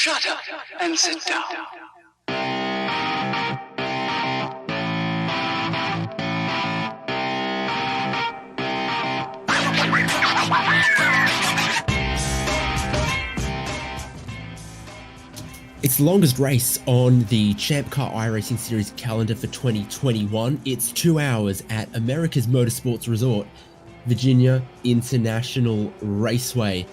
Shut up and sit down. It's the longest race on the ChampCar iRacing Series calendar for 2021. It's 2 hours at America's Motorsports Resort, Virginia International Raceway.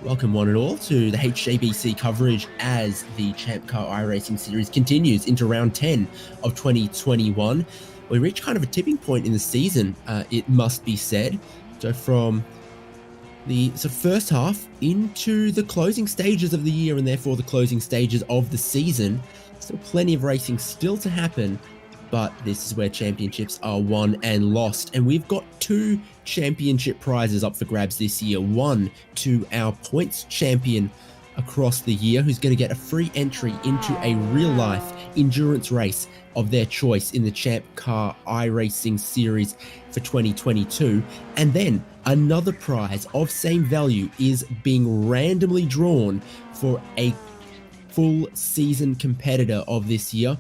Welcome one and all to the HJBC coverage as the ChampCar iRacing Series continues into round 10 of 2021. We reach kind of a tipping point in the season, it must be said. So from the first half into the closing stages of the year and therefore the closing stages of the season. Still plenty of racing still to happen, but this is where championships are won and lost. And we've got 2 championship prizes up for grabs this year. One to our points champion across the year, who's going to get a free entry into a real-life endurance race of their choice in the ChampCar iRacing Series for 2022. And then another prize of same value is being randomly drawn for a full season competitor of this year.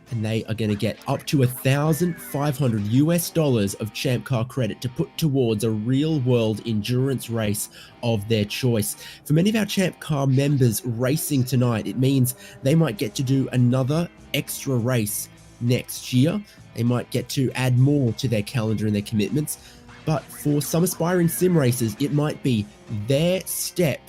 And they are going to get up to $1,500 of ChampCar credit to put towards a real-world endurance race of their choice. For many of our ChampCar members racing tonight, it means they might get to do another extra race next year. They might get to add more to their calendar and their commitments. But for some aspiring sim racers, it might be their step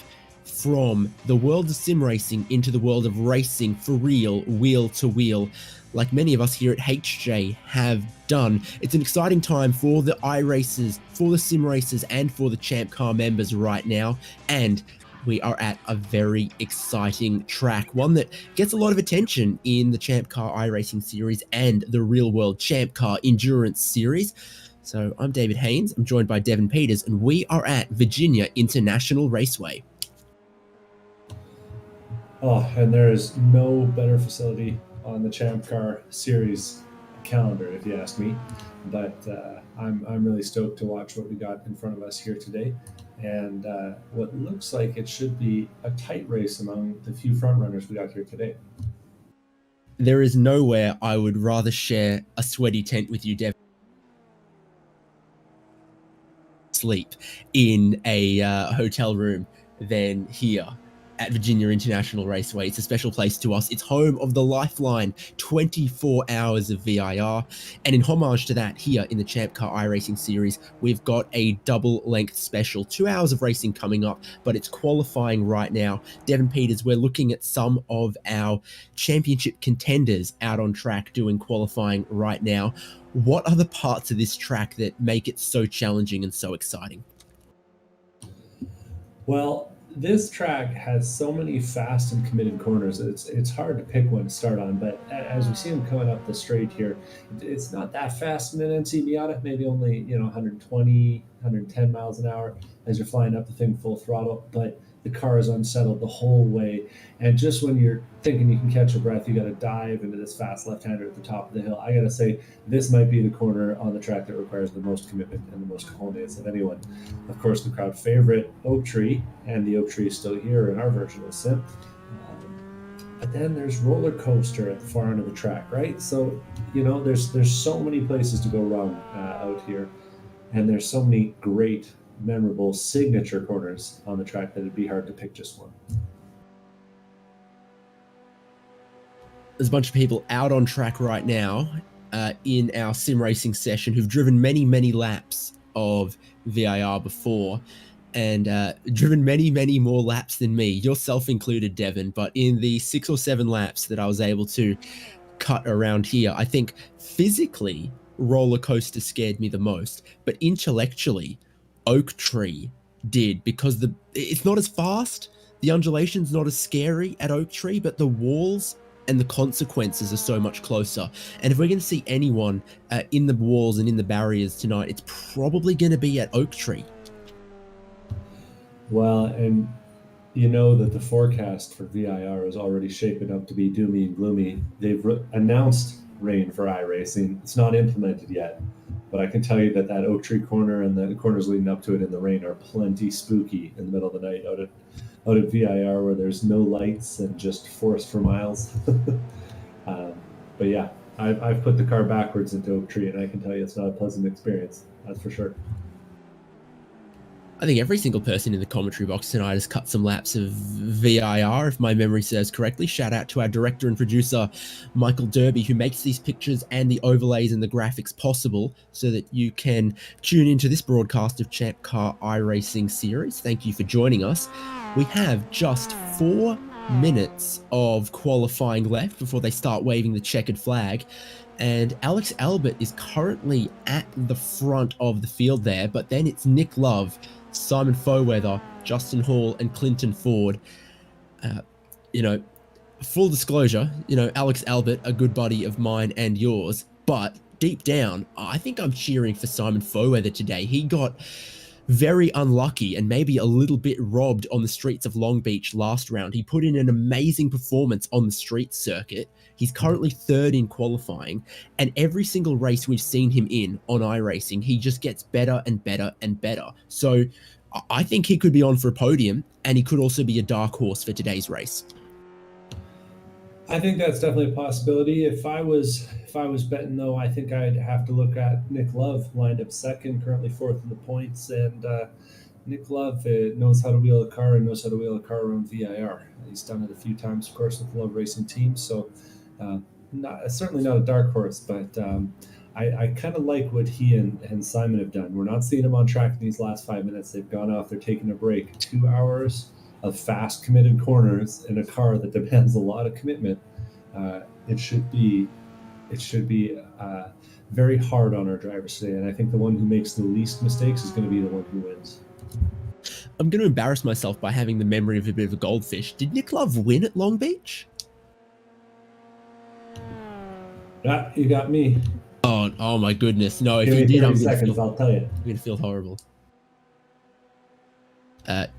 from the world of sim racing into the world of racing for real, wheel to wheel, like many of us here at HJ have done. It's an exciting time for the iRacers, for the sim racers, and for the ChampCar members right now. And we are at a very exciting track, one that gets a lot of attention in the ChampCar iRacing Series and the Real World ChampCar Endurance Series. So I'm David Haynes, I'm joined by Devin Peters, and we are at Virginia International Raceway. Oh, and there is no better facility on the ChampCar Series calendar, if you ask me. But I'm really stoked to watch what we got in front of us here today, and what looks like it should be a tight race among the few front runners we got here today. There is nowhere I would rather share a sweaty tent with you, Devin. Sleep in a hotel room than here at Virginia International Raceway. It's a special place to us. It's home of the Lifeline 24 hours of VIR. And in homage to that, here in the ChampCar iRacing Series, we've got a double-length special. 2 hours of racing coming up, but it's qualifying right now. Devin Peters, we're looking at some of our championship contenders out on track doing qualifying right now. What are the parts of this track that make it so challenging and so exciting? Well, this track has so many fast and committed corners. It's hard to pick one to start on, but as we see them coming up the straight here, it's not that fast in an NCB on it, maybe only 120, 110 miles an hour as you're flying up the thing full throttle, but the car is unsettled the whole way. And just when you're thinking you can catch your breath, you got to dive into this fast left-hander at the top of the hill. I got to say, this might be the corner on the track that requires the most commitment and the most cojones of anyone. Of course, the crowd favorite, Oak Tree, and the Oak Tree is still here in our version of Sim. But then there's Roller Coaster at the far end of the track, right? So, there's so many places to go wrong out here, and there's so many great, memorable signature corners on the track that it'd be hard to pick just one. There's a bunch of people out on track right now in our sim racing session who've driven many, many laps of VIR before, and driven many, many more laps than me, yourself included, Devin. But in the 6 or 7 laps that I was able to cut around here, I think physically Roller Coaster scared me the most, but intellectually Oak Tree did, because it's not as fast, the undulation's not as scary at Oak Tree, but the walls and the consequences are so much closer. And if we're going to see anyone in the walls and in the barriers tonight, it's probably going to be at Oak Tree. Well, and you know that the forecast for VIR is already shaping up to be doomy and gloomy. They've announced rain for iRacing. It's not implemented yet, but I can tell you that oak tree corner and the corners leading up to it in the rain are plenty spooky in the middle of the night out at VIR, where there's no lights and just forest for miles. But yeah, I've put the car backwards into oak tree, and I can tell you it's not a pleasant experience. That's for sure. I think every single person in the commentary box tonight has cut some laps of VIR, if my memory serves correctly. Shout out to our director and producer, Michael Derby, who makes these pictures and the overlays and the graphics possible so that you can tune into this broadcast of ChampCar iRacing series. Thank you for joining us. We have just 4 minutes of qualifying left before they start waving the checkered flag. And Alex Albert is currently at the front of the field there, but then it's Nick Love, Simon Foweather, Justin Hall, and Clinton Ford. Full disclosure, Alex Albert, a good buddy of mine and yours, but deep down, I think I'm cheering for Simon Foweather today. He got very unlucky and maybe a little bit robbed on the streets of Long Beach last round. He put in an amazing performance on the street circuit. He's currently 3rd in qualifying, and every single race we've seen him in on iRacing, he just gets better and better and better. So I think he could be on for a podium, and he could also be a dark horse for today's race. I think that's definitely a possibility. If I was betting, though, I think I'd have to look at Nick Love, lined up 2nd, currently 4th in the points, and Nick Love knows how to wheel a car and knows how to wheel a car around VIR. He's done it a few times, of course, with the Love Racing team. So certainly not a dark horse, but I kind of like what he and Simon have done. We're not seeing them on track in these last 5 minutes. They've gone off. They're taking a break. 2 hours of fast, committed corners in a car that demands a lot of commitment. It should be very hard on our drivers today, and I think the one who makes the least mistakes is going to be the one who wins. I'm going to embarrass myself by having the memory of a bit of a goldfish. Did Nick Love win at Long Beach? You got me. Oh my goodness! No, if Give he me did, 30 seconds. I'll tell you. I'm going to feel horrible.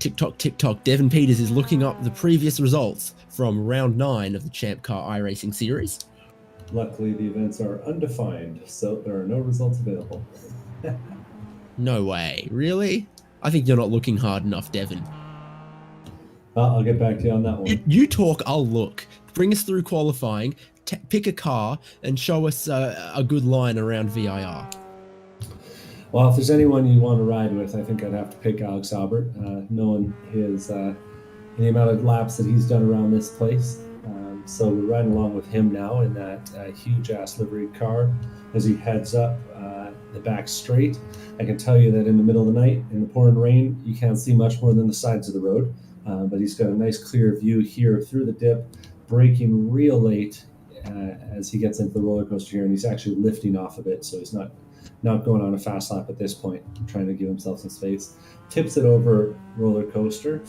TikTok. Devin Peters is looking up the previous results from round 9 of the ChampCar iRacing series. Luckily, the events are undefined, so there are no results available. No way. Really? I think you're not looking hard enough, Devin. I'll get back to you on that one. You talk, I'll look. Bring us through qualifying, pick a car, and show us a good line around VIR. Well, if there's anyone you want to ride with, I think I'd have to pick Alex Albert, knowing the amount of laps that he's done around this place. So we're riding along with him now in that huge-ass liveried car as he heads up the back straight. I can tell you that in the middle of the night, in the pouring rain, you can't see much more than the sides of the road. But he's got a nice clear view here through the dip, braking real late as he gets into the roller coaster here, and he's actually lifting off of it, so he's not going on a fast lap at this point, trying to give himself some space. Tips it over roller coaster,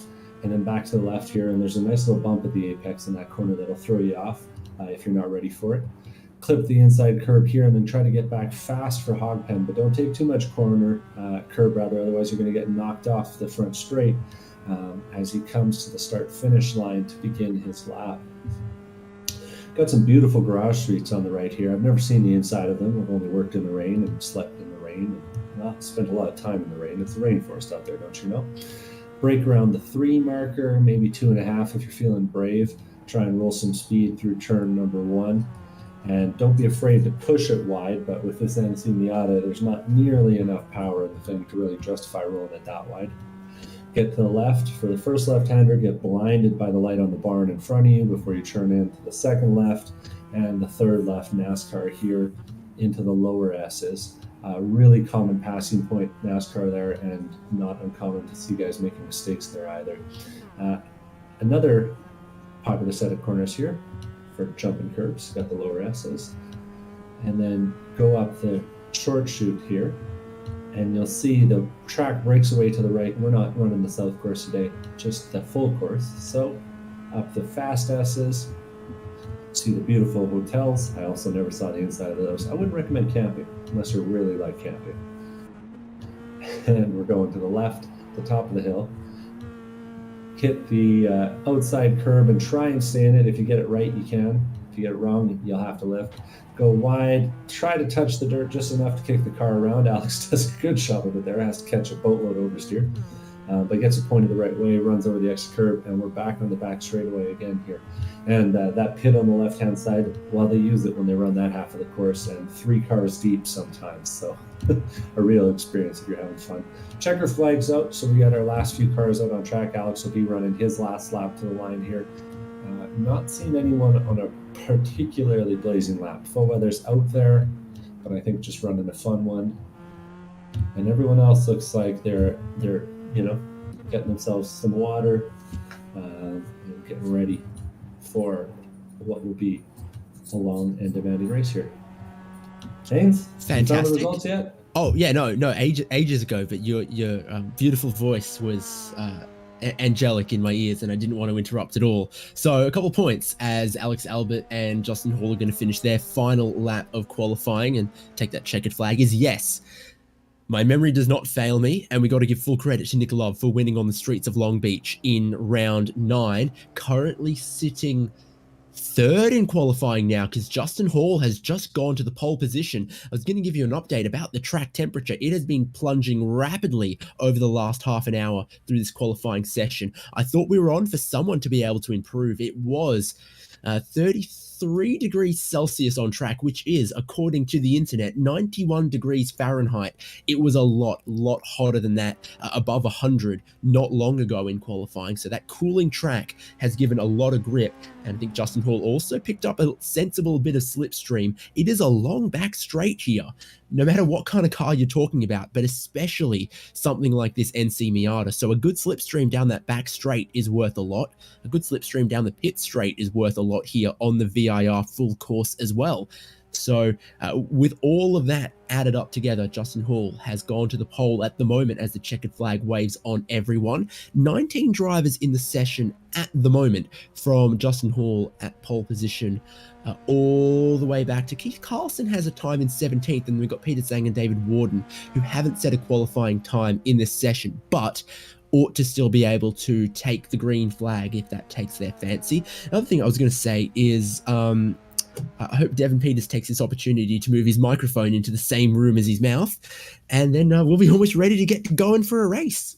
and then back to the left here, and there's a nice little bump at the apex in that corner that'll throw you off if you're not ready for it. Clip the inside curb here, and then try to get back fast for hog pen, but don't take too much curb rather, otherwise you're going to get knocked off the front straight as he comes to the start-finish line to begin his lap. Got some beautiful garage streets on the right here. I've never seen the inside of them. I've only worked in the rain and slept in the rain and spent a lot of time in the rain. It's the rainforest out there, don't you know? Brake around the 3 marker, maybe 2.5 if you're feeling brave. Try and roll some speed through turn number 1. And don't be afraid to push it wide, but with this NC Miata, there's not nearly enough power in the thing to really justify rolling it that wide. Get to the left. For the first left-hander, get blinded by the light on the barn in front of you before you turn into the second left and the third left NASCAR here into the lower S's. Really common passing point NASCAR there, and not uncommon to see guys making mistakes there either. Another popular set of corners here for jumping curbs, got the lower S's. And then go up the short chute here, and you'll see the track breaks away to the right. We're not running the south course today, just the full course. So up the fast S's, see the beautiful hotels. I also never saw the inside of those. I wouldn't recommend camping unless you really like camping. And we're going to the left, the top of the hill. Hit the outside curb and try and stay in it. If you get it right, you can. If you get it wrong, you'll have to lift. Go wide, try to touch the dirt just enough to kick the car around. Alex does a good job of it there. Has to catch a boatload oversteer. But gets it pointed the right way, runs over the exit curb, and we're back on the back straightaway again here. And that pit on the left-hand side, well, they use it when they run that half of the course, and 3 cars deep sometimes. So a real experience if you're having fun. Checker flag's out, so we got our last few cars out on track. Alex will be running his last lap to the line here. Not seeing anyone on a particularly blazing lap. Full weather's out there, but I think just running a fun one. And everyone else looks like they're getting themselves some water, and getting ready for what will be a long and demanding race here. James, fantastic. You found the results yet? Oh yeah, no, ages ago. But your beautiful voice was angelic in my ears, and I didn't want to interrupt at all. So a couple points as Alex Albert and Justin Hall are going to finish their final lap of qualifying and take that checkered flag is yes. My memory does not fail me, and we got to give full credit to Nick Love for winning on the streets of Long Beach in round 9, currently sitting 3rd in qualifying now because Justin Hall has just gone to the pole position. I was going to give you an update about the track temperature. It has been plunging rapidly over the last half an hour through this qualifying session. I thought we were on for someone to be able to improve. It was 33 degrees Celsius on track, which is, according to the internet, 91 degrees Fahrenheit. It was a lot hotter than that, above 100 not long ago in qualifying. So that cooling track has given a lot of grip. And I think Justin Hall also picked up a sensible bit of slipstream. It is a long back straight here, no matter what kind of car you're talking about, but especially something like this NC Miata. So a good slipstream down that back straight is worth a lot. A good slipstream down the pit straight is worth a lot here on the VIR full course as well. So with all of that added up together, Justin Hall has gone to the pole at the moment as the checkered flag waves on everyone. 19 drivers in the session at the moment, from Justin Hall at pole position all the way back to Keith Carlson has a time in 17th, and we've got Peter Zhang and David Warden who haven't set a qualifying time in this session, but ought to still be able to take the green flag if that takes their fancy. Another thing I was going to say is I hope Devin Peters takes this opportunity to move his microphone into the same room as his mouth, and then we'll be almost ready to get going for a race.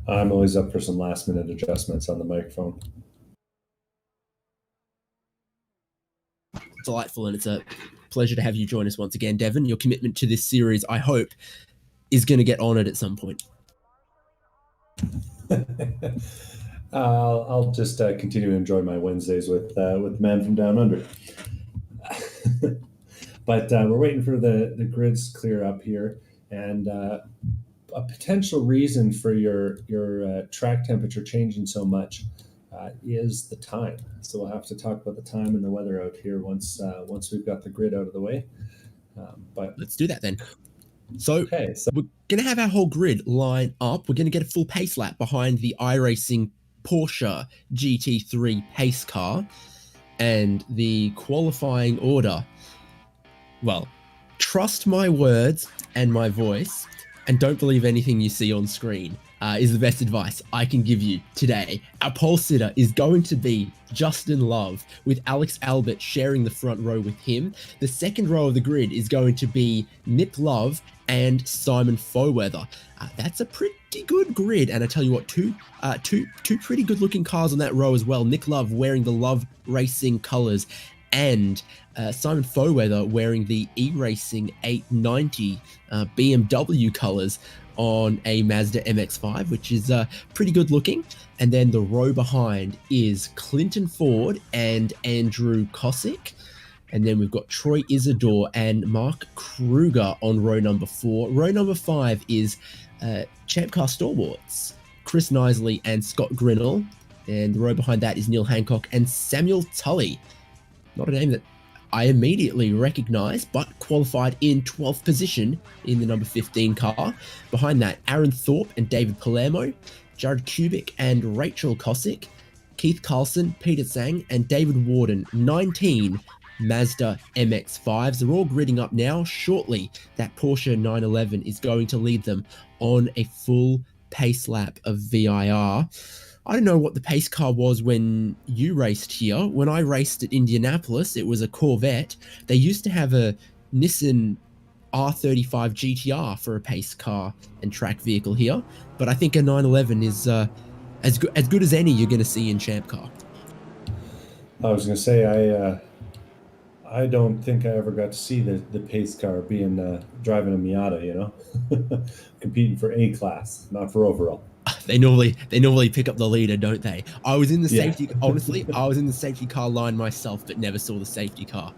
I'm always up for some last-minute adjustments on the microphone. Delightful, and it's a pleasure to have you join us once again, Devin. Your commitment to this series, I hope, is going to get honoured at some point. I'll just continue to enjoy my Wednesdays with the man from down under. But we're waiting for the grids to clear up here, and a potential reason for your track temperature changing so much is the time. So we'll have to talk about the time and the weather out here once we've got the grid out of the way. But let's do that then. So we're going to have our whole grid line up. We're going to get a full pace lap behind the iRacing Porsche GT3 pace car, and the qualifying order, well, trust my words and my voice and don't believe anything you see on screen, is the best advice I can give you today. Our pole sitter is going to be Justin Love, with Alex Albert sharing the front row with him. The second row of the grid is going to be Nick Love and Simon Foweather. That's a pretty good grid, and I tell you what, two pretty good looking cars on that row as well. Nick Love wearing the Love Racing colors, and Simon Foweather wearing the iRacing 890 BMW colors on a Mazda MX-5, which is pretty good looking. And then the row behind is Clinton Ford and Andrew Kosick. And then we've got Troy Isidore and Mark Kruger on row number 4. Row number 5 is ChampCar stalwarts, Chris Knisley and Scott Grinnell. And the row behind that is Neil Hancock and Samuel Tully. Not a name that I immediately recognized, but qualified in 12th position in the number 15 car. Behind that, Aaron Thorpe and David Palermo, Jared Kubik and Rachel Kosick, Keith Carlson, Peter Zhang, and David Warden. 19 Mazda MX-5s. They're all gridding up now. Shortly, that Porsche 911 is going to lead them on a full pace lap of VIR. I don't know what the pace car was when you raced here. When I raced at Indianapolis, it was a Corvette. They used to have a Nissan R35 GTR for a pace car and track vehicle here, but I think a 911 is as good as any you're going to see in Champ Car. I was going to say I don't think I ever got to see the pace car being driving a Miata, you know, competing for A class, not for overall. They normally pick up the leader, don't they? I was in the Yeah. safety. Honestly, I was in the safety car line myself, but never saw the safety car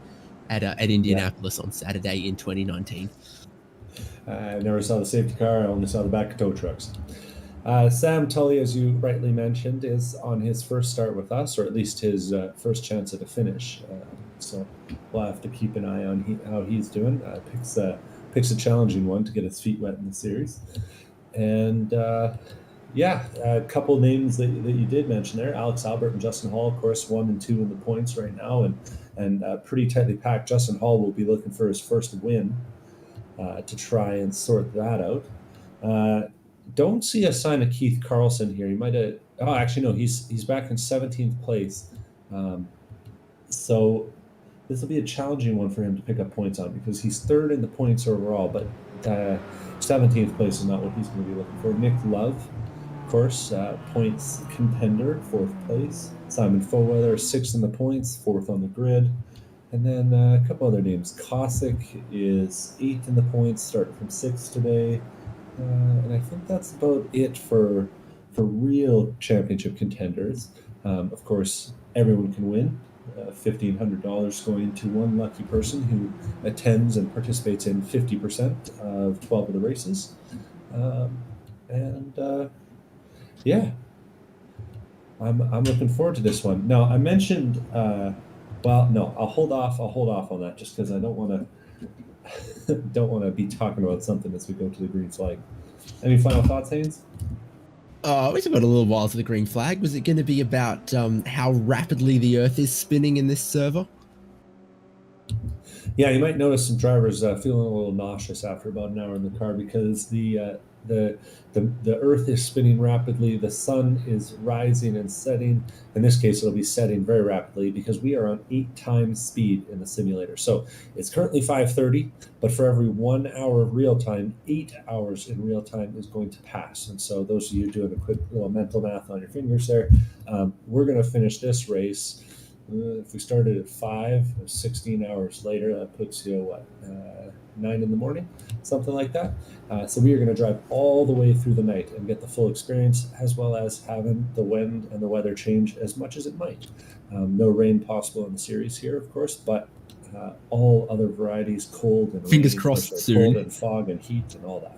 at Indianapolis on Saturday in 2019. I never saw the safety car. I only saw the back of tow trucks. Sam Tully, as you rightly mentioned, is on his first start with us, or at least his first chance at a finish. So we'll have to keep an eye on how he's doing. Picks a challenging one to get his feet wet in the series. And yeah, a couple names that you did mention there, Alex Albert and Justin Hall, of course, 1 and 2 in the points right now, and pretty tightly packed. Justin Hall will be looking for his first win to try and sort that out. Don't see a sign of Keith Carlson here. He might have. Oh, actually, no. He's back in 17th place. So this will be a challenging one for him to pick up points on because he's third in the points overall, but 17th place is not what he's going to be looking for. Nick Love, of course, points contender, 4th place. Simon Foweather, 6th in the points, 4th on the grid. And then a couple other names. Cossack is 8th in the points, starting from 6th today. And I think that's about it for real championship contenders. Of course, everyone can win. $1,500 going to one lucky person who attends and participates in 50% of 12 of the races. Yeah, I'm looking forward to this one. Now, I mentioned, well, no, I'll hold off on that just because I don't want to be talking about something as we go to the green flag. Any final thoughts, Haynes? It's about a little while to the green flag. Was it going to be about how rapidly the Earth is spinning in this server? Yeah, you might notice some drivers feeling a little nauseous after about an hour in the car because the Earth is spinning rapidly. The sun is rising and setting. In this case, it'll be setting very rapidly because we are on 8 times speed in the simulator. So it's currently 5:30, but for every 1 hour of real time, 8 hours in real time is going to pass. And so those of you doing a quick little mental math on your fingers there, we're going to finish this race. If we started at 5, 16 hours later, that puts you, 9 in the morning, something like that. So we are going to drive all the way through the night and get the full experience, as well as having the wind and the weather change as much as it might. No rain possible in the series here, of course, but all other varieties, cold and fingers rain, crossed soon. Cold and fog and heat and all that.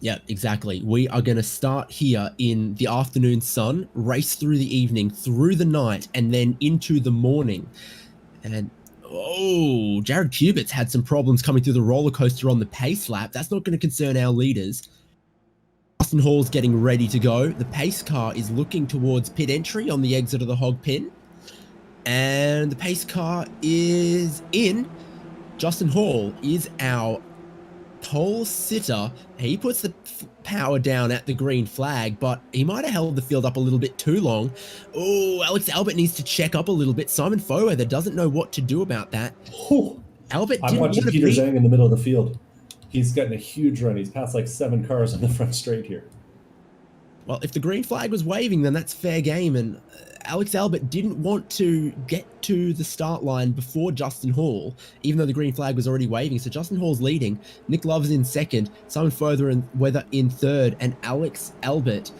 Yeah, exactly. We are going to start here in the afternoon sun, race through the evening, through the night, and then into the morning. And Jared Cubitt's had some problems coming through the roller coaster on the pace lap. That's not going to concern our leaders. Justin Hall's getting ready to go. The pace car is looking towards pit entry on the exit of the hog pin. And the pace car is in. Justin Hall is our pole sitter. He puts the power down at the green flag, but he might have held the field up a little bit too long. Oh, Alex Albert needs to check up a little bit. Simon Foweather doesn't know what to do about that. Albert, I'm watching Peter Zhang in the middle of the field. He's gotten a huge run. He's passed like 7 cars on the front straight here. Well, if the green flag was waving, then that's fair game. And Alex Albert didn't want to get to the start line before Justin Hall, even though the green flag was already waving. So Justin Hall's leading. Nick Love's in second. Simon Foweather in third. And Alex Albert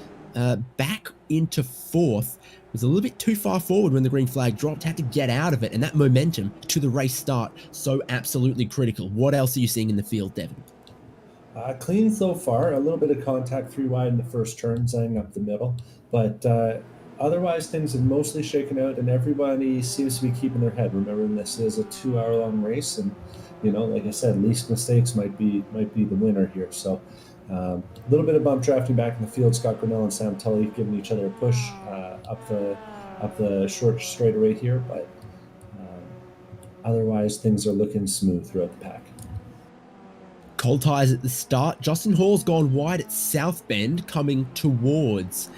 back into fourth. Was a little bit too far forward when the green flag dropped. Had to get out of it. And that momentum to the race start, so absolutely critical. What else are you seeing in the field, Devin? Clean so far. A little bit of contact 3 wide in the first turn, Zhang up the middle. But otherwise, things have mostly shaken out, and everybody seems to be keeping their head. Remembering this is a 2-hour-long race, and like I said, least mistakes might be the winner here. So a little bit of bump drafting back in the field. Scott Grinnell and Sam Tully giving each other a push up the short straightaway here, but otherwise things are looking smooth throughout the pack. Cold tires at the start. Justin Hall's gone wide at South Bend, coming towards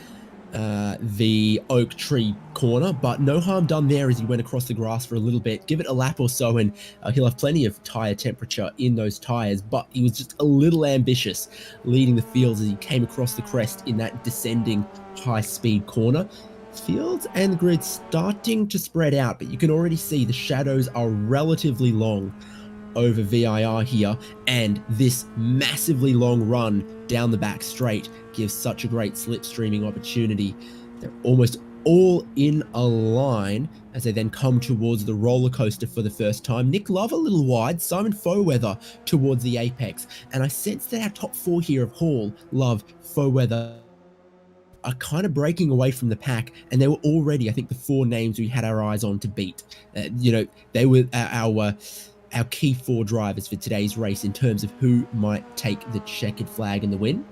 the oak tree corner, but no harm done there as he went across the grass for a little bit. Give it a lap or so and he'll have plenty of tire temperature in those tires, but he was just a little ambitious leading the fields as he came across the crest in that descending high-speed corner. Fields and the grid starting to spread out, but you can already see the shadows are relatively long over VIR here, and this massively long run down the back straight gives such a great slipstreaming opportunity. They're almost all in a line as they then come towards the roller coaster for the first time. Nick Love a little wide, Simon Foweather towards the apex, and I sense that our top four here of Hall, Love, Foweather are kind of breaking away from the pack, and they were already, I think, the four names we had our eyes on to beat. They were our key four drivers for today's race in terms of who might take the checkered flag in the win.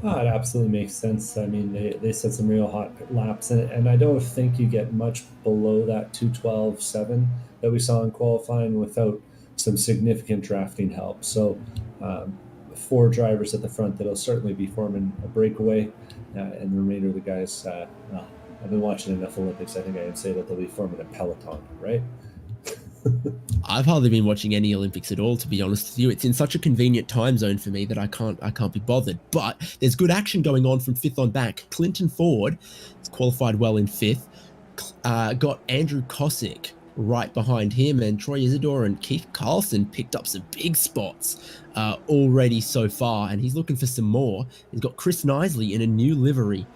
Oh, it absolutely makes sense. I mean, they set some real hot laps, and I don't think you get much below that 2:12.7 that we saw in qualifying without some significant drafting help. So, four drivers at the front that'll certainly be forming a breakaway, and the remainder of the guys, well, I've been watching enough Olympics, I think I can say that they'll be forming a peloton, right? I've hardly been watching any Olympics at all, to be honest with you. It's in such a convenient time zone for me that I can't be bothered. But there's good action going on from fifth on back. Clinton Ford has qualified well in fifth. Got Andrew Kosick right behind him, and Troy Isidore and Keith Carlson picked up some big spots already so far, and he's looking for some more. He's got Chris Knisley in a new livery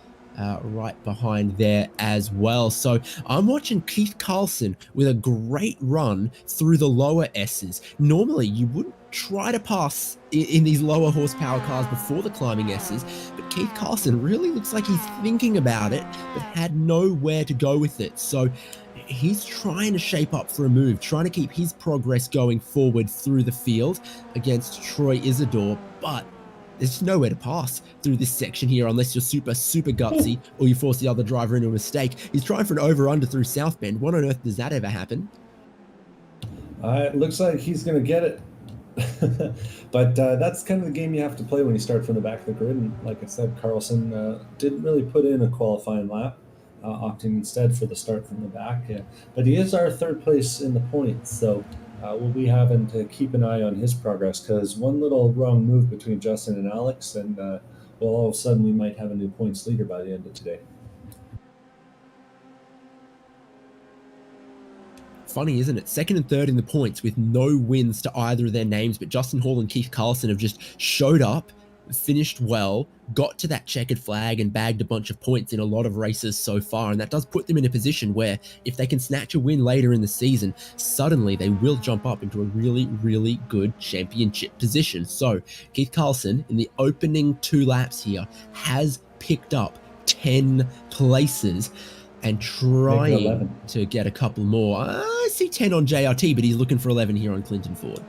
right behind there as well. So I'm watching Keith Carlson with a great run through the lower S's. Normally, you wouldn't try to pass in these lower horsepower cars before the climbing S's, but Keith Carlson really looks like he's thinking about it, but had nowhere to go with it. So he's trying to shape up for a move, trying to keep his progress going forward through the field against Troy Isidore, but there's nowhere to pass through this section here unless you're super gutsy or you force the other driver into a mistake. He's trying for an over-under through South Bend. What on earth does that ever happen? It looks like he's going to get it. But that's kind of the game you have to play when you start from the back of the grid. And like I said, Carlson didn't really put in a qualifying lap, opting instead for the start from the back. Yeah. But he is our third place in the points, so we'll be having to keep an eye on his progress, because one little wrong move between Justin and Alex, and well, all of a sudden we might have a new points leader by the end of today. Funny, isn't it? Second and third in the points with no wins to either of their names, but Justin Hall and Keith Carlson have just showed up, finished well, got to that checkered flag and bagged a bunch of points in a lot of races so far, and that does put them in a position where if they can snatch a win later in the season, suddenly they will jump up into a really good championship position. So Keith Carlson in the opening 2 laps here has picked up 10 places and trying to get a couple more. I see 10 on JRT, but he's looking for 11 here on Clinton Ford.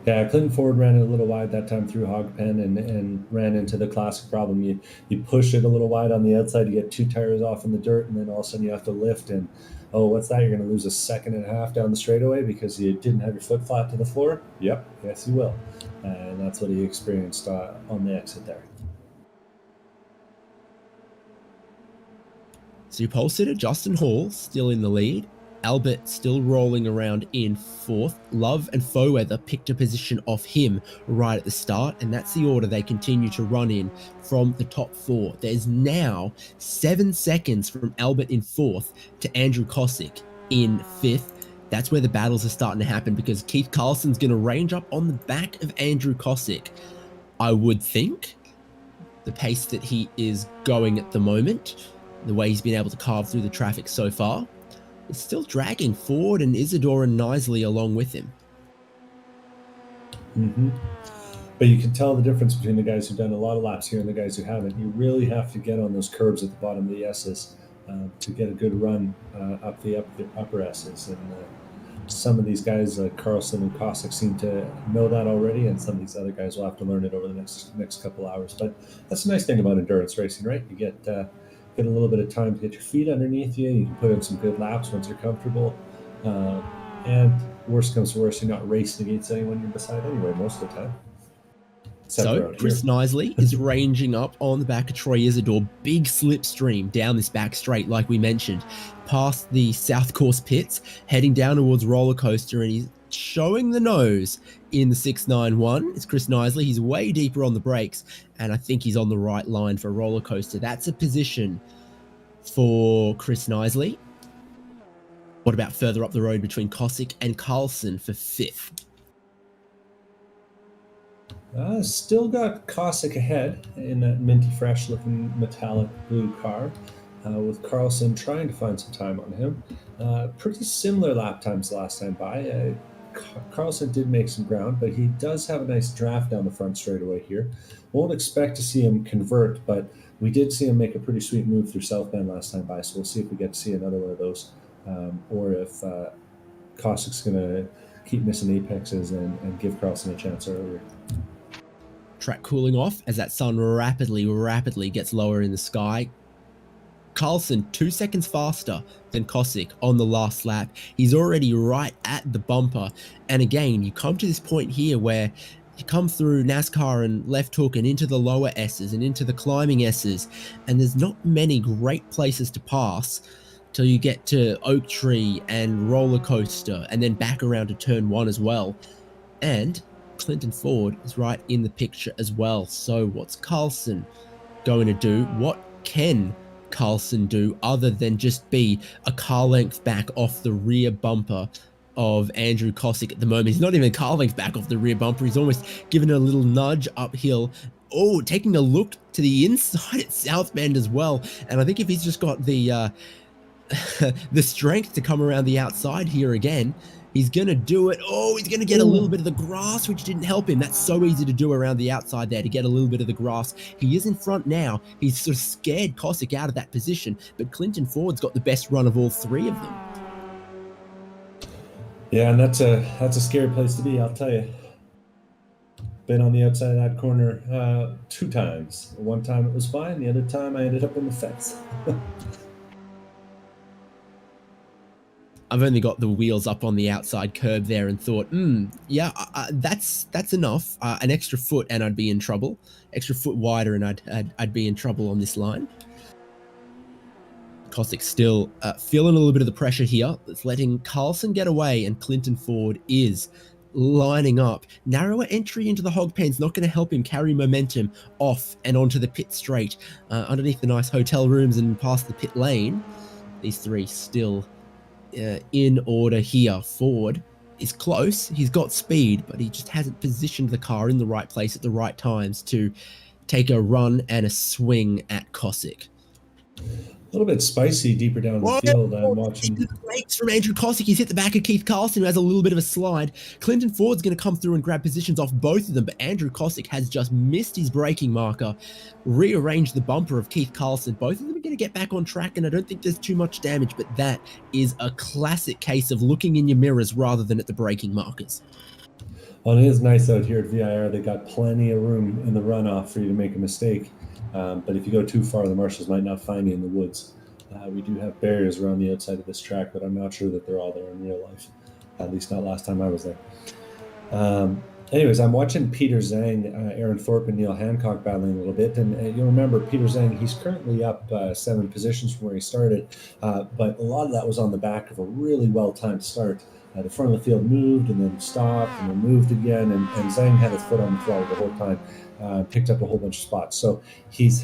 Yeah, Clinton Ford ran it a little wide that time through hog pen and ran into the classic problem. You push it a little wide on the outside, you get 2 tires off in the dirt, and then all of a sudden you have to lift, and oh, what's that? You're going to lose a second and a half down the straightaway because you didn't have your foot flat to the floor? Yep, yes you will. And that's what he experienced on the exit there. So your pole sitter, Justin Hall, still in the lead. Albert still rolling around in 4th. Love and Foweather picked a position off him right at the start, and that's the order they continue to run in from the top 4. There's now 7 seconds from Albert in 4th to Andrew Kosick in 5th. That's where the battles are starting to happen, because Keith Carlson's going to range up on the back of Andrew Kosick. I would think the pace that he is going at the moment, the way he's been able to carve through the traffic so far, is still dragging Ford and Isidore and Knisley along with him. But you can tell the difference between the guys who've done a lot of laps here and the guys who haven't. You really have to get on those curves at the bottom of the S's to get a good run up the upper S's. And some of these guys, like Carlson and Kosick, seem to know that already, and some of these other guys will have to learn it over the next couple hours. But that's the nice thing about endurance racing, right? You get a little bit of time to get your feet underneath you. You can put in some good laps once you're comfortable. And worst comes to worst, you're not racing against anyone you're beside anyway most of the time. Sephiroth here. Chris Knisley is ranging up on the back of Troy Isidore. Big slipstream down this back straight, like we mentioned, past the South Course pits, heading down towards Roller Coaster, and he's showing the nose in the 691. It's Chris Knisley. He's way deeper on the brakes, and I think he's on the right line for Roller Coaster. That's a position for Chris Knisley. What about further up the road between Kosick and Carlson for 5th? Still got Kosick ahead in that minty fresh looking metallic blue car, with Carlson trying to find some time on him. Pretty similar lap times last time by. Carlson did make some ground, but he does have a nice draft down the front straightaway here. Won't expect to see him convert, but we did see him make a pretty sweet move through South Bend last time by, so we'll see if we get to see another one of those, or if Kosick's going to keep missing apexes and give Carlson a chance earlier. Track cooling off as that sun rapidly gets lower in the sky. Carlson 2 seconds faster than Kosick on the last lap. He's already right at the bumper. And again, you come to this point here where you come through NASCAR and left hook and into the lower S's and into the climbing S's, and there's not many great places to pass till you get to Oak Tree and Roller Coaster and then back around to turn 1 as well. And Clinton Ford is right in the picture as well. So what's Carlson going to do? What can Carlson do other than just be a car length back off the rear bumper of Andrew Kosick at the moment? He's not even a car length back off the rear bumper. He's almost given a little nudge uphill. Oh, taking a look to the inside at South Bend as well. And I think if he's just got the the strength to come around the outside here again, he's going to do it. Oh, he's going to get a little bit of the grass, which didn't help him. That's so easy to do around the outside there, to get a little bit of the grass. He is in front now. He's sort of scared Kosick out of that position, but Clinton Ford's got the best run of all 3 of them. Yeah, and that's a scary place to be, I'll tell you. Been on the outside of that corner 2 times. One time it was fine. The other time I ended up in the fence. I've only got the wheels up on the outside curb there and thought, yeah, that's enough. An extra foot and I'd be in trouble. Extra foot wider and I'd be in trouble on this line. Kosick still feeling a little bit of the pressure here. It's letting Carlson get away, and Clinton Ford is lining up. Narrower entry into the hog pen's not going to help him carry momentum off and onto the pit straight, underneath the nice hotel rooms and past the pit lane. These 3 still in order here. Ford is close. He's got speed, but he just hasn't positioned the car in the right place at the right times to take a run and a swing at Kosick. A little bit spicy deeper down the field. I'm watching the brakes from Andrew Kosick. He's hit the back of Keith Carlson, who has a little bit of a slide. Clinton Ford's going to come through and grab positions off both of them, but Andrew Kosick has just missed his braking marker, rearranged the bumper of Keith Carlson. Both of them are going to get back on track, and I don't think there's too much damage, but that is a classic case of looking in your mirrors rather than at the braking markers. Well, it is nice out here at VIR. They got plenty of room in the runoff for you to make a mistake. But if you go too far, the marshals might not find you in the woods. We do have barriers around the outside of this track, but I'm not sure that they're all there in real life. At least not last time I was there. Anyways, I'm watching Peter Zhang, Aaron Thorpe, and Neil Hancock battling a little bit. And you'll remember Peter Zhang, he's currently up 7 positions from where he started. But a lot of that was on the back of a really well-timed start. The front of the field moved and then stopped and then moved again. And Zhang had his foot on the throttle the whole time. Picked up a whole bunch of spots. So he's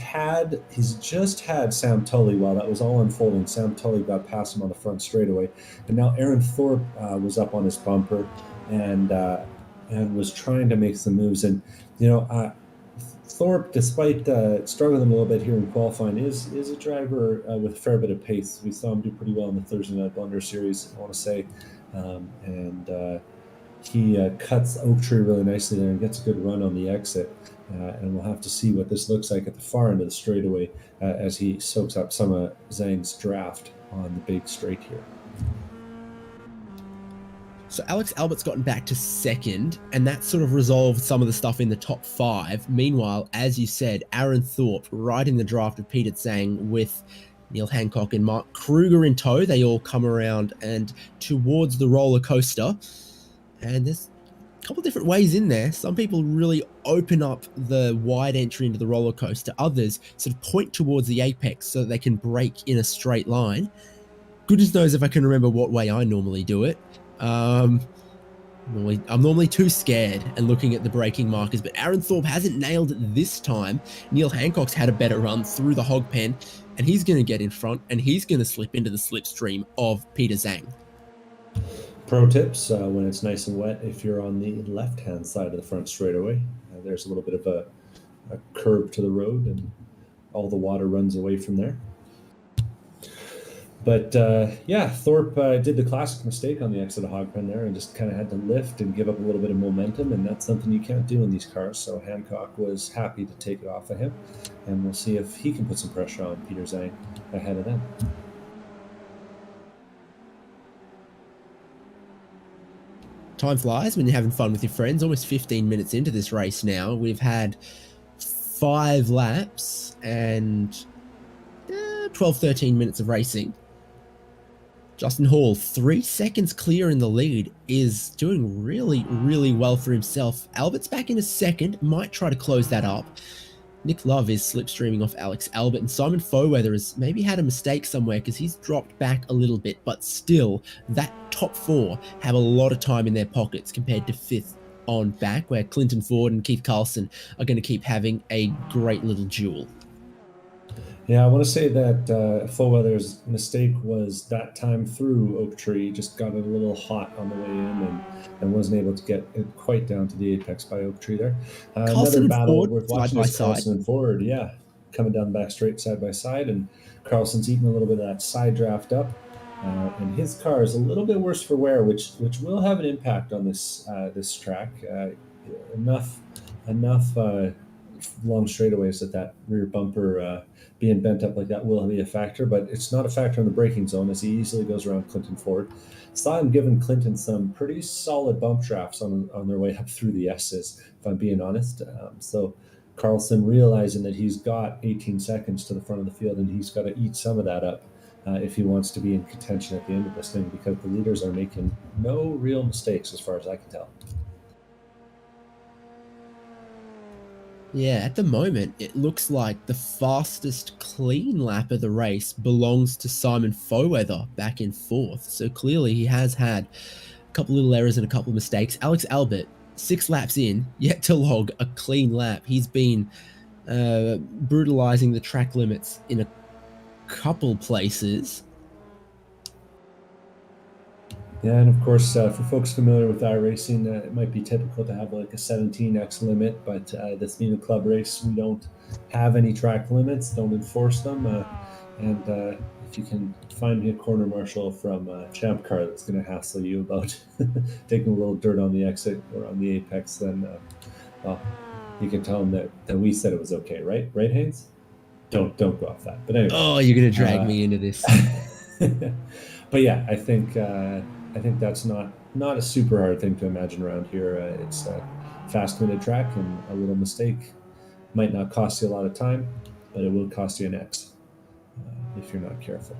just had Sam Tully while that was all unfolding. Sam Tully got past him on the front straightaway, and now Aaron Thorpe was up on his bumper and was trying to make some moves. And Thorpe, despite struggling a little bit here in qualifying, is a driver with a fair bit of pace. We saw him do pretty well in the Thursday Night Blunder Series, I want to say, he cuts Oak Tree really nicely there and gets a good run on the exit. And we'll have to see what this looks like at the far end of the straightaway as he soaks up some of Zhang's draft on the big straight here. So Alex Albert's gotten back to 2nd, and that sort of resolved some of the stuff in the top 5. Meanwhile, as you said, Aaron Thorpe right in the draft of Peter Zhang with Neil Hancock and Mark Kruger in tow. They all come around and towards the roller coaster. And there's couple different ways in there. Some people really open up the wide entry into the roller coaster. Others sort of point towards the apex so that they can brake in a straight line. Goodness knows if I can remember what way I normally do it. I'm normally too scared and looking at the braking markers, but Aaron Thorpe hasn't nailed it this time. Neil Hancock's had a better run through the hog pen, and he's going to get in front, and he's going to slip into the slipstream of Peter Zhang. Pro tips, when it's nice and wet, if you're on the left-hand side of the front straightaway, there's a little bit of a curb to the road, and all the water runs away from there. But yeah, Thorpe did the classic mistake on the exit of Hogpen there and just kind of had to lift and give up a little bit of momentum, and that's something you can't do in these cars. So Hancock was happy to take it off of him, and we'll see if he can put some pressure on Peter Zhang ahead of them. Time flies when you're having fun with your friends. Almost 15 minutes into this race now. We've had 5 laps and 12, 13 minutes of racing. Justin Hall, 3 seconds clear in the lead, is doing really, really well for himself. Albert's back in a second, might try to close that up. Nick Love is slipstreaming off Alex Albert, and Simon Foweather has maybe had a mistake somewhere because he's dropped back a little bit, but still, that top 4 have a lot of time in their pockets compared to 5th on back, where Clinton Ford and Keith Carlson are going to keep having a great little duel. Yeah, I want to say that Foweather's mistake was that time through Oak Tree, just got it a little hot on the way in and wasn't able to get it quite down to the apex by Oak Tree there. Another battle Ford, worth watching is Carlson and Ford, yeah, coming down the back straight side by side, and Carlson's eating a little bit of that side draft up, and his car is a little bit worse for wear, which will have an impact on this this track. Enough long straightaways that rear bumper being bent up like that will be a factor, but it's not a factor in the braking zone as he easily goes around Clinton Ford. Saw him giving Clinton some pretty solid bump drafts on their way up through the S's, if I'm being honest. So Carlson realizing that he's got 18 seconds to the front of the field and he's got to eat some of that up if he wants to be in contention at the end of this thing, because the leaders are making no real mistakes as far as I can tell. Yeah, at the moment, it looks like the fastest clean lap of the race belongs to Simon Foweather back in 4th. So clearly he has had a couple little errors and a couple of mistakes. Alex Albert, 6 laps in, yet to log a clean lap. He's been brutalizing the track limits in a couple places. Yeah, and of course, for folks familiar with iRacing, it might be typical to have like a 17x limit, but this being a club race, we don't have any track limits, don't enforce them, and if you can find me a corner marshal from ChampCar that's going to hassle you about taking a little dirt on the exit or on the apex, then well, you can tell them that we said it was okay, right? Right, Haynes? Don't go off that. But anyway. Oh, you're going to drag me into this. But yeah, I think that's not a super hard thing to imagine around here. It's a fast-minute track, and a little mistake might not cost you a lot of time, but it will cost you an X if you're not careful.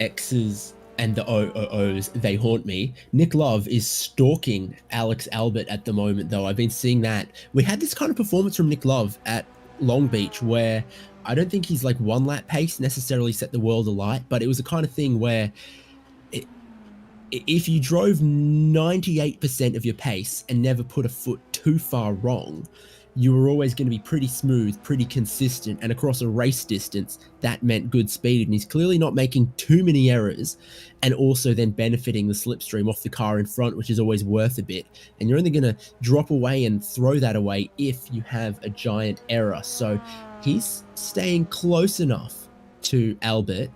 X's and the OOOs, they haunt me. Nick Love is stalking Alex Albert at the moment, though. I've been seeing that. We had this kind of performance from Nick Love at Long Beach where I don't think his like 1 lap pace necessarily set the world alight, but it was the kind of thing where if you drove 98% of your pace and never put a foot too far wrong, you were always going to be pretty smooth, pretty consistent, and across a race distance, that meant good speed. And he's clearly not making too many errors, and also then benefiting the slipstream off the car in front, which is always worth a bit. And you're only going to drop away and throw that away if you have a giant error. So he's staying close enough to Albert.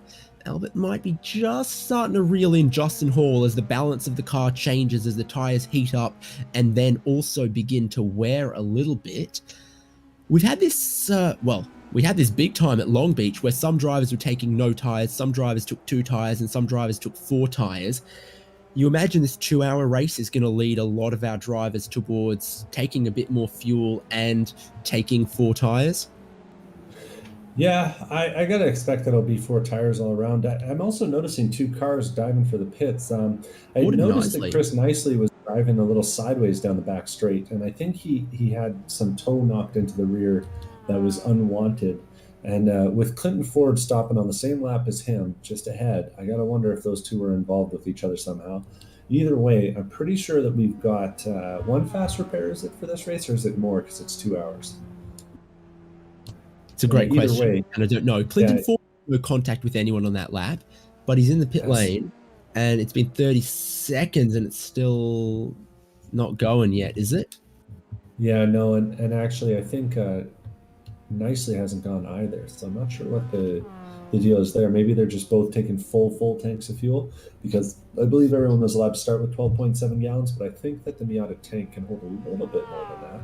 Albert might be just starting to reel in Justin Hall as the balance of the car changes, as the tires heat up and then also begin to wear a little bit. We've had this, we had this big time at Long Beach where some drivers were taking no tires, some drivers took 2 tires, and some drivers took 4 tires. You imagine this 2-hour race is going to lead a lot of our drivers towards taking a bit more fuel and taking 4 tires? Yeah, I gotta expect that it'll be four tires all around. I'm also noticing two cars diving for the pits. I Ordered noticed that nicely. Chris Nicely was driving a little sideways down the back straight, and I think he had some toe knocked into the rear that was unwanted. And with Clinton Ford stopping on the same lap as him, just ahead, I gotta wonder if those two were involved with each other somehow. Either way, I'm pretty sure that we've got one fast repair. Is it for this race, or is it more because it's 2 hours? It's a great Either question, way, and I don't know. Clinton yeah, Ford no contact with anyone on that lap, but he's in the pit yes. lane, and it's been 30 seconds, and it's still not going yet, is it? Yeah, no, and actually, I think Nicely hasn't gone either. So I'm not sure what the deal is there. Maybe they're just both taking full tanks of fuel because I believe everyone was allowed to start with 12.7 gallons, but I think that the Miata tank can hold a little bit more than that.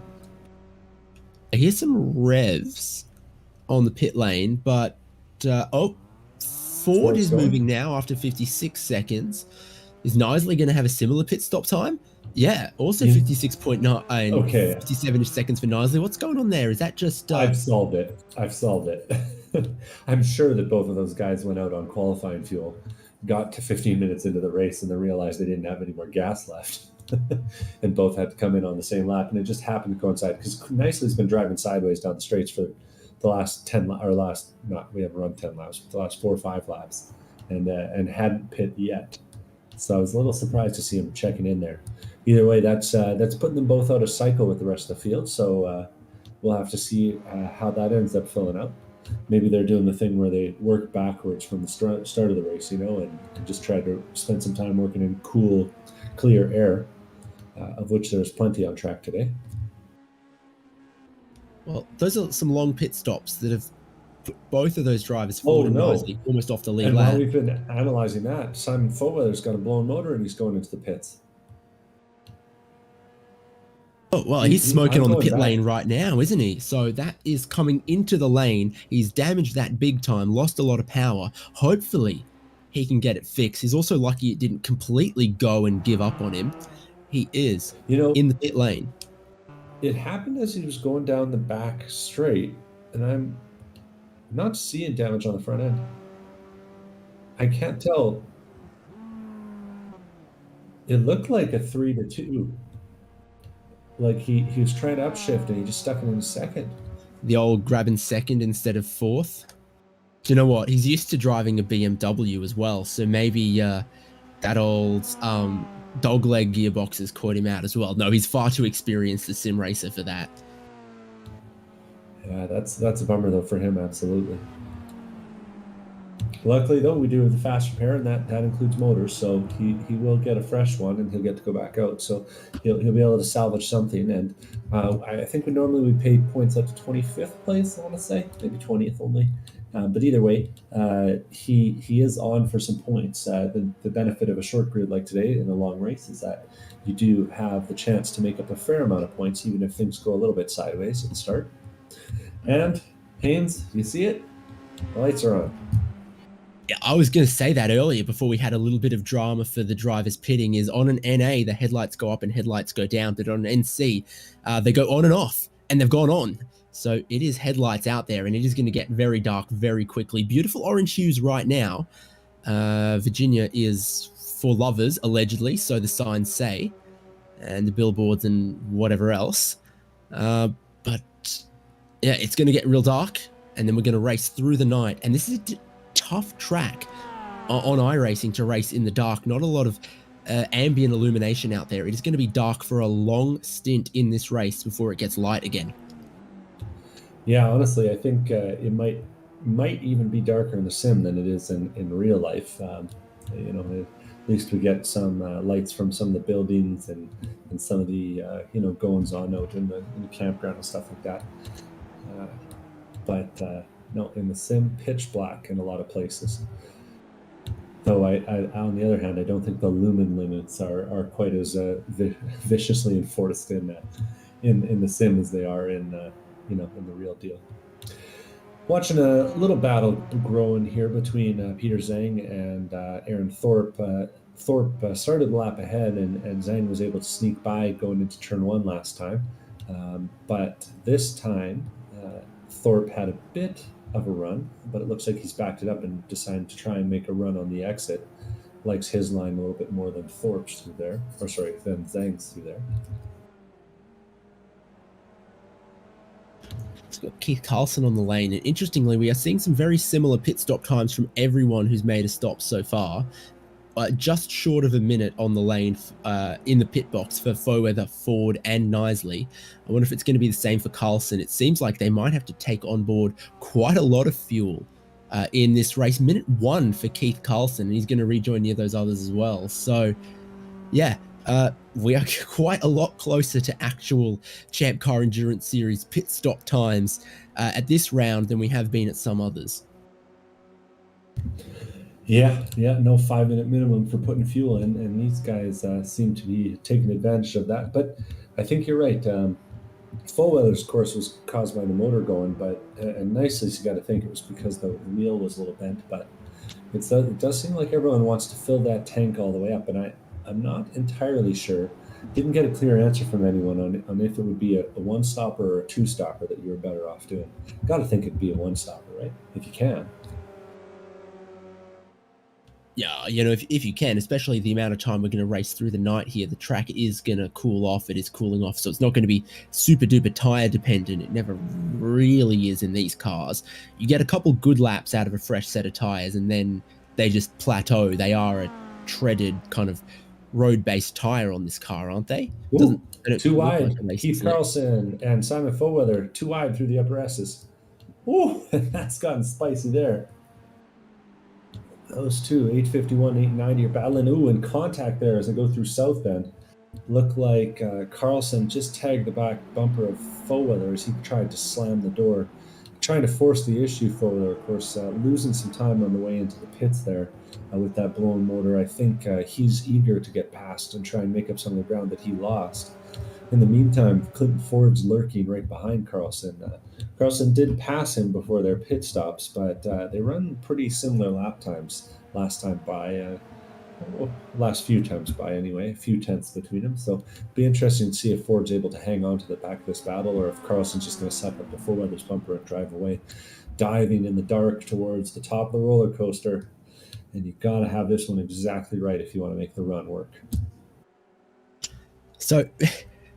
I hear some revs on the pit lane, but oh, Ford Ford's is going. moving now after 56 seconds. Is Nisley going to have a similar pit stop time? Yeah, also You, 56.9 and okay, 57 seconds for Nisley. What's going on there? Is that just I've solved it. I've solved it. I'm sure that both of those guys went out on qualifying fuel, got to 15 minutes into the race, and then realized they didn't have any more gas left. And both had to come in on the same lap. And it just happened to coincide because Nicely's been driving sideways down the straights for the last 10 or last, not, we haven't run 10 laps, but the last 4 or 5 laps and hadn't pit yet. So I was a little surprised to see him checking in there. Either way, that's putting them both out of cycle with the rest of the field. So we'll have to see how that ends up filling up. Maybe they're doing the thing where they work backwards from the start of the race, and just try to spend some time working in cool, clear air, of which there's plenty on track today. well, those are some long pit stops that have put both of those drivers, Oh Ford and no! Nisley, almost off the lead And while lap. we've been analyzing that, Simon Foweather's got a blown motor and he's going into the pits. Oh, well, he's smoking I'm on the going pit back. lane right now, isn't he? So that is coming into the lane. He's damaged that big time, lost a lot of power. Hopefully, he can get it fixed. He's also lucky it didn't completely go and give up on him. He is You know, in the pit lane. it happened as he was going down the back straight, and I'm not seeing damage on the front end. I can't tell. It looked like a 3-2. Like he was trying to upshift and he just stuck it in second. The old grabbing second instead of fourth. Do you know what? He's used to driving a BMW as well, so maybe that old dogleg gearbox has caught him out as well. No, he's far too experienced a sim racer for that. Yeah, that's a bummer though for him, absolutely. Luckily though, we do have the fast repair, and that includes motors, so he will get a fresh one and he'll get to go back out. So he'll be able to salvage something. And I think we pay points up to 25th place. I want to say maybe 20th only. But either way, he is on for some points. The benefit of a short grid like today in a long race is that you do have the chance to make up a fair amount of points, even if things go a little bit sideways at the start. And Haynes, you see it? The lights are on. Yeah, I was going to say that earlier before we had a little bit of drama for the drivers pitting. Is on an NA, the headlights go up and headlights go down, but on an NC, they go on and off, and they've gone on. So it is headlights out there, and it is going to get very dark very quickly. Beautiful orange hues right now. Virginia is for lovers, allegedly, so the signs say, and the billboards and whatever else. But yeah, it's going to get real dark, and then we're going to race through the night. And this is a tough track on iRacing to race in the dark. Not a lot of ambient illumination out there. It is going to be dark for a long stint in this race before it gets light again. Yeah, honestly, I think it might even be darker in the sim than it is in real life. At least we get some lights from some of the buildings and some of the goings on out in the campground and stuff like that. But no, in the sim, pitch black in a lot of places. Though I on the other hand, I don't think the lumen limits are quite as viciously enforced in the sim as they are in in the real deal. Watching a little battle growing here between Peter Zhang and Aaron Thorpe. Thorpe started the lap ahead, and Zhang was able to sneak by going into turn one last time. But this time, Thorpe had a bit of a run, but it looks like he's backed it up and decided to try and make a run on the exit. Likes his line a little bit more than Thorpe's through there, or sorry, than Zhang's through there. It's got Keith Carlson on the lane, and interestingly, we are seeing some very similar pit stop times from everyone who's made a stop so far. Just short of a minute on the lane in the pit box for Foweather, Ford, and Knisley. I wonder if it's going to be the same for Carlson. It seems like they might have to take on board quite a lot of fuel in this race. Minute 1 for Keith Carlson, and he's going to rejoin near those others as well. So, yeah, we are quite a lot closer to actual ChampCar Endurance Series pit stop times at this round than we have been at some others. Yeah, no 5-minute minimum for putting fuel in, and these guys seem to be taking advantage of that. But I think you're right. Fullweather's course was caused by the motor going, but and nicely, you got to think it was because the wheel was a little bent. But it does seem like everyone wants to fill that tank all the way up, and I'm not entirely sure. Didn't get a clear answer from anyone on if it would be a one-stopper or a two-stopper that you were better off doing. Got to think it'd be a one-stopper, right? If you can. Yeah, you know, if you can, especially the amount of time we're going to race through the night here, the track is going to cool off. It is cooling off, so it's not going to be super duper tire dependent. It never really is in these cars. You get a couple good laps out of a fresh set of tires, and then they just plateau. They are a treaded kind of road-based tire on this car, aren't they? Ooh, too wide. Like Keith Carlson and Simon Fullweather too wide through the upper S's. Ooh, that's gotten spicy there. Those two, 851, 890, are battling. Ooh, in contact there as they go through South Bend. Looked like Carlson just tagged the back bumper of Fullweather as he tried to slam the door. Trying to force the issue Fullweather, of course, losing some time on the way into the pits there with that blown motor. I think he's eager to get past and try and make up some of the ground that he lost. In the meantime, Clinton Ford's lurking right behind Carlson. Carlson did pass him before their pit stops, but they run pretty similar lap times last few times by anyway, a few tenths between them. So be interesting to see if Ford's able to hang on to the back of this battle, or if Carlson's just going to suck up the Fullweather's bumper and drive away, diving in the dark towards the top of the roller coaster. And you've got to have this one exactly right if you want to make the run work. So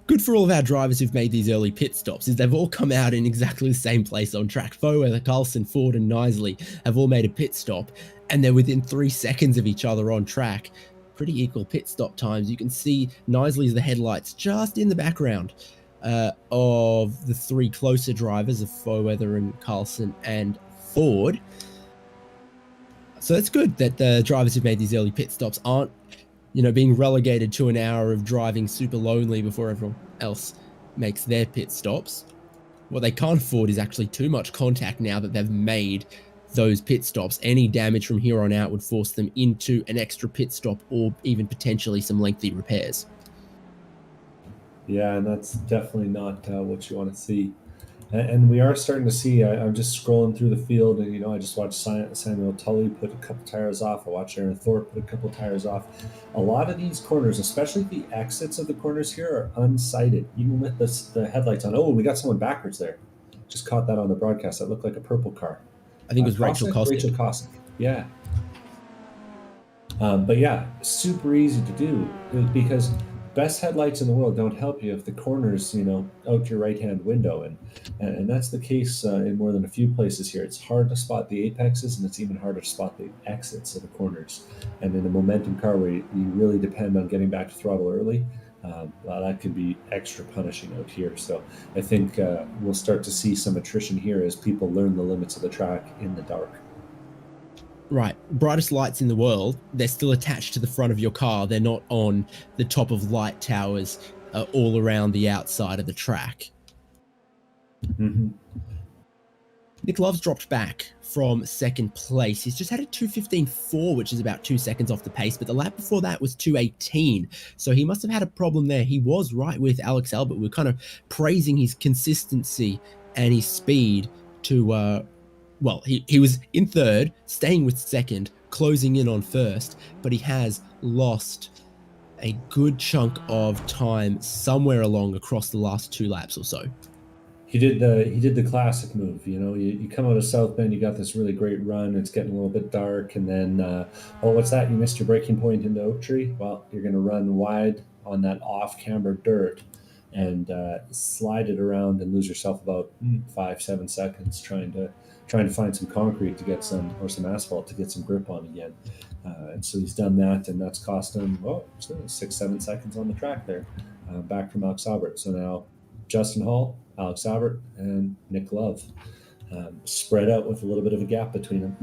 good for all of our drivers who've made these early pit stops, is they've all come out in exactly the same place on track. Foweather, Carlson, Ford, and Knisley have all made a pit stop, and they're within 3 seconds of each other on track. Pretty equal pit stop times. You can see Knisley's the headlights just in the background of the 3 closer drivers of Foweather and Carlson and Ford. So that's good that the drivers who've made these early pit stops aren't, you know, being relegated to an hour of driving super lonely before everyone else makes their pit stops. What they can't afford is actually too much contact now that they've made those pit stops. Any damage from here on out would force them into an extra pit stop or even potentially some lengthy repairs. Yeah, and that's definitely not what you want to see. And we are starting to see, I'm just scrolling through the field, and, you know, I just watched Samuel Tully put a couple tires off. I watched Aaron Thorpe put a couple tires off. A lot of these corners, especially the exits of the corners here, are unsighted, even with the headlights on. Oh, we got someone backwards there. Just caught that on the broadcast. That looked like a purple car. I think it was Rachel Kostic. Rachel Kostic, yeah. But yeah, super easy to do, because best headlights in the world don't help you if the corner's, you know, out your right-hand window, and that's the case in more than a few places here. It's hard to spot the apexes, and it's even harder to spot the exits of the corners. And in a momentum car where you really depend on getting back to throttle early, well, that could be extra punishing out here. So I think we'll start to see some attrition here as people learn the limits of the track in the dark. Right, brightest lights in the world, they're still attached to the front of your car. They're not on the top of light towers all around the outside of the track. Mm-hmm. Nick Love's dropped back from second place. He's just had a 2:15.4, which is about 2 seconds off the pace, but the lap before that was 2:18. So he must have had a problem there. He was right with Alex Albert. We're kind of praising his consistency and his speed to well, he was in third, staying with second, closing in on first, but he has lost a good chunk of time somewhere along across the last 2 laps or so. He did the classic move. You come out of South Bend, you got this really great run. It's getting a little bit dark, and then oh, what's that? You missed your braking point into Oak Tree. Well, you're going to run wide on that off camber dirt and slide it around and lose yourself about 5-7 seconds trying to find some concrete to get some asphalt to get some grip on again. And so he's done that, and that's cost him 6-7 seconds on the track there, back from Alex Albert. So now Justin Hall, Alex Albert, and Nick Love, spread out with a little bit of a gap between them.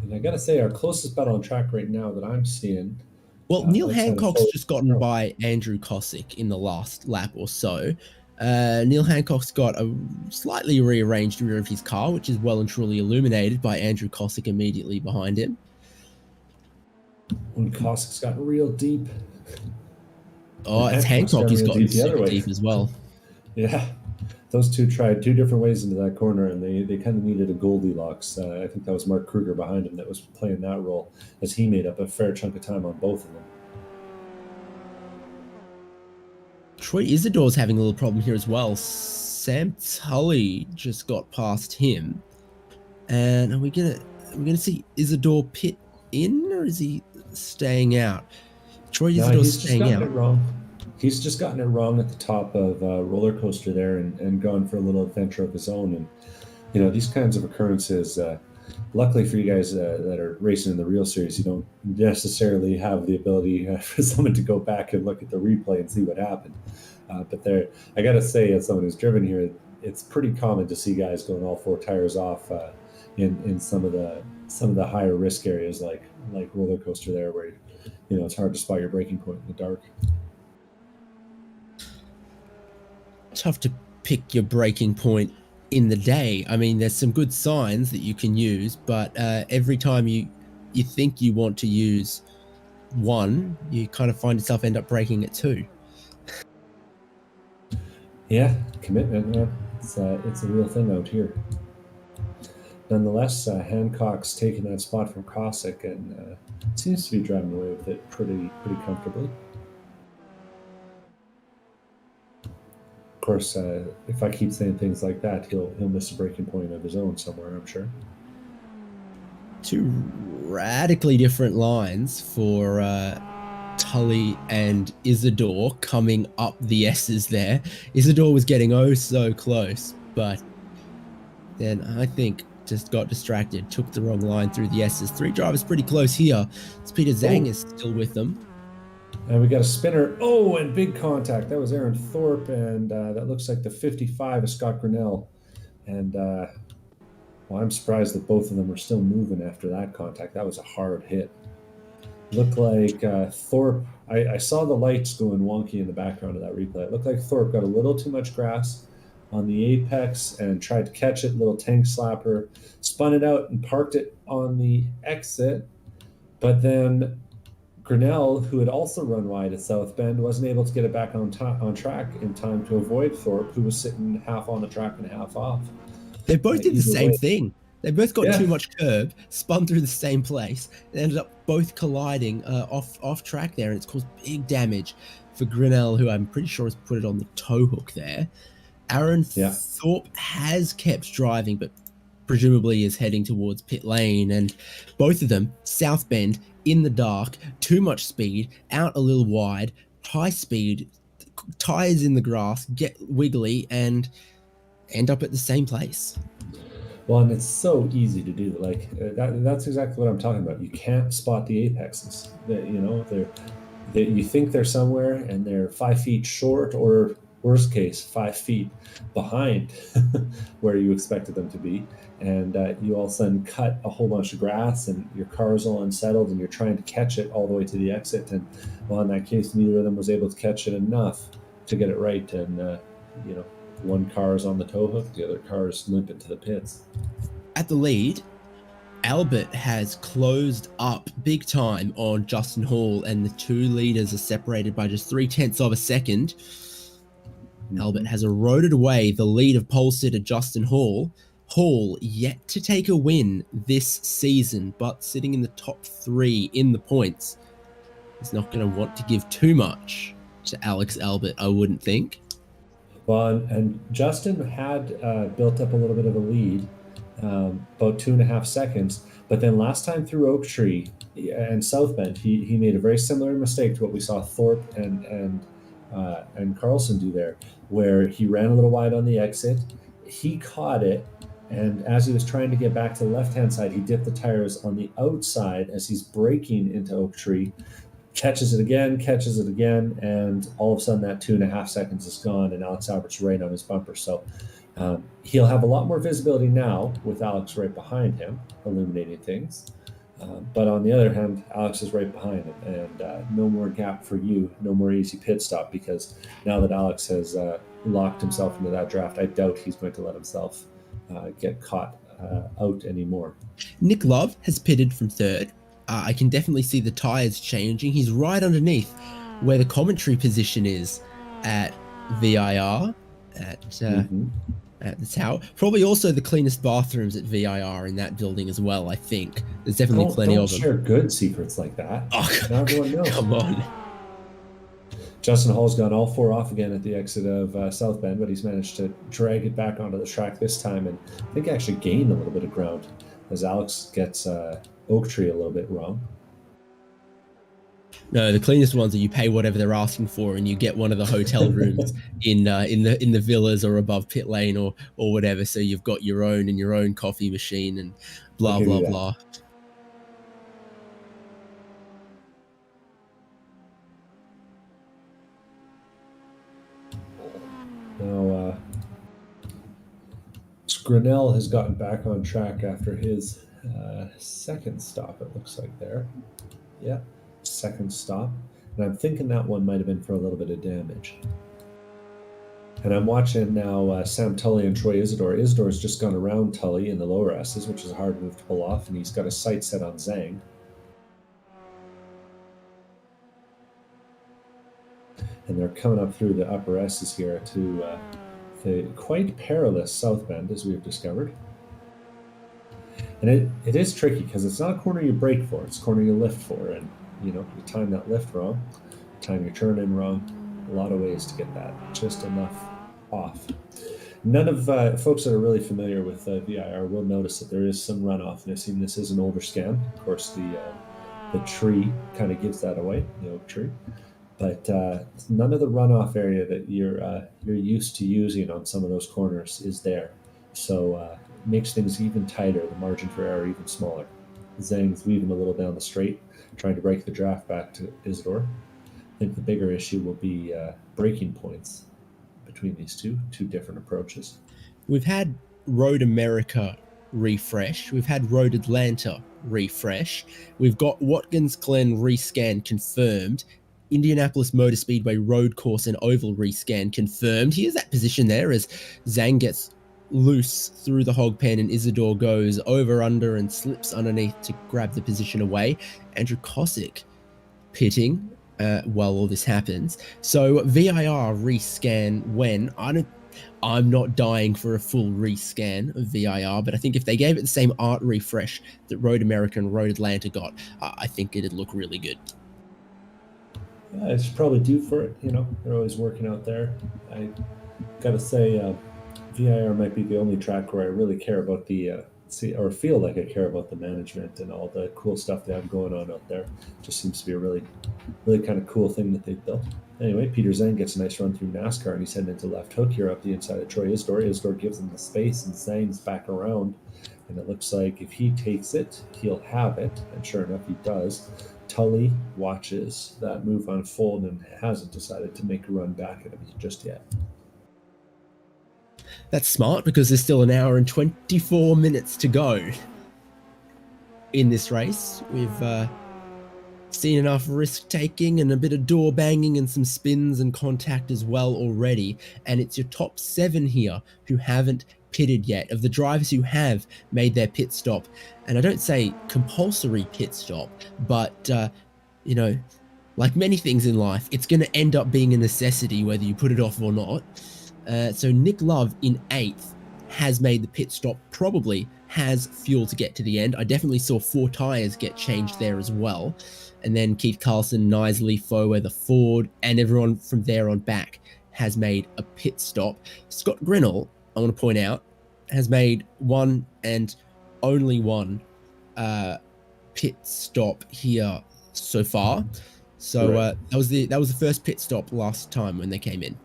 And I got to say, our closest battle on track right now that I'm seeing. Well, Neil Hancock's just gotten by Andrew Cosick in the last lap or so. Neil Hancock's got a slightly rearranged rear of his car, which is well and truly illuminated by Andrew Cosick immediately behind him. When Cosick's got real deep. Oh, it's Hancock who's gotten super deep as well. Yeah. Those two tried two different ways into that corner, and they kind of needed a Goldilocks. I think that was Mark Kruger behind him that was playing that role, as he made up a fair chunk of time on both of them. Troy Isidore's having a little problem here as well. Sam Tully just got past him, and are we gonna see Isidore pit in, or is he staying out? Troy Isidore's staying out. He's just gotten it wrong at the top of roller coaster there and gone for a little adventure of his own. And these kinds of occurrences, luckily for you guys that are racing in the real series, you don't necessarily have the ability for someone to go back and look at the replay and see what happened. But I gotta say, as someone who's driven here, it's pretty common to see guys going all four tires off in some of the higher risk areas like roller coaster there, where it's hard to spot your braking point in the dark. Tough to pick your braking point in the day. I mean, there's some good signs that you can use, but every time you think you want to use one, you kind of find yourself end up braking at two. Yeah, commitment, man. It's a real thing out here. Nonetheless, Hancock's taking that spot from Cosick and seems to be driving away with it pretty comfortably. Of course, if I keep saying things like that, he'll miss a braking point of his own somewhere, I'm sure. Two radically different lines for Tully and Isidore coming up the S's there. Isidore was getting oh so close, but then I think just got distracted, took the wrong line through the S's. Three drivers pretty close here. Peter Zhang is still with them. And we got a spinner. Oh, and big contact. That was Aaron Thorpe, and that looks like the 55 of Scott Grinnell. And I'm surprised that both of them are still moving after that contact. That was a hard hit. Looked like Thorpe. I saw the lights going wonky in the background of that replay. It looked like Thorpe got a little too much grass on the apex and tried to catch it. Little tank slapper, spun it out and parked it on the exit. But then Grinnell, who had also run wide at South Bend, wasn't able to get it back on track in time to avoid Thorpe, who was sitting half on the track and half off. They both did the same thing. They both got too much curb, spun through the same place, and ended up both colliding off track there, and it's caused big damage for Grinnell, who I'm pretty sure has put it on the tow hook there. Aaron Thorpe has kept driving, but presumably is heading towards pit lane, and both of them, South Bend, in the dark, too much speed, out a little wide, high speed, tires in the grass, get wiggly, and end up at the same place. Well, and it's so easy to do. Like that's exactly what I'm talking about. You can't spot the apexes. You think they're somewhere, and they're 5 feet short, or worst case, 5 feet behind where you expected them to be. And you all of a sudden cut a whole bunch of grass, and your car's all unsettled, and you're trying to catch it all the way to the exit. And well, in that case, neither of them was able to catch it enough to get it right. And one car is on the tow hook, the other car is limping to the pits. At the lead, Albert has closed up big time on Justin Hall, and the two leaders are separated by just 0.3 of a second. Albert has eroded away the lead of pole sitter Justin Hall. Hall yet to take a win this season, but sitting in the top 3 in the points. He's not going to want to give too much to Alex Albert, I wouldn't think. Well, and Justin had built up a little bit of a lead, about 2.5 seconds. But then last time through Oak Tree and South Bend, he made a very similar mistake to what we saw Thorpe and Carlson do there, where he ran a little wide on the exit. He caught it, and as he was trying to get back to the left-hand side, he dipped the tires on the outside as he's braking into Oak Tree. Catches it again, and all of a sudden that 2.5 seconds is gone, and Alex Albert's right on his bumper. So he'll have a lot more visibility now with Alex right behind him, illuminating things. But on the other hand, Alex is right behind him, and no more gap for you, no more easy pit stop, because now that Alex has locked himself into that draft, I doubt he's going to let himself get caught out anymore. Nick Love has pitted from 3rd. I can definitely see the tyres changing. He's right underneath where the commentary position is at VIR, at the tower. Probably also the cleanest bathrooms at VIR in that building as well, I think. There's definitely plenty of them. Don't share good secrets like that. Oh, now everyone knows. Come on. Justin Hall's gone all 4 off again at the exit of South Bend, but he's managed to drag it back onto the track this time, and I think actually gain a little bit of ground as Alex gets Oak Tree a little bit wrong. No, the cleanest ones are you pay whatever they're asking for, and you get one of the hotel rooms in the villas or above pit lane or whatever. So you've got your own coffee machine and blah blah blah. Now, Grinnell has gotten back on track after his second stop, it looks like there. Yeah, second stop. And I'm thinking that one might have been for a little bit of damage. And I'm watching now Sam Tully and Troy Isidore. Isidore's just gone around Tully in the lower S's, which is a hard move to pull off, and he's got a sight set on Zhang. And they're coming up through the upper S's here to the quite perilous South Bend, as we've discovered. And it is tricky because it's not a corner you brake for, it's a corner you lift for. And, you time that lift wrong, time your turn in wrong, a lot of ways to get that just enough off. None of folks that are really familiar with VIR will notice that there is some runoff. And I've seen this is an older scan. Of course, the tree kind of gives that away, the oak tree. But none of the runoff area that you're used to using on some of those corners is there. So it makes things even tighter, the margin for error even smaller. Zhang's weaving a little down the straight, trying to break the draft back to Isidore. I think the bigger issue will be braking points between these two different approaches. We've had Road America refresh. We've had Road Atlanta refresh. We've got Watkins Glen rescan confirmed. Indianapolis Motor Speedway road course and oval rescan confirmed. Here's that position there as Zhang gets loose through the hog pen and Isidore goes over, under, and slips underneath to grab the position away. Andrew Kosick pitting while all this happens. So VIR rescan when? I'm not dying for a full rescan of VIR, but I think if they gave it the same art refresh that Road America and Road Atlanta got, I think it'd look really good. I should probably due for it. They're always working out there. I gotta say, VIR might be the only track where I really care about or feel like I care about the management and all the cool stuff they have going on out there. Just seems to be a really, really kind of cool thing that they've built. Anyway, Peter Zhang gets a nice run through NASCAR, and he's heading into left hook here up the inside of Troy Isidore. Isidore gives him the space, and Zhang's back around. And it looks like if he takes it, he'll have it. And sure enough, he does. Tully watches that move unfold and hasn't decided to make a run back at him just yet. That's smart because there's still an hour and 24 minutes to go in this race. We've seen enough risk taking and a bit of door banging and some spins and contact as well already. And it's your top 7 here who haven't pitted yet, of the drivers who have made their pit stop. And I don't say compulsory pit stop, but like many things in life, it's going to end up being a necessity whether you put it off or not. So Nick Love in 8th has made the pit stop, probably has fuel to get to the end. I definitely saw 4 tyres get changed there as well. And then Keith Carlson, Knisley, Fower, Ford, and everyone from there on back has made a pit stop. Scott Grinnell, I want to point out, has made one and only one pit stop here so far. So that was the first pit stop last time when they came in.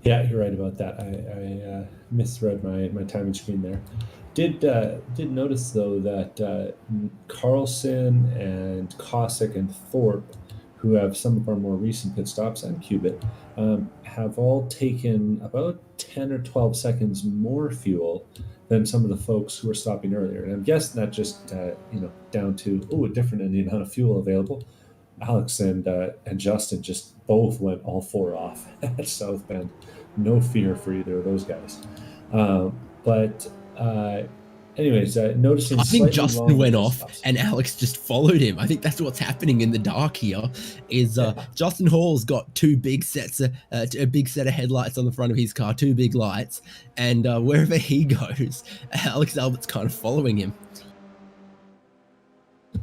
Yeah, you're right about that. I misread my timing screen there. Did notice though that Carlson and Cossack and Thorpe, who have some of our more recent pit stops, and Cubitt, have all taken about 10 or 12 seconds more fuel than some of the folks who were stopping earlier. And I'm guessing that just down to a different in the amount of fuel available. Alex and Justin just both went all 4 off at South Bend. No fear for either of those guys. Anyways, noticing I think slightly Justin went off stops. and Alex just followed him. I think that's what's happening in the dark here. Is Justin Hall's got a big set of headlights on the front of his car, 2 big lights, and wherever he goes, Alex Albert's kind of following him.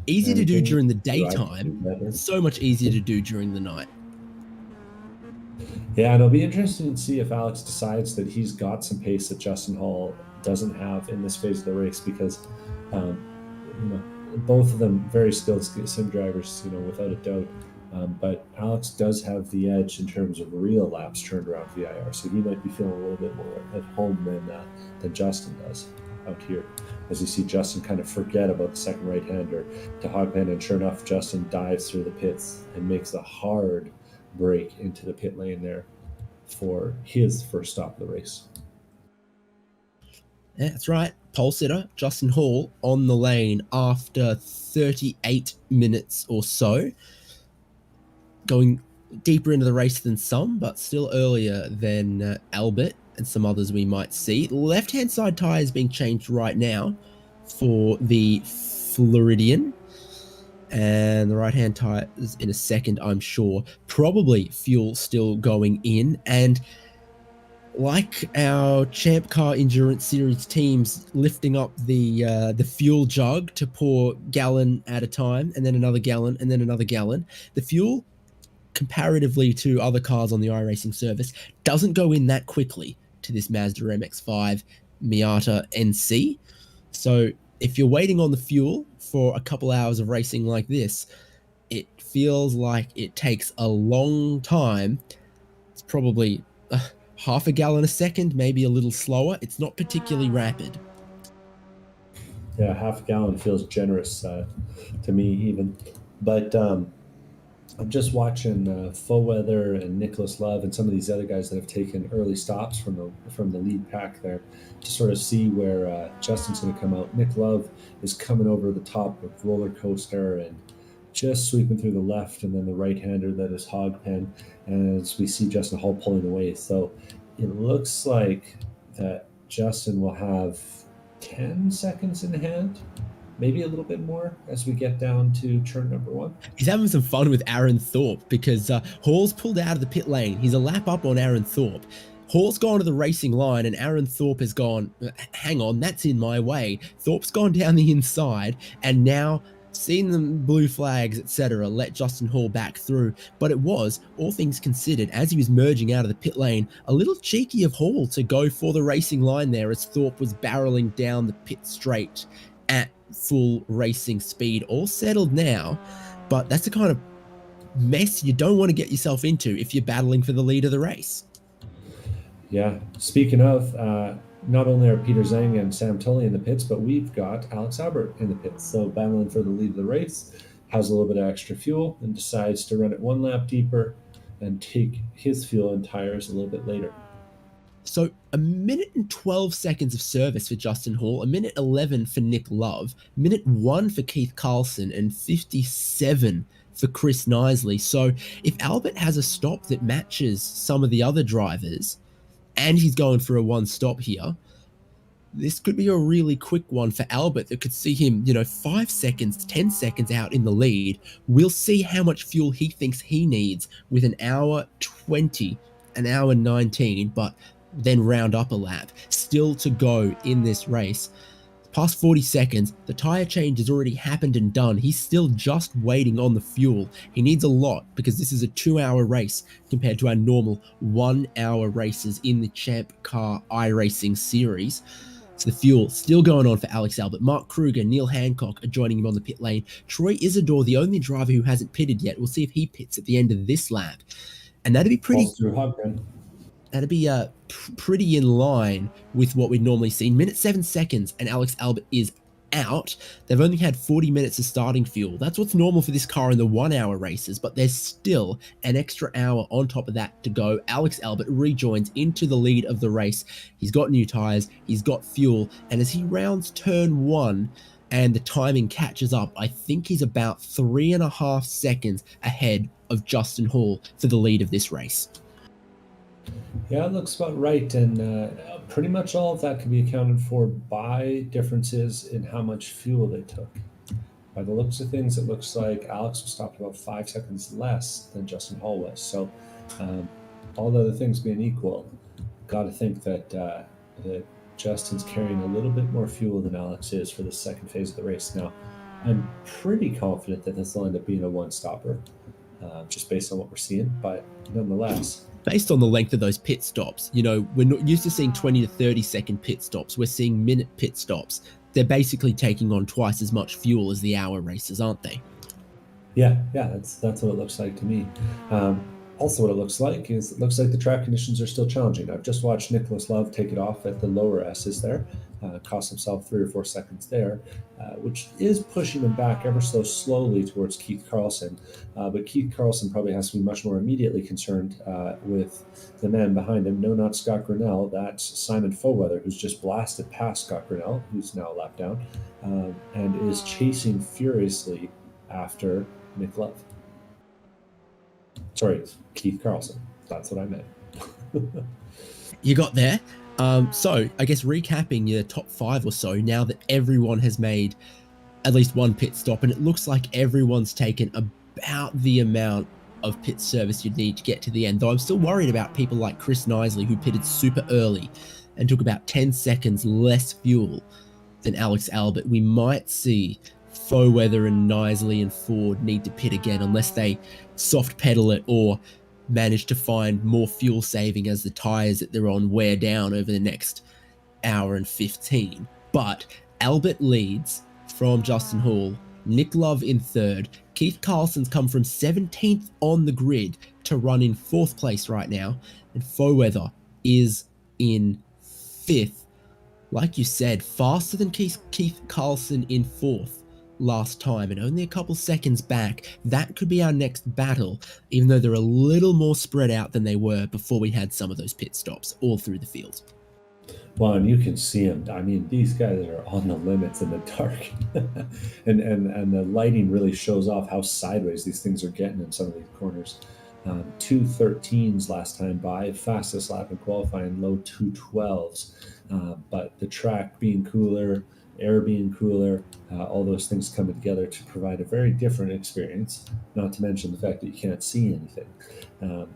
Easy to do during the daytime, so much easier to do during the night. Yeah, and it'll be interesting to see if Alex decides that he's got some pace that Justin Hall doesn't have in this phase of the race, because both of them very skilled sim drivers, without a doubt. But Alex does have the edge in terms of real laps turned around VIR, so he might be feeling a little bit more at home than Justin does out here. As you see Justin kind of forget about the second right-hander to Hogpen, and sure enough, Justin dives through the pits and makes a hard break into the pit lane there for his first stop of the race. Yeah, that's right. Pole sitter Justin Hall on the lane after 38 minutes or so. Going deeper into the race than some, but still earlier than Albert and some others we might see. Left-hand side tyres being changed right now for the Floridian. And the right-hand tyres in a second, I'm sure. Probably fuel still going in. And like our ChampCar Endurance Series teams lifting up the fuel jug to pour gallon at a time, and then another gallon, and then another gallon, the fuel, comparatively to other cars on the iRacing service, doesn't go in that quickly to this Mazda MX-5 Miata NC. So if you're waiting on the fuel for a couple hours of racing like this, it feels like it takes a long time. It's probably half a gallon a second, maybe a little slower. It's not particularly rapid. Yeah, half a gallon feels generous to me even. But I'm just watching Foweather and Nicholas Love and some of these other guys that have taken early stops from the lead pack there to sort of see where Justin's going to come out. Nick Love is coming over the top of Roller Coaster and just sweeping through the left, and then the right-hander that is Hogpen, as we see Justin Hall pulling away. So it looks like that Justin will have 10 seconds in hand, maybe a little bit more as we get down to turn number 1. He's having some fun with Aaron Thorpe because Hall's pulled out of the pit lane. He's a lap up on Aaron Thorpe. Hall's gone to the racing line, and Aaron Thorpe has gone, hang on, that's in my way. Thorpe's gone down the inside, and now seeing the blue flags, etc., let Justin Hall back through. But it was, all things considered, as he was merging out of the pit lane, a little cheeky of Hall to go for the racing line there as Thorpe was barreling down the pit straight at full racing speed. All settled now, but that's the kind of mess you don't want to get yourself into if you're battling for the lead of the race. Yeah, speaking of, not only are Peter Zhang and Sam Tully in the pits, but we've got Alex Albert in the pits. So battling for the lead of the race, has a little bit of extra fuel and decides to run it 1 lap deeper and take his fuel and tires a little bit later. So 1 minute and 12 seconds of service for Justin Hall, 1 minute 11 for Nick Love, 1 minute 1 for Keith Carlson, and 57 for Chris Knisley. So if Albert has a stop that matches some of the other drivers, and he's going for a 1 stop here, this could be a really quick one for Albert that could see him, 5 seconds, 10 seconds out in the lead. We'll see how much fuel he thinks he needs with 1 hour 20 an hour 19, but then round up a lap. Still to go in this race. Past 40 seconds, the tyre change has already happened and done. He's still just waiting on the fuel. He needs a lot because this is a 2-hour race compared to our normal 1-hour races in the ChampCar iRacing series. So the fuel still going on for Alex Albert. Mark Kruger, Neil Hancock are joining him on the pit lane. Troy Isidore, the only driver who hasn't pitted yet. We'll see if he pits at the end of this lap. And that'd be pretty... That'd be pretty in line with what we'd normally see. Minute 7 seconds and Alex Albert is out. They've only had 40 minutes of starting fuel. That's what's normal for this car in the 1-hour races, but there's still an extra hour on top of that to go. Alex Albert rejoins into the lead of the race. He's got new tires, he's got fuel, and as he rounds turn 1 and the timing catches up, I think he's about 3.5 seconds ahead of Justin Hall for the lead of this race. Yeah, it looks about right, and pretty much all of that can be accounted for by differences in how much fuel they took. By the looks of things, it looks like Alex was stopped about 5 seconds less than Justin Hall was. So, all the other things being equal, got to think that Justin's carrying a little bit more fuel than Alex is for the second phase of the race. Now, I'm pretty confident that this will end up being a one-stopper, just based on what we're seeing, but nonetheless... Based on the length of those pit stops, you know, we're not used to seeing 20 to 30 second pit stops. We're seeing minute pit stops. They're basically taking on twice as much fuel as the hour races, aren't they? Yeah, that's what it looks like to me. Also, what it looks like the track conditions are still challenging. I've just watched Nicholas Love take it off at the lower S's there, cost himself 3 or 4 seconds there, which is pushing him back ever so slowly towards Keith Carlson. But Keith Carlson probably has to be much more immediately concerned with the man behind him. No, not Scott Grinnell. That's Simon Foweather, who's just blasted past Scott Grinnell, who's now a lap down, and is chasing furiously after Nick Love. Sorry, Keith Carlson. That's what I meant. You got there. So I guess recapping your top 5 or so, now that everyone has made at least one pit stop, and it looks like everyone's taken about the amount of pit service you'd need to get to the end, though I'm still worried about people like Chris Knisley, who pitted super early and took about 10 seconds less fuel than Alex Albert. We might see Foweather and Knisley and Ford need to pit again unless they soft pedal it or manage to find more fuel saving as the tires that they're on wear down over the next hour and 15. But Albert leads from Justin Hall, Nick Love in 3rd. Keith Carlson's come from 17th on the grid to run in 4th place right now, and Foweather is in 5th. Like you said, faster than Keith Carlson in 4th last time, and only a couple seconds back. That could be our next battle, even though they're a little more spread out than they were before we had some of those pit stops all through the field. Well, and you can see them. I mean, these guys are on the limits in the dark, and the lighting really shows off how sideways these things are getting in some of these corners. 2:13s last time by, fastest lap in qualifying, low 2:12s. But the track being cooler, air being cooler, all those things coming together to provide a very different experience, not to mention the fact that you can't see anything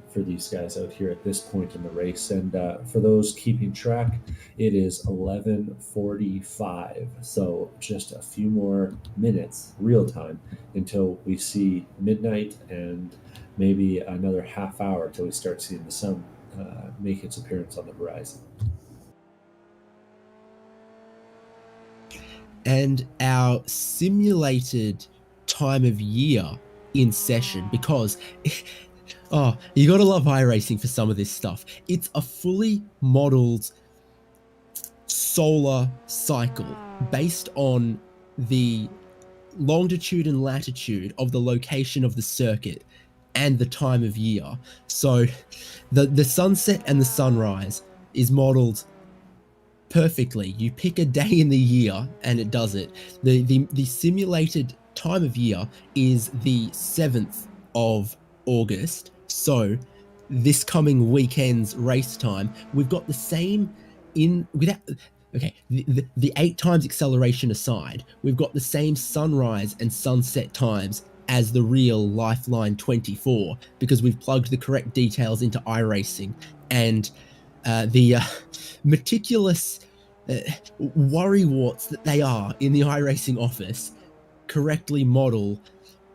for these guys out here at this point in the race. And for those keeping track, it is 11:45, so just a few more minutes real time until we see midnight, and maybe another half hour till we start seeing the sun make its appearance on the horizon. And our simulated time of year in session, because you gotta love iRacing for some of this stuff. It's a fully modeled solar cycle based on the longitude and latitude of the location of the circuit and the time of year. So the sunset and the sunrise is modeled perfectly. You pick a day in the year and it does it. The simulated time of year is the 7th of August. So this coming weekend's race time, we've got the same the 8 times acceleration aside, we've got the same sunrise and sunset times as the real Lifeline 24 because we've plugged the correct details into iRacing, and the meticulous worrywarts that they are in the iRacing office correctly model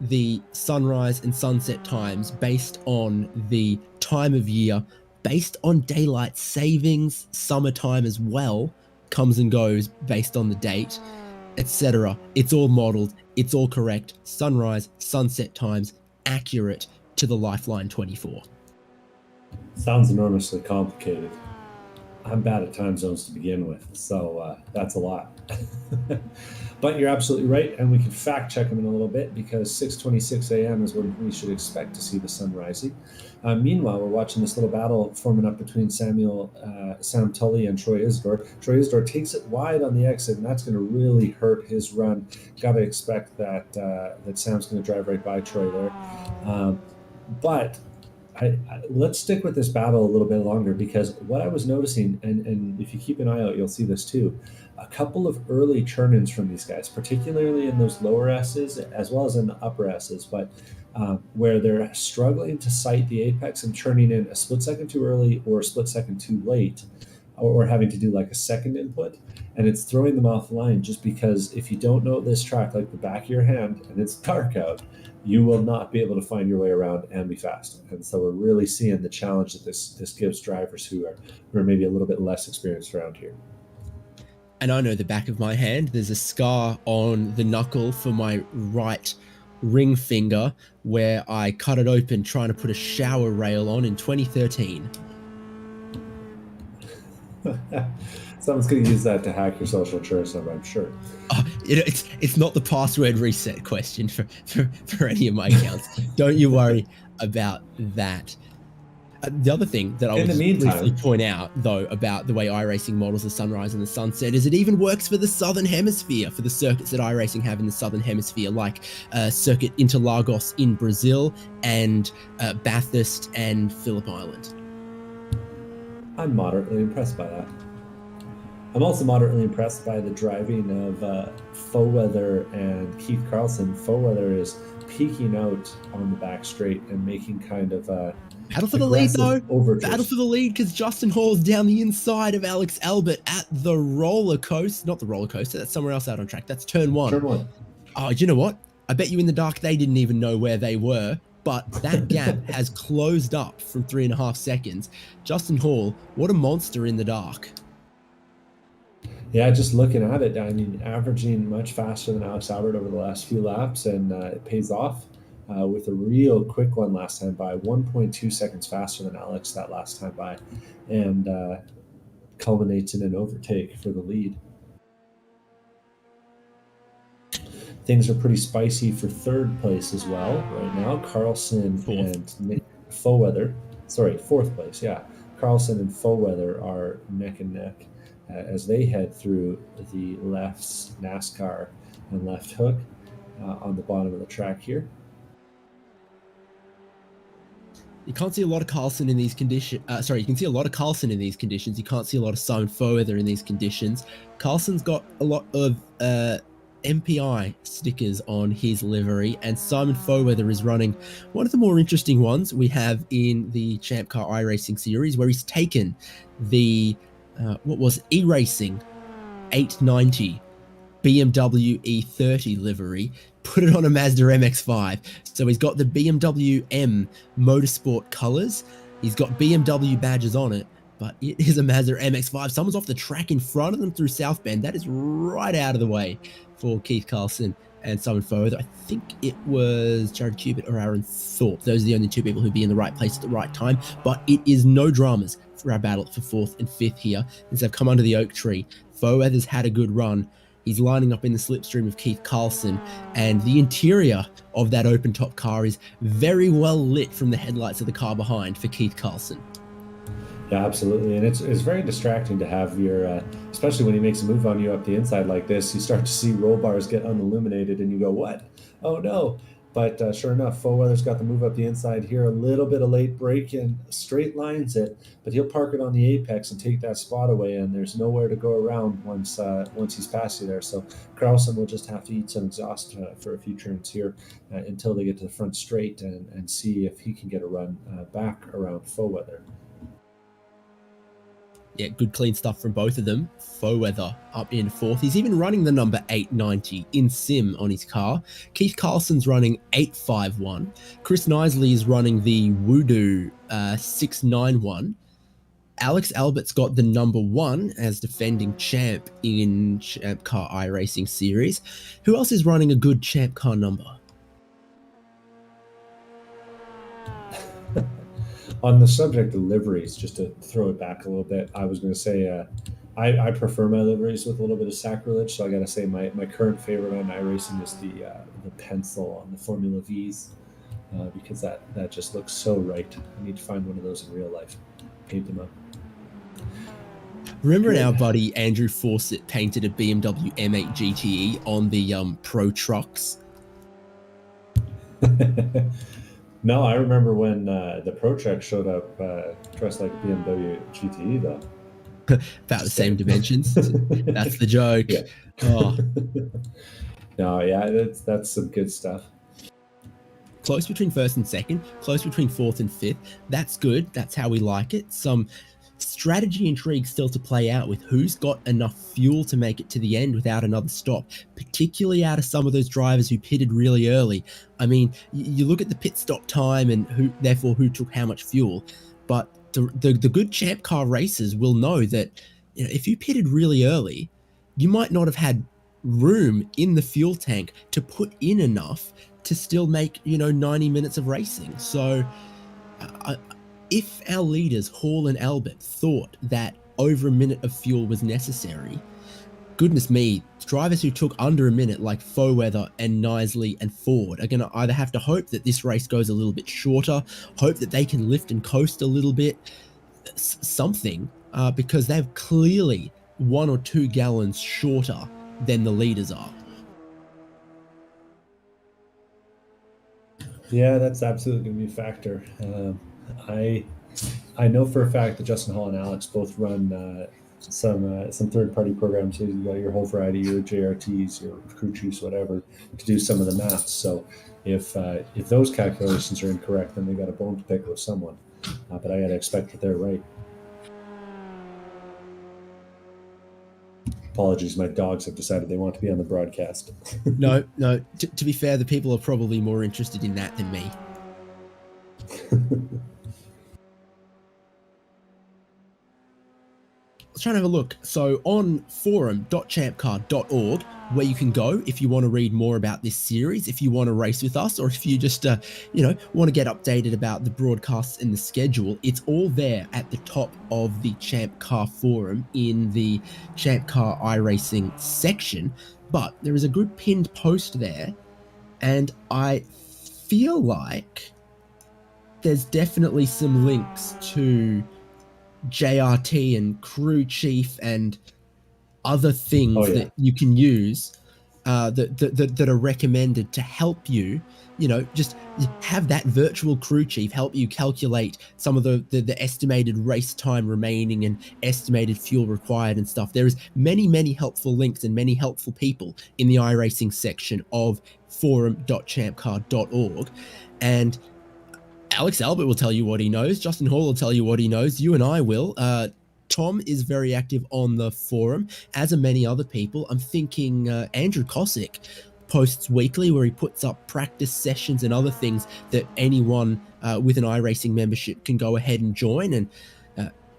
the sunrise and sunset times based on the time of year, based on daylight savings, summertime as well, comes and goes based on the date, etc. It's all modeled, it's all correct, sunrise, sunset times, accurate to the Lifeline 24. Sounds enormously complicated. I'm bad at time zones to begin with, so that's a lot. But you're absolutely right, and we can fact check them in a little bit because 6:26 a.m. is when we should expect to see the sun rising. Meanwhile, we're watching this little battle forming up between Sam Tully and Troy Isidore. Troy Isidore takes it wide on the exit, and that's going to really hurt his run. Got to expect that Sam's going to drive right by Troy there. But let's stick with this battle a little bit longer, because what I was noticing, and if you keep an eye out, you'll see this too, a couple of early turn-ins from these guys, particularly in those lower S's as well as in the upper S's, but where they're struggling to sight the apex and turning in a split second too early or a split second too late, or having to do like a second input, and it's throwing them off the line, just because if you don't know this track like the back of your hand and it's dark out, you will not be able to find your way around and be fast. And so we're really seeing the challenge that this gives drivers who are maybe a little bit less experienced around here. And I know the back of my hand, there's a scar on the knuckle for my right ring finger where I cut it open trying to put a shower rail on in 2013. Someone's going to use that to hack your social insurance number, I'm sure. It's not the password reset question for any of my accounts. Don't you worry about that. The other thing that I would briefly point out, though, about the way iRacing models the sunrise and the sunset is it even works for the Southern Hemisphere, for the circuits that iRacing have in the Southern Hemisphere, like Circuit Interlagos in Brazil and Bathurst and Phillip Island. I'm moderately impressed by that. I'm also moderately impressed by the driving of Foweather and Keith Carlson. Foweather is peeking out on the back straight and making kind of battle for the lead, though. Overtures. Battle for the lead, because Justin Hall's down the inside of Alex Albert at the roller coaster. Not the roller coaster, that's somewhere else out on track. That's turn one. Turn one. Oh, you know what? I bet you in the dark they didn't even know where they were, but that gap has closed up from 3.5 seconds. Justin Hall, what a monster in the dark. Yeah, just looking at it, I mean, averaging much faster than Alex Albert over the last few laps, and it pays off with a real quick one last time by, 1.2 seconds faster than Alex that last time by, and culminates in an overtake for the lead. Things are pretty spicy for third place as well right now. Carlson and Foweather, sorry, fourth place, yeah. Carlson and Foweather are neck and neck as they head through the left NASCAR and left hook on the bottom of the track here. You can't see a lot of Carlson in these conditions. You can see a lot of Carlson in these conditions. You can't see a lot of Simon Foweather in these conditions. Carlson's got a lot of MPI stickers on his livery, and Simon Foweather is running one of the more interesting ones we have in the ChampCar iRacing series, where he's taken the iRacing 890 BMW E30 livery, put it on a Mazda MX-5. So he's got the BMW M Motorsport colors. He's got BMW badges on it, but it is a Mazda MX-5. Someone's off the track in front of them through South Bend. That is right out of the way for Keith Carlson and Simon Foweather. I think it was Jared Cubitt or Aaron Thorpe. Those are the only two people who'd be in the right place at the right time, but it is no dramas for our battle for 4th and 5th here, as they've come under the oak tree. Foweather's had a good run. He's lining up in the slipstream of Keith Carlson, and the interior of that open top car is very well lit from the headlights of the car behind for Keith Carlson. Yeah, absolutely. And it's very distracting to have your, especially when he makes a move on you up the inside like this, you start to see roll bars get unilluminated and you go, what? Oh no. But sure enough, Foweather's got the move up the inside here. A little bit of late break and straight lines it, but he'll park it on the apex and take that spot away. And there's nowhere to go around once he's past you there. So Carlson will just have to eat some exhaust for a few turns here until they get to the front straight and see if he can get a run back around Foweather. Yeah, good clean stuff from both of them. Foweather up in fourth. He's even running the number 890 in sim on his car. Keith Carlson's running 851. Chris Knisley is running the Woodoo 691. Alex Albert's got the number 1 as defending champ in ChampCar iRacing series. Who else is running a good ChampCar number? On the subject of liveries, just to throw it back a little bit, I was going to say I prefer my liveries with a little bit of sacrilege. So I got to say my current favorite on iRacing is the pencil on the Formula V's because that just looks so right. I need to find one of those in real life, paint them up. Remember when our buddy Andrew Fawcett painted a BMW M8 GTE on the Pro Trucks? No, I remember when the Pro Truck showed up dressed like a BMW GTE, though. About the same dimensions. That's the joke. Yeah. Oh. No, yeah, that's some good stuff. Close between first and second, close between fourth and fifth. That's good. That's how we like it. Some strategy intrigue still to play out with who's got enough fuel to make it to the end without another stop, particularly out of some of those drivers who pitted really early. I mean, you look at the pit stop time and who took how much fuel, but the good ChampCar racers will know that if you pitted really early, you might not have had room in the fuel tank to put in enough to still make 90 minutes of racing. So if our leaders, Hall and Albert, thought that over a minute of fuel was necessary, goodness me, drivers who took under a minute like Foweather and Knisley and Ford are going to either have to hope that this race goes a little bit shorter, hope that they can lift and coast a little bit, something, because they're clearly 1 or 2 gallons shorter than the leaders are. Yeah, that's absolutely going to be a factor. I know for a fact that Justin Hall and Alex both run some third-party programs. So you got your whole variety, your JRTs, your crew chiefs, whatever, to do some of the maths. So if those calculations are incorrect, then they got a bone to pick with someone. But I got to expect that they're right. Apologies, my dogs have decided they want to be on the broadcast. No. To be fair, the people are probably more interested in that than me. Let's try and have a look. So on forum.champcar.org, where you can go if you want to read more about this series, if you want to race with us, or if you just, want to get updated about the broadcasts and the schedule, it's all there at the top of the ChampCar forum in the ChampCar iRacing section. But there is a good pinned post there, and I feel like there's definitely some links to JRT and crew chief and other things that you can use that are recommended to help you, just have that virtual crew chief help you calculate some of the estimated race time remaining and estimated fuel required and stuff. There is many helpful links and many helpful people in the iRacing section of forum.champcar.org. And Alex Albert will tell you what he knows. Justin Hall will tell you what he knows. You and I will. Tom is very active on the forum, as are many other people. I'm thinking Andrew Cosick posts weekly where he puts up practice sessions and other things that anyone with an iRacing membership can go ahead and join. And,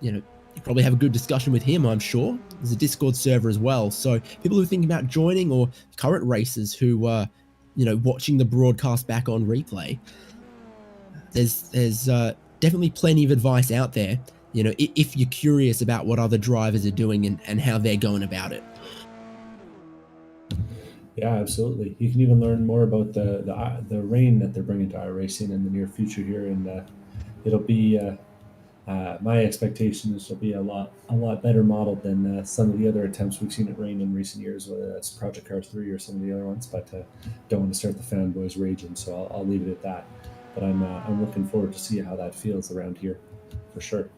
you probably have a good discussion with him, I'm sure. There's a Discord server as well. So people who are thinking about joining, or current racers who are, watching the broadcast back on replay, there's definitely plenty of advice out there, if you're curious about what other drivers are doing and how they're going about it. Yeah, absolutely. You can even learn more about the rain that they're bringing to iRacing in the near future here, and it'll be My expectation is it'll be a lot better modeled than some of the other attempts we've seen it rain in recent years, whether that's Project Car 3 or some of the other ones. But don't want to start the fanboys raging, so I'll leave it at that. But I'm looking forward to see how that feels around here, for sure.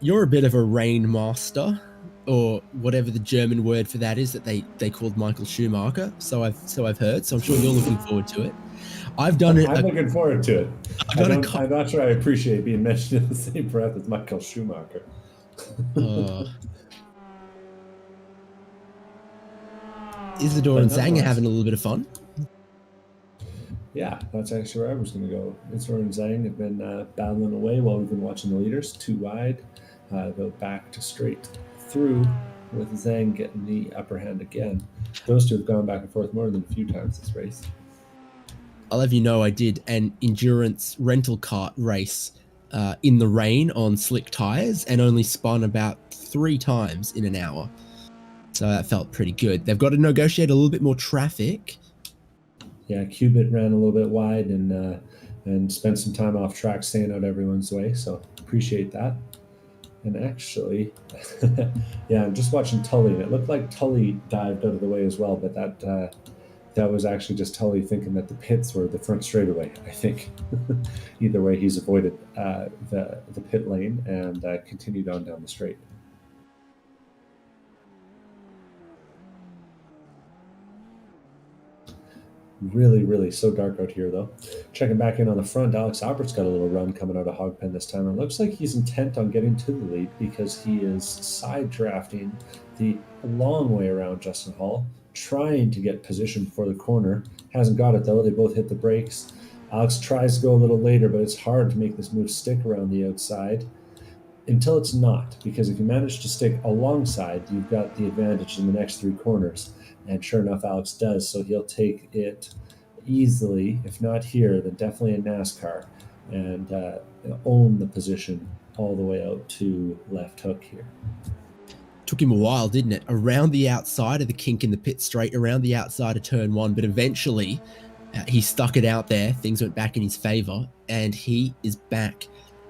You're a bit of a rain master, or whatever the German word for that is that they called Michael Schumacher. So I've heard. So I'm sure you're looking forward to it. I've done it. I'm looking forward to it. I've done I'm not sure I appreciate being mentioned in the same breath as Michael Schumacher. Isidore and Zhang are having a little bit of fun. Yeah, that's actually where I was going to go. Isidore and Zhang have been battling away while we've been watching the leaders. Too wide. Go back to straight through with Zhang getting the upper hand again. Those two have gone back and forth more than a few times this race. I'll have you know I did an endurance rental kart race in the rain on slick tires and only spun about 3 times in an hour. So that felt pretty good. They've got to negotiate a little bit more traffic. Yeah, Cubit ran a little bit wide and spent some time off track staying out everyone's way. So appreciate that. And actually, yeah, I'm just watching Tully, and it looked like Tully dived out of the way as well, but that was actually just Tully thinking that the pits were the front straightaway, I think. Either way, he's avoided the pit lane and continued on down the straight. Really so dark out here, though. Checking back in on the front, Alex Albert's got a little run coming out of Hogpen this time. It looks like he's intent on getting to the lead because he is side drafting the long way around Justin Hall, trying to get position for the corner. Hasn't got it, though. They both hit the brakes. Alex tries to go a little later, but it's hard to make this move stick around the outside until it's not, because if you manage to stick alongside, you've got the advantage in the next 3 corners. And sure enough, Alex does, so he'll take it easily. If not here, then definitely in NASCAR, and own the position all the way out to left hook here. Took him a while, didn't it? Around the outside of the kink in the pit straight, around the outside of turn 1, but eventually he stuck it out there. Things went back in his favor, and he is back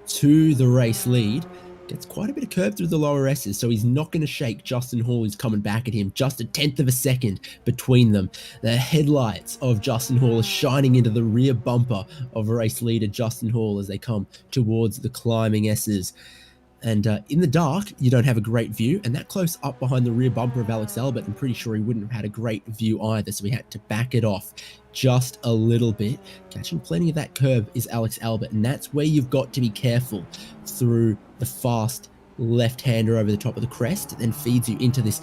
to the race lead. Gets quite a bit of curve through the lower S's, so he's not going to shake Justin Hall, who's coming back at him. Just a 1/10 of a second between them. The headlights of Justin Hall are shining into the rear bumper of race leader Justin Hall as they come towards the climbing S's. And in the dark, you don't have a great view, and that close up behind the rear bumper of Alex Albert, I'm pretty sure he wouldn't have had a great view either, so we had to back it off just a little bit. Catching plenty of that curb is Alex Albert, and that's where you've got to be careful through the fast left-hander over the top of the crest, then feeds you into this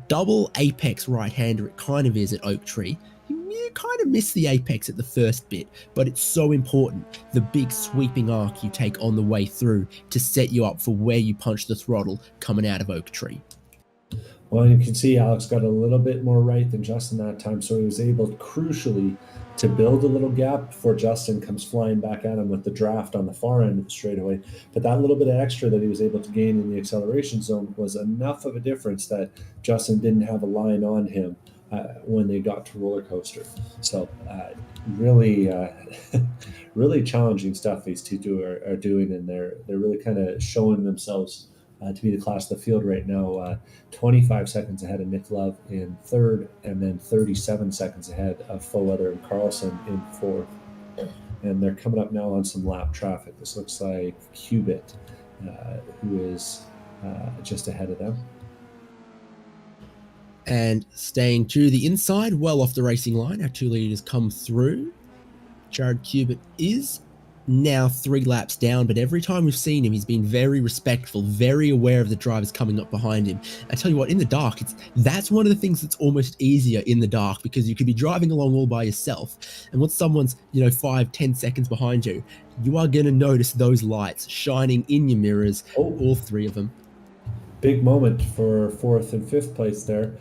double apex right-hander. It kind of is at Oak Tree. You kind of miss the apex at the first bit, but it's so important, the big sweeping arc you take on the way through to set you up for where you punch the throttle coming out of Oak Tree. Well, you can see Alex got a little bit more right than Justin that time, so he was able crucially to build a little gap before Justin comes flying back at him with the draft on the far end of the straightaway. But that little bit of extra that he was able to gain in the acceleration zone was enough of a difference that Justin didn't have a line on him when they got to roller coaster. So really really challenging stuff these two are doing, and they're really kind of showing themselves to be the class of the field right now. 25 seconds ahead of Nick Love in third, and then 37 seconds ahead of Foweather and Carlson in fourth. And they're coming up now on some lap traffic. This looks like Cubit, who is just ahead of them. And staying to the inside, well off the racing line, our 2 leaders come through. Jared Cubit is now 3 laps down, but every time we've seen him, he's been very respectful, very aware of the drivers coming up behind him. I tell you what, in the dark, that's one of the things that's almost easier in the dark, because you could be driving along all by yourself, and once someone's 5-10 seconds behind you, you are going to notice those lights shining in your mirrors, all 3 of them. Big moment for 4th and 5th place there.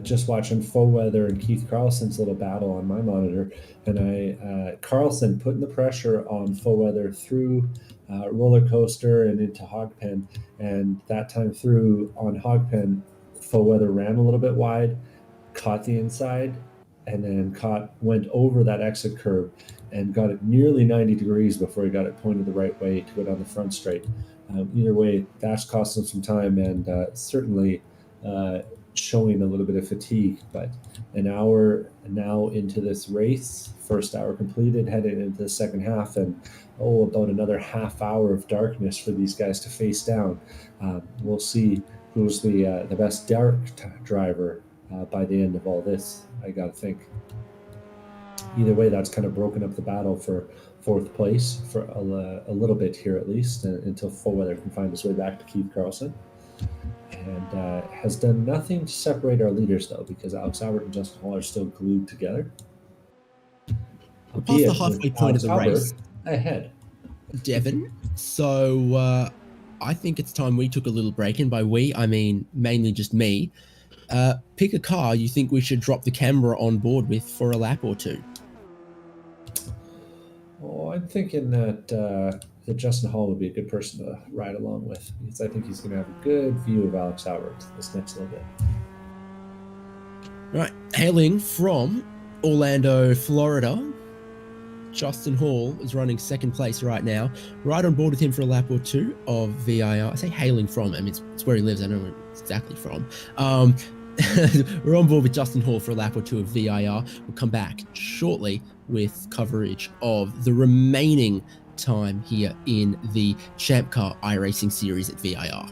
Just watching Foweather and Keith Carlson's little battle on my monitor, and Carlson putting the pressure on Foweather through roller coaster and into Hogpen, and that time through on Hogpen, Foweather ran a little bit wide, caught the inside, and then went over that exit curve and got it nearly 90 degrees before he got it pointed the right way to go down the front straight. Either way, that's cost him some time and certainly showing a little bit of fatigue. But an hour now into this race, first hour completed, headed into the second half, and about another half hour of darkness for these guys to face down. We'll see who's the best dark driver by the end of all this, I got to think. Either way, that's kind of broken up the battle for fourth place for a little bit here, at least, until Fullweather can find his way back to Keith Carlson. And has done nothing to separate our leaders, though, because Alex Albert and Justin Hall are still glued together. Past the halfway point of the race, ahead. Devon. So I think it's time we took a little break, and by we, I mean mainly just me. Pick a car you think we should drop the camera on board with for a lap or two. Oh, I'm thinking that Justin Hall would be a good person to ride along with, because I think he's going to have a good view of Alex Albert this next little bit. Right, hailing from Orlando, Florida, Justin Hall is running second place right now. Right on board with him for a lap or two of VIR. I say hailing from, I mean, it's where he lives. I don't know where it's exactly from. We're on board with Justin Hall for a lap or two of VIR. We'll come back shortly with coverage of the remaining time here in the ChampCar iRacing series at VIR.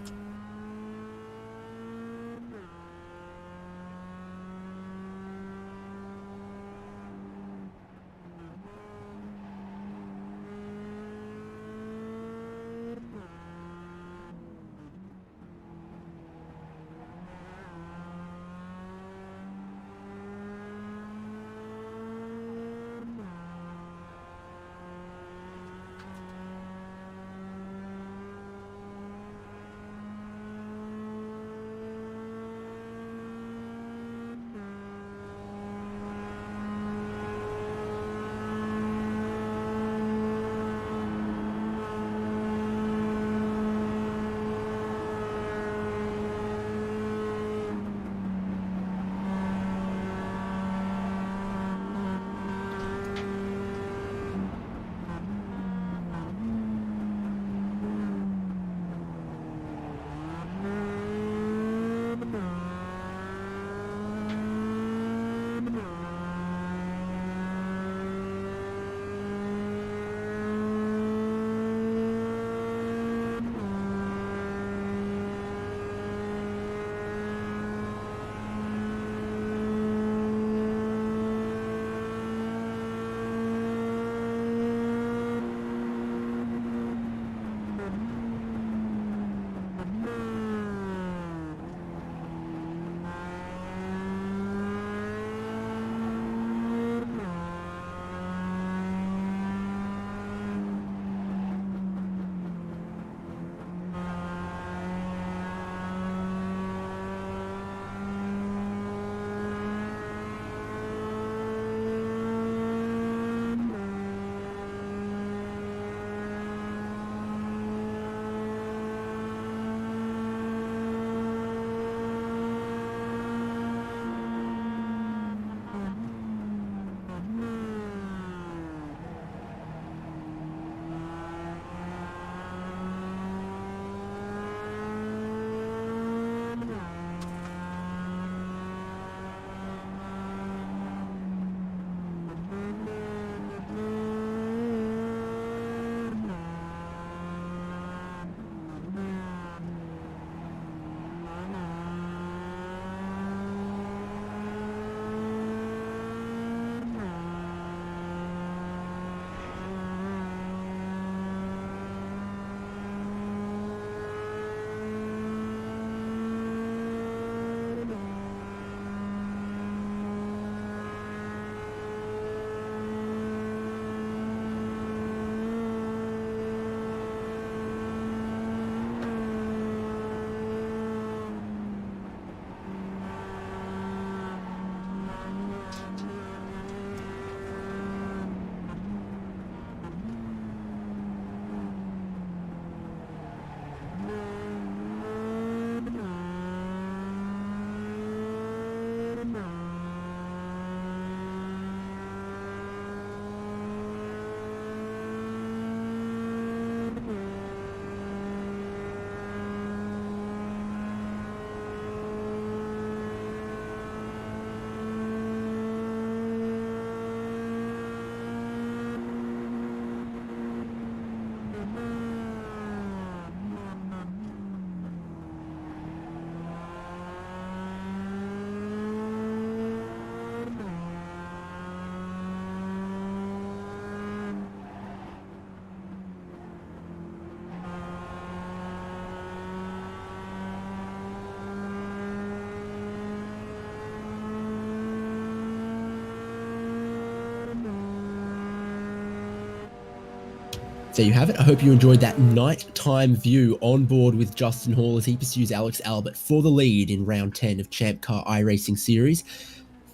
There you have it. I hope you enjoyed that nighttime view on board with Justin Hall as he pursues Alex Albert for the lead in round 10 of ChampCar iRacing Series.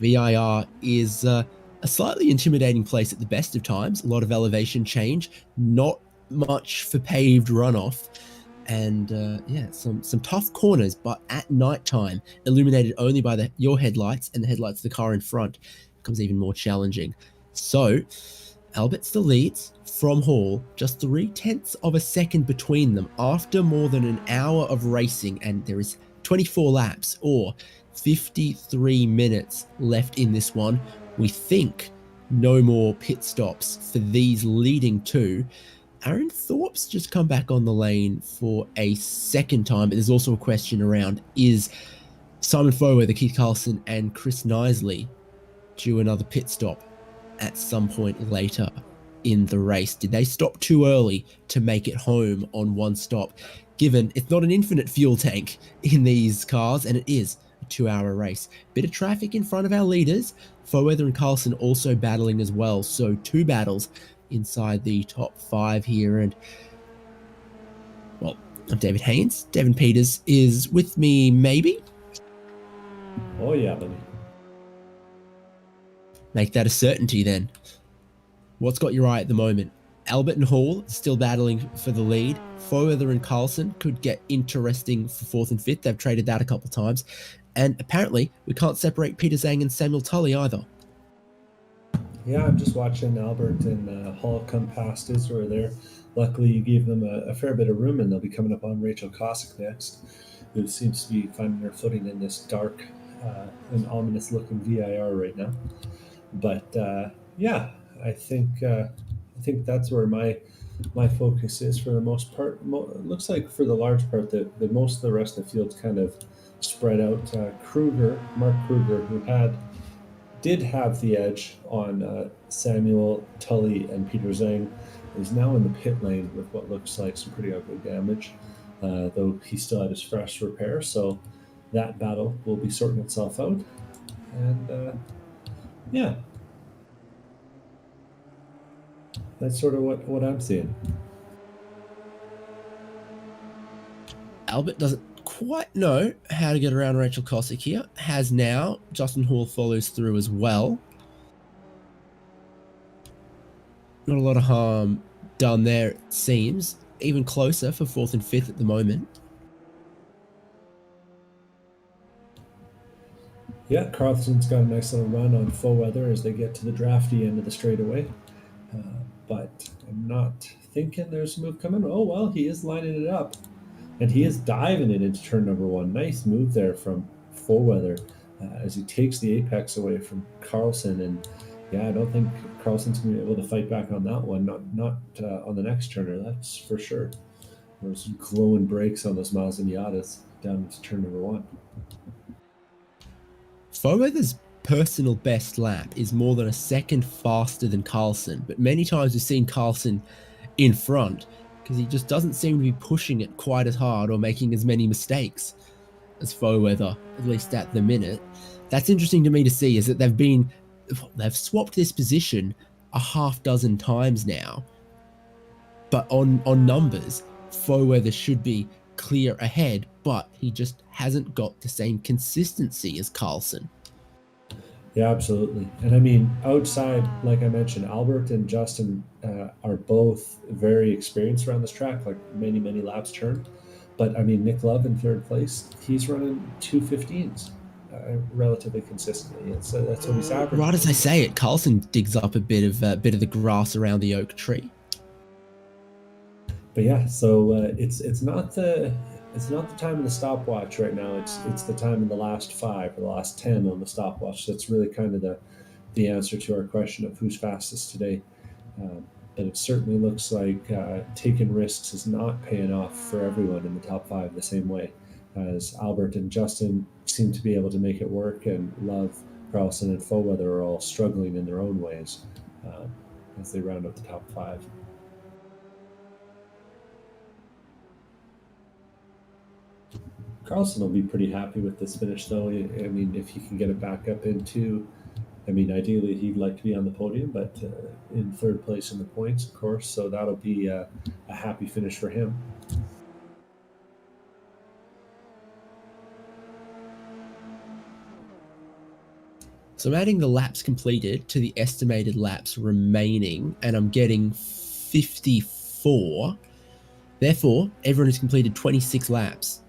VIR is a slightly intimidating place at the best of times. A lot of elevation change, not much for paved runoff, and some tough corners. But at nighttime, illuminated only by your headlights and the headlights of the car in front, becomes even more challenging. So Albert still leads from Hall, just 0.3 of a second between them after more than an hour of racing, and there is 24 laps or 53 minutes left in this one. We think no more pit stops for these leading two. Aaron Thorpe's just come back on the lane for a second time, but there's also a question around, is Simon Fower, the Keith Carlson, and Chris Knisley due another pit stop at some point later in the race? Did they stop too early to make it home on one stop, given it's not an infinite fuel tank in these cars and it is a 2-hour race? Bit of traffic in front of our leaders, Foweather and Carlson also battling as well, so 2 battles inside the top 5 here. And well, I'm David Haynes. Devin Peters is with me, maybe? Oh yeah, buddy. Make that a certainty then. What's got your eye at the moment? Albert and Hall still battling for the lead. Foweather and Carlson could get interesting for 4th and 5th. They've traded that a couple of times. And apparently, we can't separate Peter Zhang and Samuel Tully either. Yeah, I'm just watching Albert and Hall come past Israel there. Luckily, you gave them a fair bit of room, and they'll be coming up on Rachel Cossack next, who seems to be finding her footing in this dark and ominous-looking VIR right now. But yeah, I think that's where my focus is for the most part. It looks like for the large part that the most of the rest of the field's kind of spread out. Mark Kruger, who did have the edge on Samuel Tully and Peter Zhang, is now in the pit lane with what looks like some pretty ugly damage, though he still had his fresh repair. So that battle will be sorting itself out, and yeah, that's sort of what I'm seeing. Albert doesn't quite know how to get around Rachel Cossack here. Has now. Justin Hall follows through as well. Not a lot of harm done there, it seems. Even closer for 4th and 5th at the moment. Yeah, Carlson's got a nice little run on Foweather as they get to the drafty end of the straightaway. But I'm not thinking there's a move coming. Oh, well, he is lining it up. And he is diving it into turn number 1. Nice move there from Foweather as he takes the apex away from Carlson. And yeah, I don't think Carlson's going to be able to fight back on that one. Not on the next turner, that's for sure. Those glowing brakes on those Mazda-Miatas down into turn number 1. Foweather's personal best lap is more than a second faster than Carlson, but many times we've seen Carlson in front because he just doesn't seem to be pushing it quite as hard or making as many mistakes as Foweather, at least at the minute. That's interesting to me to see, is that they've swapped this position a half dozen times now, but on numbers, Foweather should be clear ahead, but he just hasn't got the same consistency as Carlson. Yeah, absolutely. And I mean, outside, like I mentioned, Albert and Justin are both very experienced around this track, like many, many laps turned. But I mean, Nick Love in 3rd place, he's running 2:15s relatively consistently. That's what he's averaging. Right as I say it, Carlson digs up a bit of the grass around the oak tree. But yeah, so it's not the time of the stopwatch right now. It's the time in the last 5 or the last 10 on the stopwatch. That's really kind of the answer to our question of who's fastest today. But it certainly looks like taking risks is not paying off for everyone in the top 5 the same way, as Albert and Justin seem to be able to make it work, and Love, Carlson, and Foweather are all struggling in their own ways as they round up the top 5. Carlson will be pretty happy with this finish, though. I mean, if he can get it back up into I mean, ideally he'd like to be on the podium, but in third place in the points, of course. So that'll be a happy finish for him. So I'm adding the laps completed to the estimated laps remaining, and I'm getting 54. Therefore, everyone who's completed 26 laps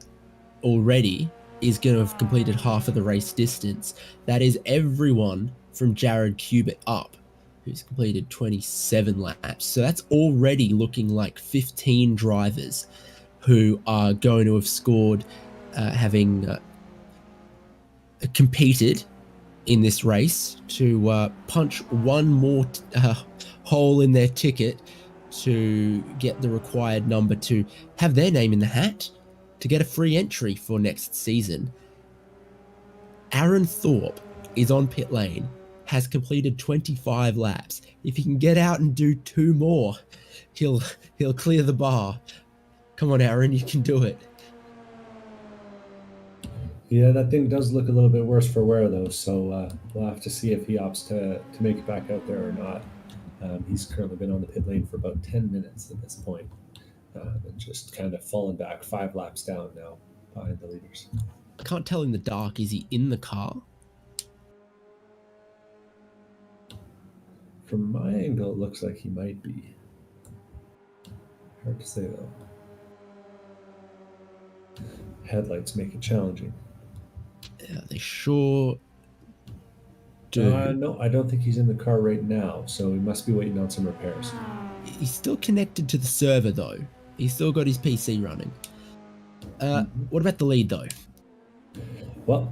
already is going to have completed half of the race distance. That is everyone from Jared Cubitt up, who's completed 27 laps. So that's already looking like 15 drivers who are going to have scored, having competed in this race to punch one more hole in their ticket to get the required number to have their name in the hat to get a free entry for next season. Aaron Thorpe is on pit lane, has completed 25 laps. If he can get out and do 2 more, he'll clear the bar. Come on, Aaron, you can do it. Yeah, that thing does look a little bit worse for wear, though. So we'll have to see if he opts to make it back out there or not. He's currently been on the pit lane for about 10 minutes at this point, and just kind of fallen back 5 laps down now behind the leaders. I can't tell in the dark. Is he in the car? From my angle, it looks like he might be. Hard to say, though. Headlights make it challenging. Yeah, they sure do. No, I don't think he's in the car right now, so he must be waiting on some repairs. He's still connected to the server, though. He's still got his PC running. What about the lead, though? Well,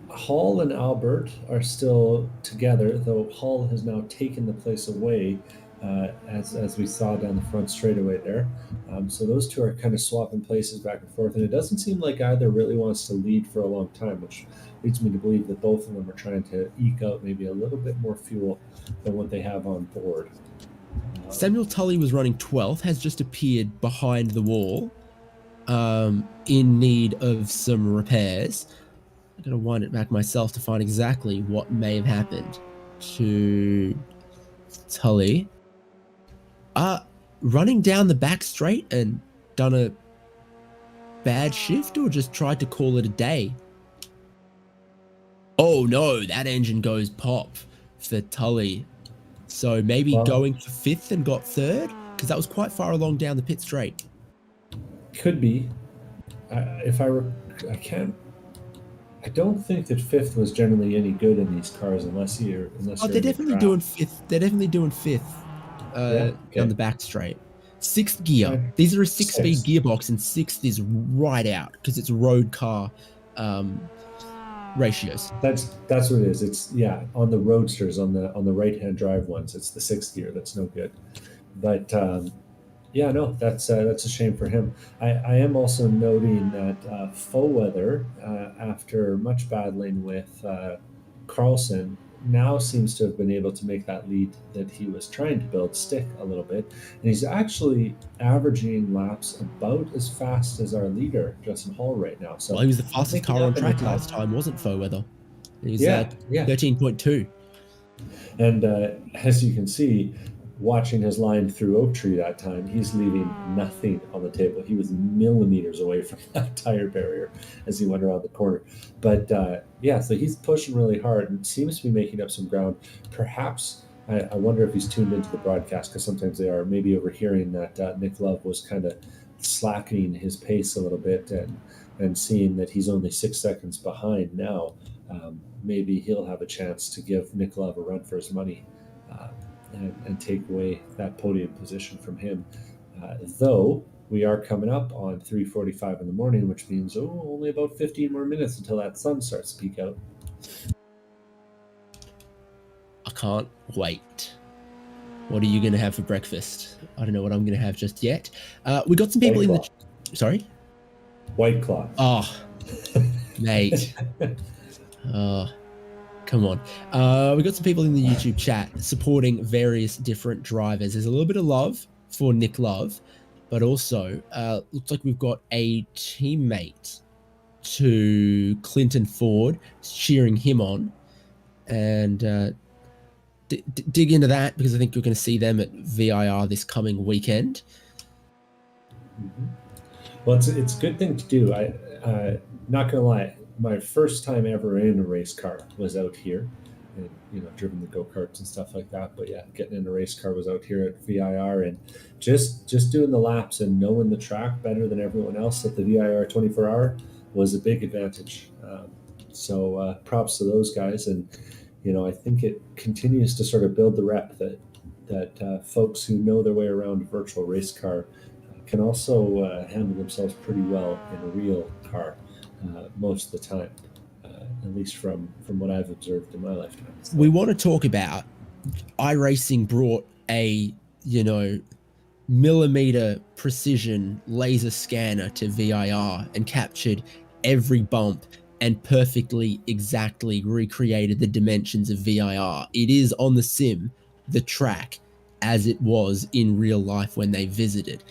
Hall and Albert are still together, though Hall has now taken the place away, as we saw down the front straightaway there. So those two are kind of swapping places back and forth, and it doesn't seem like either really wants to lead for a long time, which leads me to believe that both of them are trying to eke out maybe a little bit more fuel than what they have on board. Samuel Tully was running 12th, has just appeared behind the wall, in need of some repairs. I'm going to wind it back myself to find exactly what may have happened to Tully. Running down the back straight and done a bad shift, or just tried to call it a day? Oh no, that engine goes pop for Tully. So maybe going for 5th and got 3rd? Because that was quite far along down the pit straight. Could be. I don't think that 5th was generally any good in these cars unless you're they're definitely doing 5th. They're definitely doing 5th on the back straight. 6th gear. These are a 6-speed gearbox, and 6th is right out because it's road car ratios. That's what it is. It's on the roadsters, on the right-hand drive ones, it's the 6th gear that's no good. But that's a shame for him. I am also noting that Foweather, after much battling with Carlson, now seems to have been able to make that lead that he was trying to build stick a little bit, and he's actually averaging laps about as fast as our leader Justin Hall right now. So he was the fastest car on track last time, wasn't Foweather? He was 13.2. And as you can see, watching his line through Oak Tree that time, he's leaving nothing on the table. He was millimeters away from that tire barrier as he went around the corner. But so he's pushing really hard and seems to be making up some ground. Perhaps, I wonder if he's tuned into the broadcast, because sometimes they are, maybe overhearing that Nick Love was kind of slackening his pace a little bit, and seeing that he's only 6 seconds behind now. Maybe he'll have a chance to give Nick Love a run for his money. And take away that podium position from him. Though we are coming up on 3:45 in the morning, which means only about 15 more minutes until that sun starts to peek out. I can't wait. What are you going to have for breakfast? I don't know what I'm going to have just yet. We got some people in the... Sorry? White Claw. Oh, mate. Oh, come on. We got some people in the YouTube chat supporting various different drivers. There's a little bit of love for Nick Love, but also looks like we've got a teammate to Clinton Ford cheering him on. and dig into that, because I think you're going to see them at VIR this coming weekend. Mm-hmm. Well, it's a good thing to do. Not gonna lie, my first time ever in a race car was out here, and driven the go-karts and stuff like that. But yeah, getting in a race car was out here at VIR, and just doing the laps and knowing the track better than everyone else at the VIR 24-hour was a big advantage. So props to those guys, and I think it continues to sort of build the rep that folks who know their way around a virtual race car can also handle themselves pretty well in a real car most of the time, at least from what I've observed in my lifetime. So. We want to talk about iRacing brought a millimeter precision laser scanner to VIR and captured every bump and perfectly exactly recreated the dimensions of VIR. It is on the sim, the track, as it was in real life when they visited.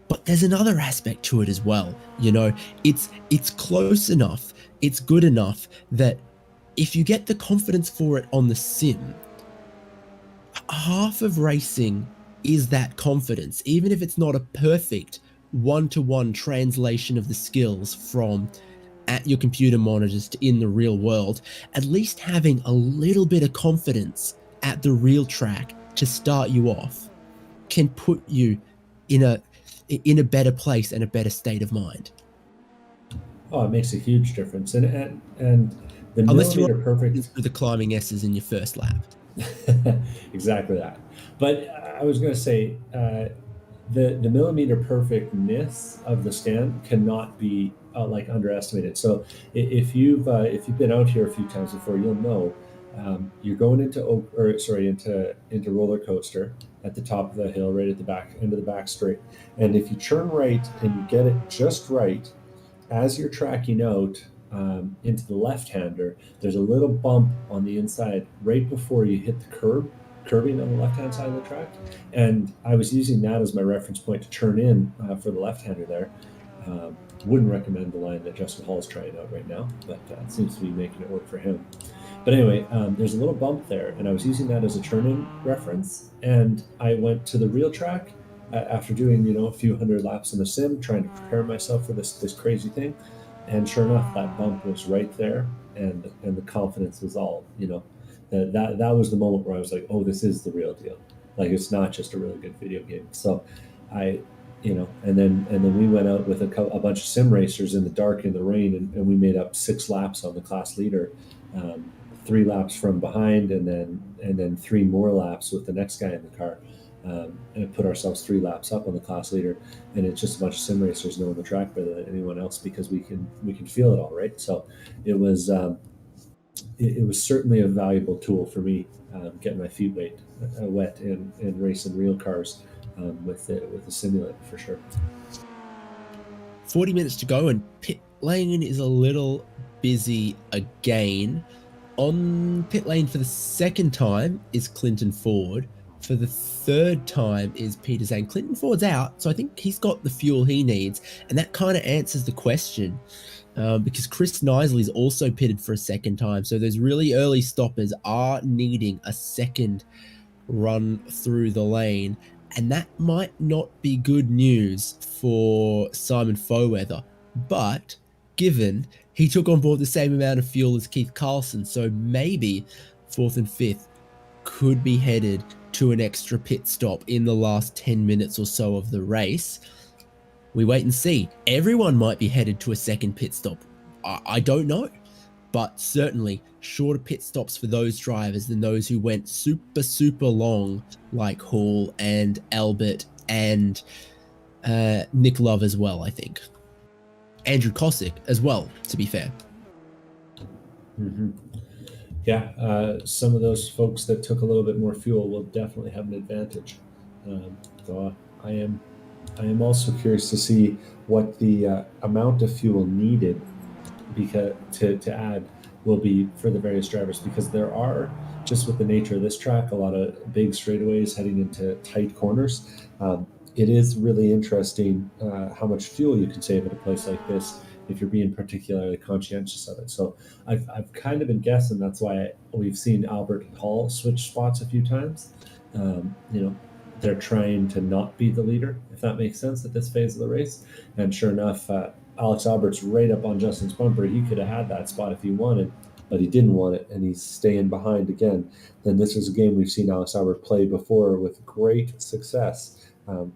But there's another aspect to it as well. It's close enough, it's good enough that if you get the confidence for it on the sim, half of racing is that confidence, even if it's not a perfect one-to-one translation of the skills from at your computer monitors to in the real world. At least having a little bit of confidence at the real track to start you off can put you in a better place and a better state of mind. Oh, it makes a huge difference, and the unless millimeter you're perfect through the climbing S's in your first lap. Exactly that. But I was going to say the millimeter perfectness of the stand cannot be underestimated. So if you've been out here a few times before, you'll know you're going into roller coaster at the top of the hill, right at the back end of the back straight, and if you turn right and you get it just right as you're tracking out into the left-hander, there's a little bump on the inside right before you hit the curbing on the left-hand side of the track. And I was using that as my reference point to turn in for the left-hander there. Wouldn't recommend the line that Justin Hall is trying out right now, but it seems to be making it work for him. But anyway, there's a little bump there, and I was using that as a turn-in reference. And I went to the real track after doing a few hundred laps in the sim, trying to prepare myself for this crazy thing. And sure enough, that bump was right there, and the confidence was all that was the moment where I was like, oh, this is the real deal. Like, it's not just a really good video game. So and then we went out with a bunch of sim racers in the dark, in the rain, and we made up 6 laps on the class leader, 3 laps from behind, and then 3 more laps with the next guy in the car. And put ourselves 3 laps up on the class leader, and it's just a bunch of sim racers knowing the track better than anyone else, because we can feel it all, right? So it was certainly a valuable tool for me, getting my feet wet in racing real cars with the simulator, for sure. 40 minutes to go, and pit lane is a little busy again. On pit lane for the second time is Clinton Ford. For the third time is Peter Zhang. Clinton Ford's out, so I think he's got the fuel he needs, and that kind of answers the question, because Chris Knisley's also pitted for a second time, so those really early stoppers are needing a second run through the lane, and that might not be good news for Simon Foweather, but given he took on board the same amount of fuel as Keith Carlson, so maybe 4th and 5th could be headed to an extra pit stop in the last 10 minutes or so of the race. We wait and see. Everyone might be headed to a second pit stop. I don't know, but certainly shorter pit stops for those drivers than those who went super long, like Hall and Albert and Nick Love as well, I think. Andrew Kosick as well, to be fair. Mm-hmm. Yeah, some of those folks that took a little bit more fuel will definitely have an advantage. So I am also curious to see what the amount of fuel needed to add will be for the various drivers, because there are, just with the nature of this track, a lot of big straightaways heading into tight corners. it is really interesting how much fuel you can save at a place like this if you're being particularly conscientious of it. So I've kind of been guessing that's why we've seen Albert Hall switch spots a few times. You know, they're trying to not be the leader, if that makes sense, at this phase of the race. And sure enough, Alex Albert's right up on Justin's bumper. He could have had that spot if he wanted, but he didn't want it, and he's staying behind again. Then this is a game we've seen Alex Albert play before with great success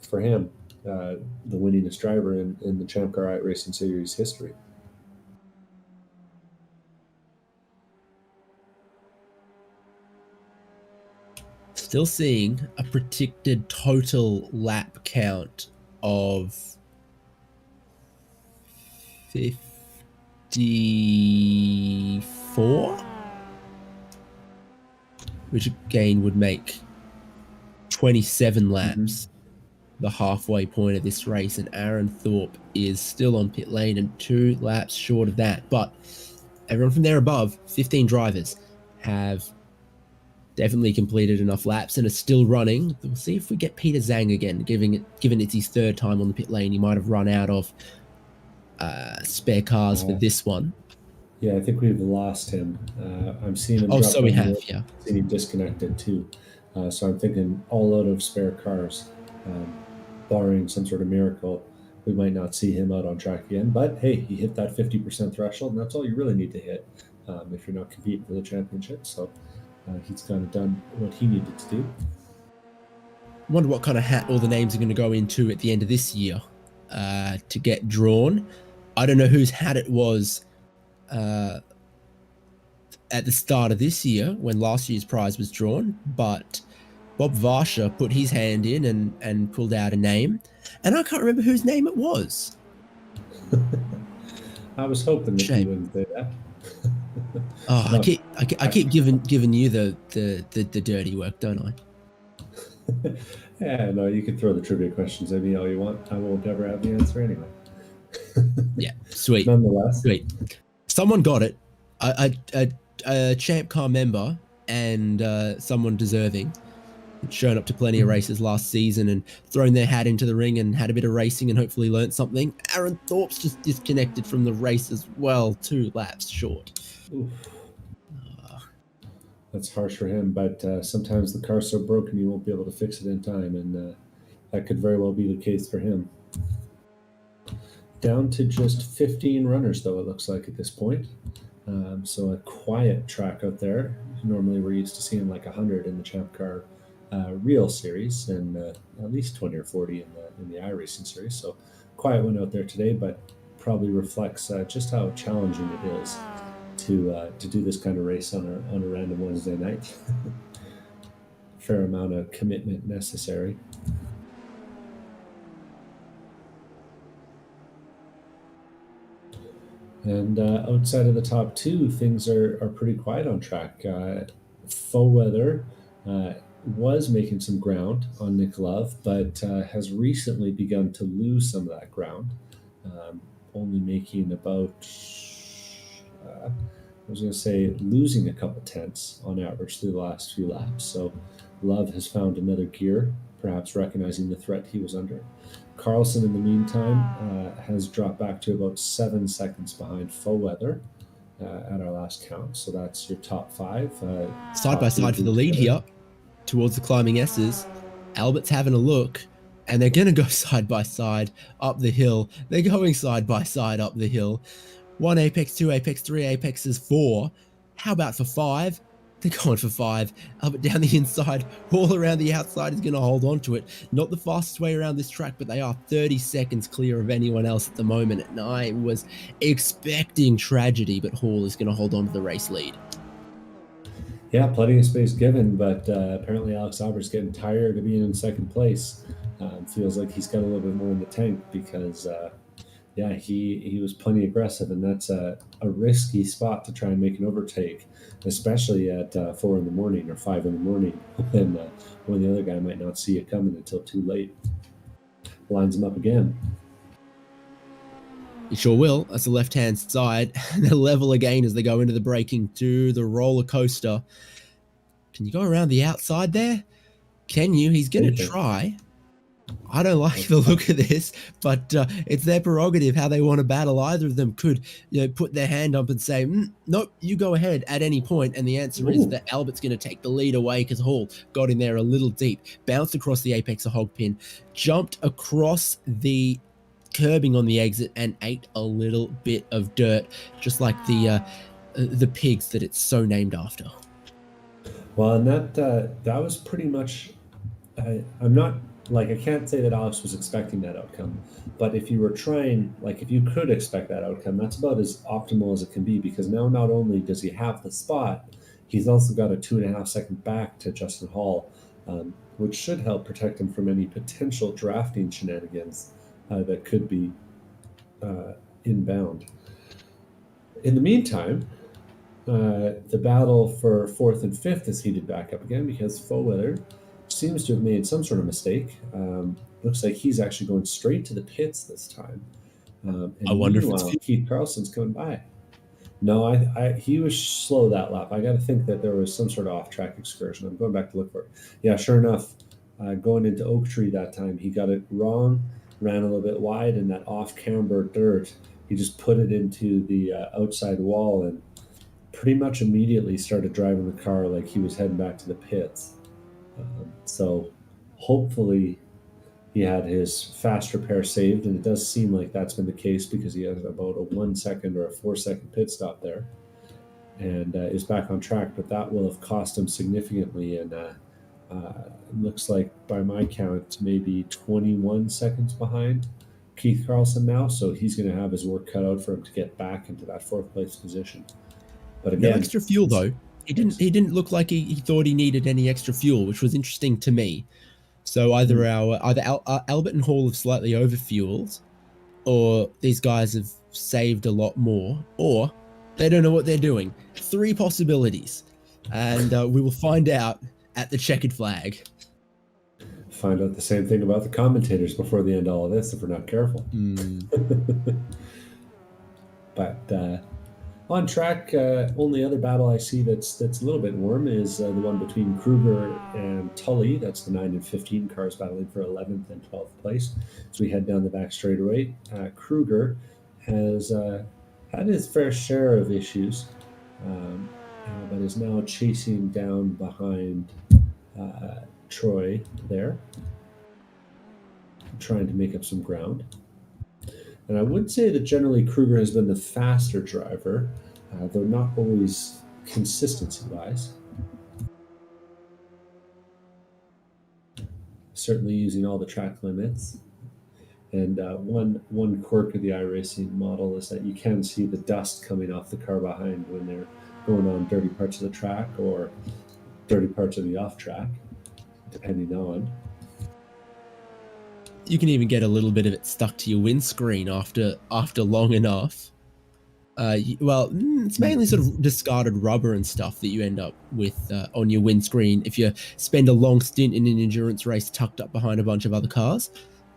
for him, the winningest driver in the ChampCar iRacing Series history. Still seeing a predicted total lap count of 54, which again would make 27 laps, the halfway point of this race, and Aaron Thorpe is still on pit lane and 2 laps short of that. But everyone from there above, 15 drivers, have definitely completed enough laps and are still running. We'll see if we get Peter Zhang again, given it's his 3rd time on the pit lane. He might have run out of spare cars for this one. Yeah, I think we've lost him. I'm seeing him. Oh, so we have, yeah. Seeing him disconnected too. So I'm thinking all out of spare cars, barring some sort of miracle, we might not see him out on track again. But hey, he hit that 50% threshold, and that's all you really need to hit if you're not competing for the championship. So he's kind of done what he needed to do. Wonder what kind of hat all the names are going to go into at the end of this year to get drawn. I don't know whose hat it was at the start of this year when last year's prize was drawn, but Bob Varsha put his hand in and pulled out a name, and I can't remember whose name it was. I was hoping that you wouldn't say that. Oh, no. I keep giving you the dirty work, don't I? Yeah, no, you can throw the trivia questions at me all you want. I won't ever have the answer anyway. Yeah, sweet. Nonetheless, sweet. Someone got it. A ChampCar member and someone deserving, shown up to plenty of races last season and thrown their hat into the ring and had a bit of racing and hopefully learned something. Aaron Thorpe's just disconnected from the race as well, 2 laps short. Oof. That's harsh for him, but sometimes the car's so broken you won't be able to fix it in time, and that could very well be the case for him. Down to just 15 runners, though, it looks like at this point. So a quiet track out there. Normally we're used to seeing like 100 in the ChampCar real series, and at least 20 or 40 in the iRacing series. So quiet one out there today, but probably reflects just how challenging it is to do this kind of race on a random Wednesday night. Fair amount of commitment necessary. And outside of the top 2, things are pretty quiet on track. Faux Weather was making some ground on Nick Love, but has recently begun to lose some of that ground, only making about, losing a couple tenths on average through the last few laps. So Love has found another gear, perhaps recognizing the threat he was under. Carlson, in the meantime, has dropped back to about 7 seconds behind Faux Weather at our last count. So that's your top 5. Side by side for the lead here towards the climbing S's. Albert's having a look, and they're going to go side by side up the hill. They're going side by side up the hill. 1 apex, 2 apex, 3 apexes, 4. How about for 5? They're going for 5. Albert down the inside, all around the outside is going to hold on to it. Not the fastest way around this track, but they are 30 seconds clear of anyone else at the moment. And I was expecting tragedy, but Hall is going to hold on to the race lead. Yeah, plenty of space given, but apparently Alex Albert's getting tired of being in second place. Feels like he's got a little bit more in the tank because he was plenty aggressive, and that's a risky spot to try and make an overtake, especially at 4 in the morning or 5 in the morning when the other guy might not see it coming until too late. Lines him up again. He sure will. That's the left-hand side. They're level again as they go into the braking to the roller coaster. Can you go around the outside there? Can you? He's going to try. I don't like the look of this, but it's their prerogative how they want to battle. Either of them could, put their hand up and say, nope, you go ahead at any point. And the answer is that Albert's going to take the lead away because Hall got in there a little deep, bounced across the apex of hog pin, jumped across the curbing on the exit and ate a little bit of dirt, just like the pigs that it's so named after. Well, and that was pretty much. I'm not like I can't say that Alex was expecting that outcome, but if you were trying, like if you could expect that outcome, that's about as optimal as it can be because now not only does he have the spot, he's also got a 2.5 second back to Justin Hall, which should help protect him from any potential drafting shenanigans that could be inbound. In the meantime, the battle for 4th and 5th is heated back up again because Foweather seems to have made some sort of mistake. Looks like he's actually going straight to the pits this time. And I wonder if it's Keith Carlson's coming by. No, he was slow that lap. I got to think that there was some sort of off-track excursion. I'm going back to look for it. Yeah, sure enough, going into Oak Tree that time, he got it wrong, ran a little bit wide, and that off-camber dirt, he just put it into the outside wall and pretty much immediately started driving the car like he was heading back to the pits. So hopefully he had his fast repair saved, and it does seem like that's been the case because he has about a 1 second or a 4 second pit stop there and is back on track, but that will have cost him significantly. And looks like by my count, maybe 21 seconds behind Keith Carlson now. So he's going to have his work cut out for him to get back into that 4th place position. But again, no extra fuel though. He didn't look like he thought he needed any extra fuel, which was interesting to me. So either Albert and Hall have slightly overfueled, or these guys have saved a lot more, or they don't know what they're doing. 3 possibilities, and we will find out at the checkered flag. Find out the same thing about the commentators before the end of all of this if we're not careful. But on track, only other battle I see that's a little bit warm is the one between Kruger and Tully. That's the 9 and 15 cars battling for 11th and 12th place. So we head down the back straightaway. Kruger has had his fair share of issues, but is now chasing down behind Troy there, trying to make up some ground. And I would say that generally Kruger has been the faster driver, though not always consistency-wise. Certainly using all the track limits. And one quirk of the iRacing model is that you can see the dust coming off the car behind when they're going on dirty parts of the track or dirty parts of the off-track, depending on. You can even get a little bit of it stuck to your windscreen after long enough. It's mainly sort of discarded rubber and stuff that you end up with on your windscreen if you spend a long stint in an endurance race tucked up behind a bunch of other cars.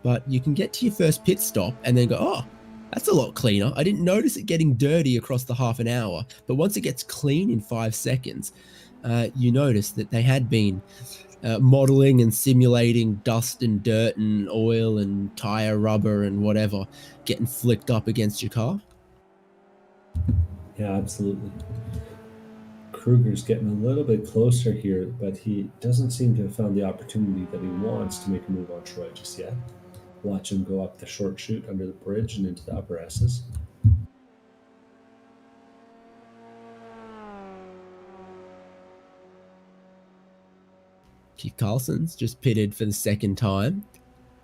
But you can get to your first pit stop and then go, oh, that's a lot cleaner. I didn't notice it getting dirty across the half an hour. But once it gets clean in 5 seconds, you notice that they had been modeling and simulating dust and dirt and oil and tire rubber and whatever getting flicked up against your car. Yeah, absolutely. Kruger's getting a little bit closer here, but he doesn't seem to have found the opportunity that he wants to make a move on Troy just yet. Watch him go up the short chute under the bridge and into the upper S's. Keith Carlson's just pitted for the second time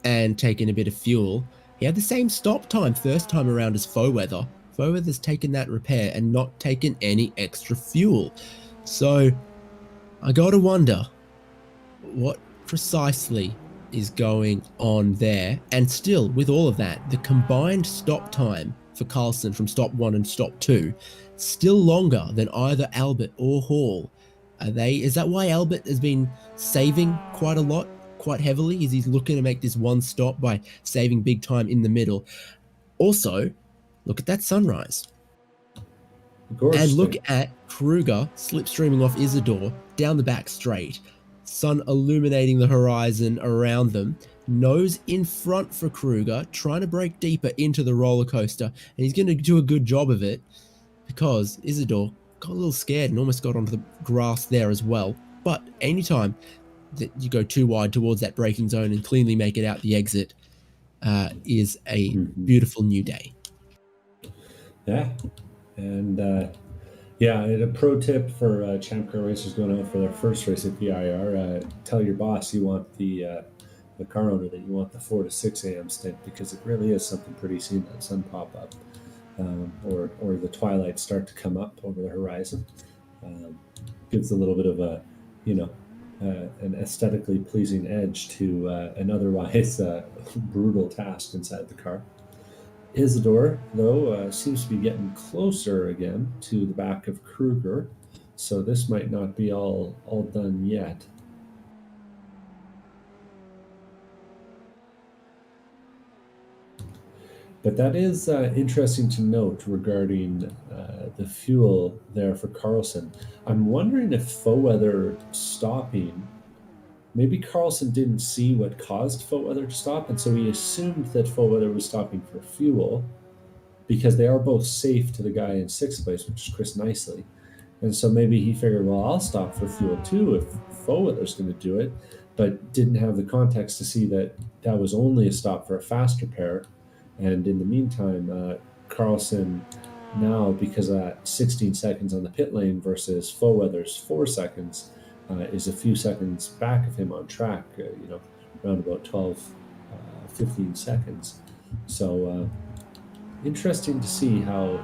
and taken a bit of fuel. He had the same stop time first time around as Foweather. Foweather's taken that repair and not taken any extra fuel. So I gotta wonder what precisely is going on there. And still, with all of that, the combined stop time for Carlson from stop 1 and stop 2 still longer than either Albert or Hall. Is that why Albert has been saving quite a lot, quite heavily? Is he's looking to make this one stop by saving big time in the middle? Also, look at that sunrise. And look at Kruger slipstreaming off Isidore down the back straight. Sun illuminating the horizon around them. nose in front for Kruger, trying to break deeper into the roller coaster, and he's going to do a good job of it because Isidore got a little scared and almost got onto the grass there as well. But anytime that you go too wide towards that braking zone and cleanly make it out the exit is a beautiful new day. Yeah, and and a pro tip for ChampCar racers going out for their first race at VIR: tell your boss you want the car owner that you want the 4 to 6 a.m. stint, because it really is something pretty seeing that sun pop up, or the twilight start to come up over the horizon. Gives a little bit of a, an aesthetically pleasing edge to an otherwise brutal task inside the car. Isidore, though, seems to be getting closer again to the back of Kruger, so this might not be all done yet. But that is interesting to note regarding the fuel there for Carlson. I'm wondering if Foweather stopping, maybe Carlson didn't see what caused Foweather to stop, and so he assumed that Foweather was stopping for fuel, because they are both safe to the guy in sixth place, which is Chris Nicely. And so maybe he figured, well, I'll stop for fuel too if Foweather's going to do it, but didn't have the context to see that that was only a stop for a faster pair. And in the meantime, Carlson now, because of that 16 seconds on the pit lane versus Foweather's 4 seconds, is a few seconds back of him on track, around about 12, 15 seconds. So interesting to see how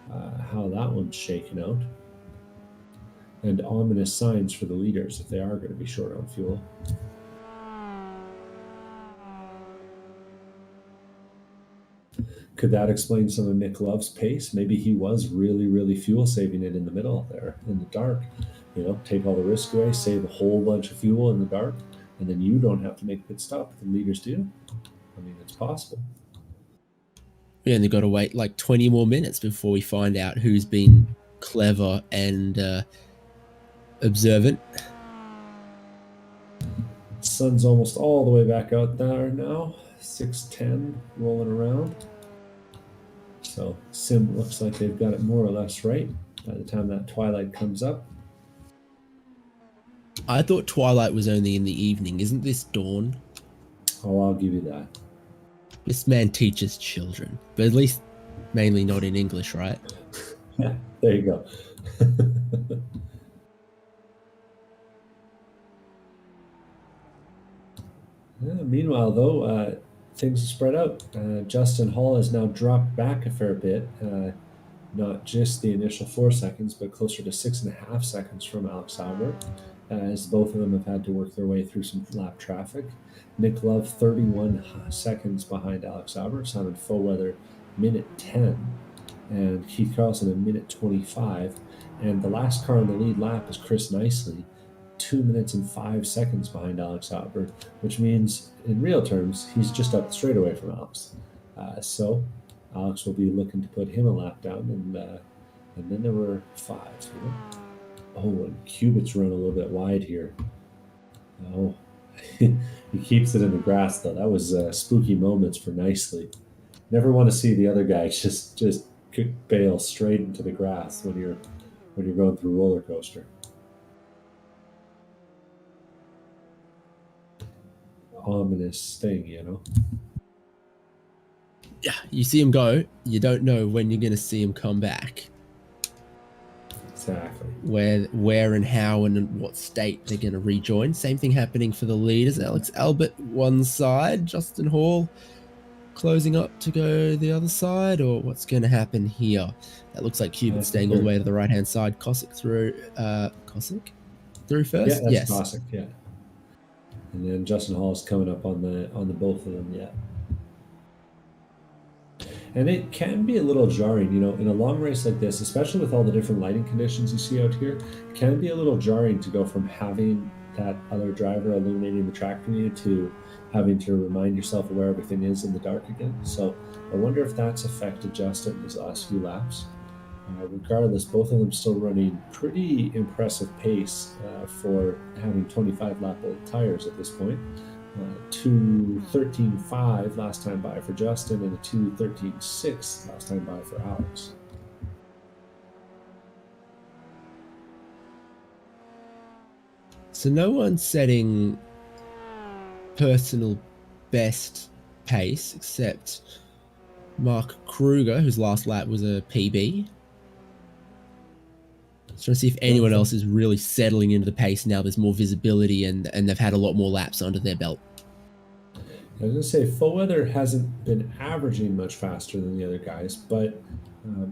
that one's shaken out. And ominous signs for the leaders if they are going to be short on fuel. Could that explain some of Nick Love's pace? Maybe he was really, really fuel saving it in the middle there, in the dark. Take all the risk away, save a whole bunch of fuel in the dark, and then you don't have to make a pit stop, but the leaders do. I mean, it's possible. We only got to wait like 20 more minutes before we find out who's been clever and observant. Sun's almost all the way back out there now. 6:10 rolling around. So Sim looks like they've got it more or less right by the time that twilight comes up. I thought twilight was only in the evening. Isn't this dawn? Oh, I'll give you that. This man teaches children, but at least mainly not in English, right? Yeah, there you go. Meanwhile, though, things have spread out. Justin Hall has now dropped back a fair bit, not just the initial 4 seconds, but closer to 6.5 seconds from Alex Albert, as both of them have had to work their way through some lap traffic. Nick Love 31 seconds behind Alex Albert, Simon Foweather minute 10, and Keith Carlson a minute 25. And the last car in the lead lap is Chris Nicely, 2 minutes and 5 seconds behind Alex Albert, which means in real terms he's just up the straightaway from Alex. So Alex will be looking to put him a lap down, and then there were 5. Oh, and Cubit's run a little bit wide here. Oh, he keeps it in the grass though. That was spooky moments for Nicely. Never want to see the other guy just bail straight into the grass when you're going through a roller coaster. Ominous thing, Yeah, you see him go, you don't know when you're going to see him come back. Exactly. Where and how and in what state they're going to rejoin. Same thing happening for the leaders. Alex Albert one side, Justin Hall closing up to go the other side, or what's going to happen here? That looks like Cubit staying all the way to the right-hand side. Cossack through first? Yeah, that's yes. Cossack, yeah. And then Justin Hall is coming up on the both of them, yeah. And it can be a little jarring, in a long race like this, especially with all the different lighting conditions you see out here, it can be a little jarring to go from having that other driver illuminating the track for you to having to remind yourself of where everything is in the dark again. So I wonder if that's affected Justin these last few laps. Regardless, both of them still running pretty impressive pace for having 25 lap old tires at this point. 2:13.5 last time by for Justin, and a 2:13.6 last time by for Alex. So no one's setting personal best pace except Mark Kruger, whose last lap was a PB. Just trying to see if anyone else is really settling into the pace now. There's more visibility and they've had a lot more laps under their belt. I was going to say, Foweather hasn't been averaging much faster than the other guys, but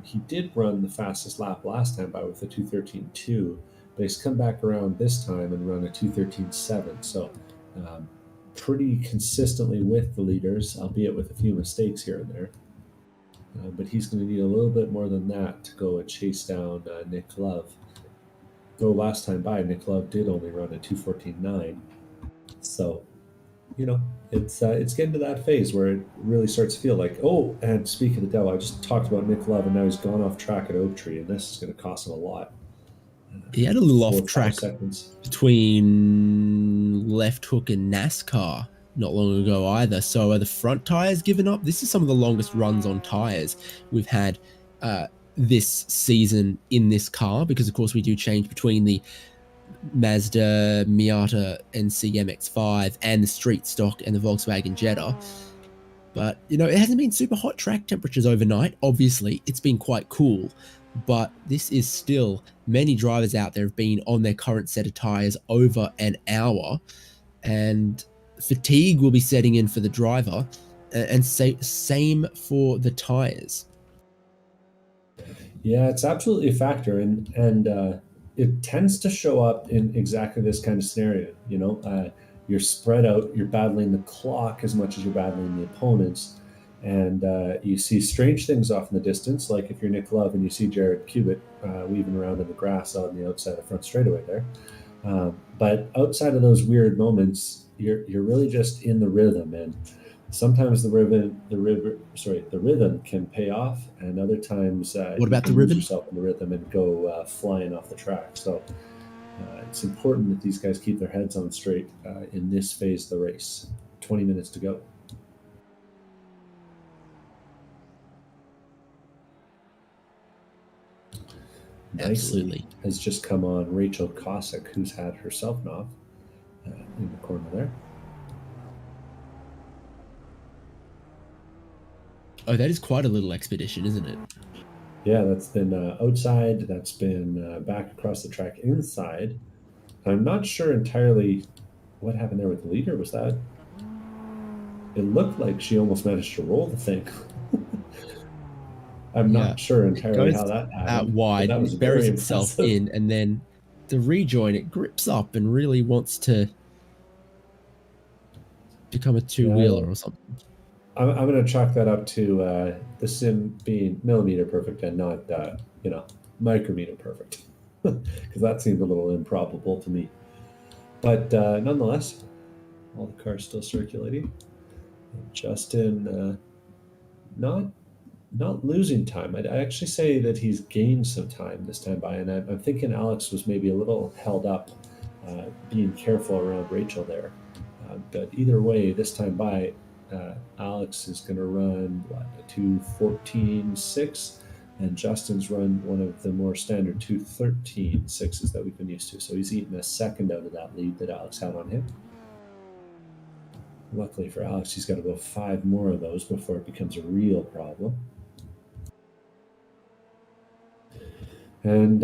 he did run the fastest lap last time by with a 2:13.2, but he's come back around this time and run a 2:13.7. So pretty consistently with the leaders, albeit with a few mistakes here and there. But he's going to need a little bit more than that to go and chase down Nick Love. Though last time by, Nick Love did only run a 2:14.9. So, you know, it's getting to that phase where it really starts to feel like, oh, and speak of the devil, I just talked about Nick Love, and now he's gone off track at Oak Tree, and this is going to cost him a lot. He had a little off track between Left Hook and NASCAR not long ago either. So are the front tires given up? This is some of the longest runs on tires we've had this season in this car, because of course we do change between the Mazda Miata NC MX-5 and the street stock and the Volkswagen Jetta. But, you know, it hasn't been super hot track temperatures overnight. Obviously, it's been quite cool. But this is still, many drivers out there have been on their current set of tires over an hour. And fatigue will be setting in for the driver. And same for the tires. Yeah, it's absolutely a factor. And it tends to show up in exactly this kind of scenario. You know, you're spread out, you're battling the clock as much as you're battling the opponents. And you see strange things off in the distance, like if you're Nick Love and you see Jared Cubitt weaving around in the grass on the outside of the front straightaway there. But outside of those weird moments, you're really just in the rhythm, and sometimes the rhythm can pay off, and other times what about you the ribbon? lose yourself in the rhythm and go flying off the track. So it's important that these guys keep their heads on straight in this phase of the race. 20 minutes to go. Absolutely. Has just come on Rachel Cossack, who's had herself knocked in the corner there. Oh, that is quite a little expedition, isn't it? Yeah, that's been outside. That's been back across the track inside. I'm not sure entirely what happened there with the leader. Was that? It looked like she almost managed to roll the thing. I'm not sure entirely how that happened. Out wide, that was buries very itself impressive. in, and then the rejoin, it grips up and really wants to become a two-wheeler or something. I'm going to chalk that up to the sim being millimeter perfect and not, micrometer perfect, because that seemed a little improbable to me. But nonetheless, all the cars still circulating. Justin not losing time. I'd actually say that he's gained some time this time by, and I'm thinking Alex was maybe a little held up, being careful around Rachel there. But either way, this time by, Alex is going to run a 2:14.6, and Justin's run one of the more standard 2:13.6s that we've been used to. So he's eaten a second out of that lead that Alex had on him. Luckily for Alex, he's got to go 5 more of those before it becomes a real problem. And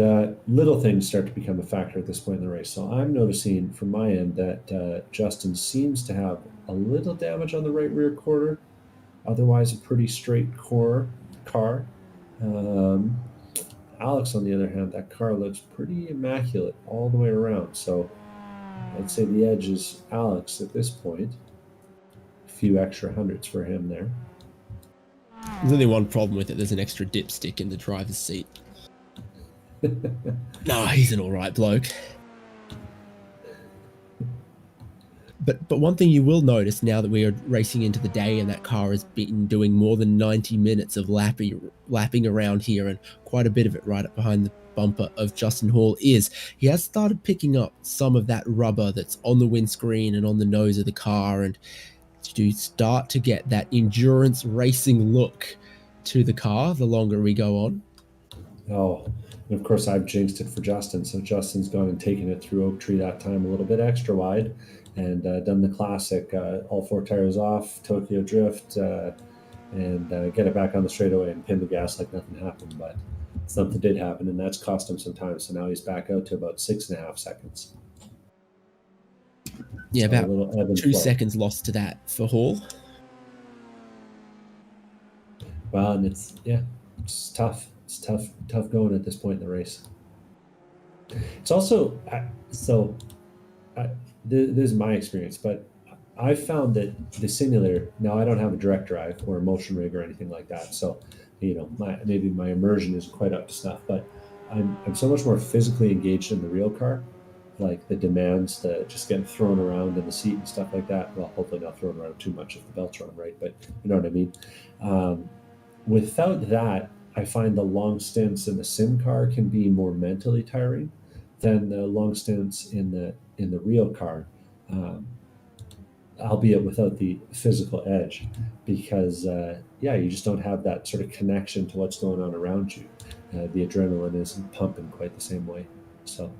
little things start to become a factor at this point in the race. So I'm noticing from my end that Justin seems to have a little damage on the right rear quarter. Otherwise, a pretty straight car. Alex, on the other hand, that car looks pretty immaculate all the way around. So I'd say the edge is Alex at this point. A few extra hundreds for him there. There's only one problem with it. There's an extra dipstick in the driver's seat. No, he's an all right bloke. But one thing you will notice now that we are racing into the day and that car has been doing more than 90 minutes of lapping around here, and quite a bit of it right up behind the bumper of Justin Hall, is he has started picking up some of that rubber that's on the windscreen and on the nose of the car, and to start to get that endurance racing look to the car the longer we go on. Oh, and of course I've jinxed it for Justin. So Justin's gone and taken it through Oak Tree that time a little bit extra wide, and done the classic all four tires off, Tokyo drift, and get it back on the straightaway and pin the gas like nothing happened. But something did happen, and that's cost him some time. So now he's back out to about 6.5 seconds. Yeah, So a about little ebb and 2 flow. seconds lost to that for Hall. Well, and it's tough. It's tough going at this point in the race. It's also this is my experience, but I found that the simulator. Now I don't have a direct drive or a motion rig or anything like that, so maybe my immersion isn't quite up to snuff. But I'm so much more physically engaged in the real car, like the demands, the just getting thrown around in the seat and stuff like that. Well, hopefully not thrown around too much if the belt's on, right? But you know what I mean. Without that, I find the long stints in the sim car can be more mentally tiring than the long stints in the real car, um, albeit without the physical edge, because you just don't have that sort of connection to what's going on around you. The adrenaline isn't pumping quite the same way. So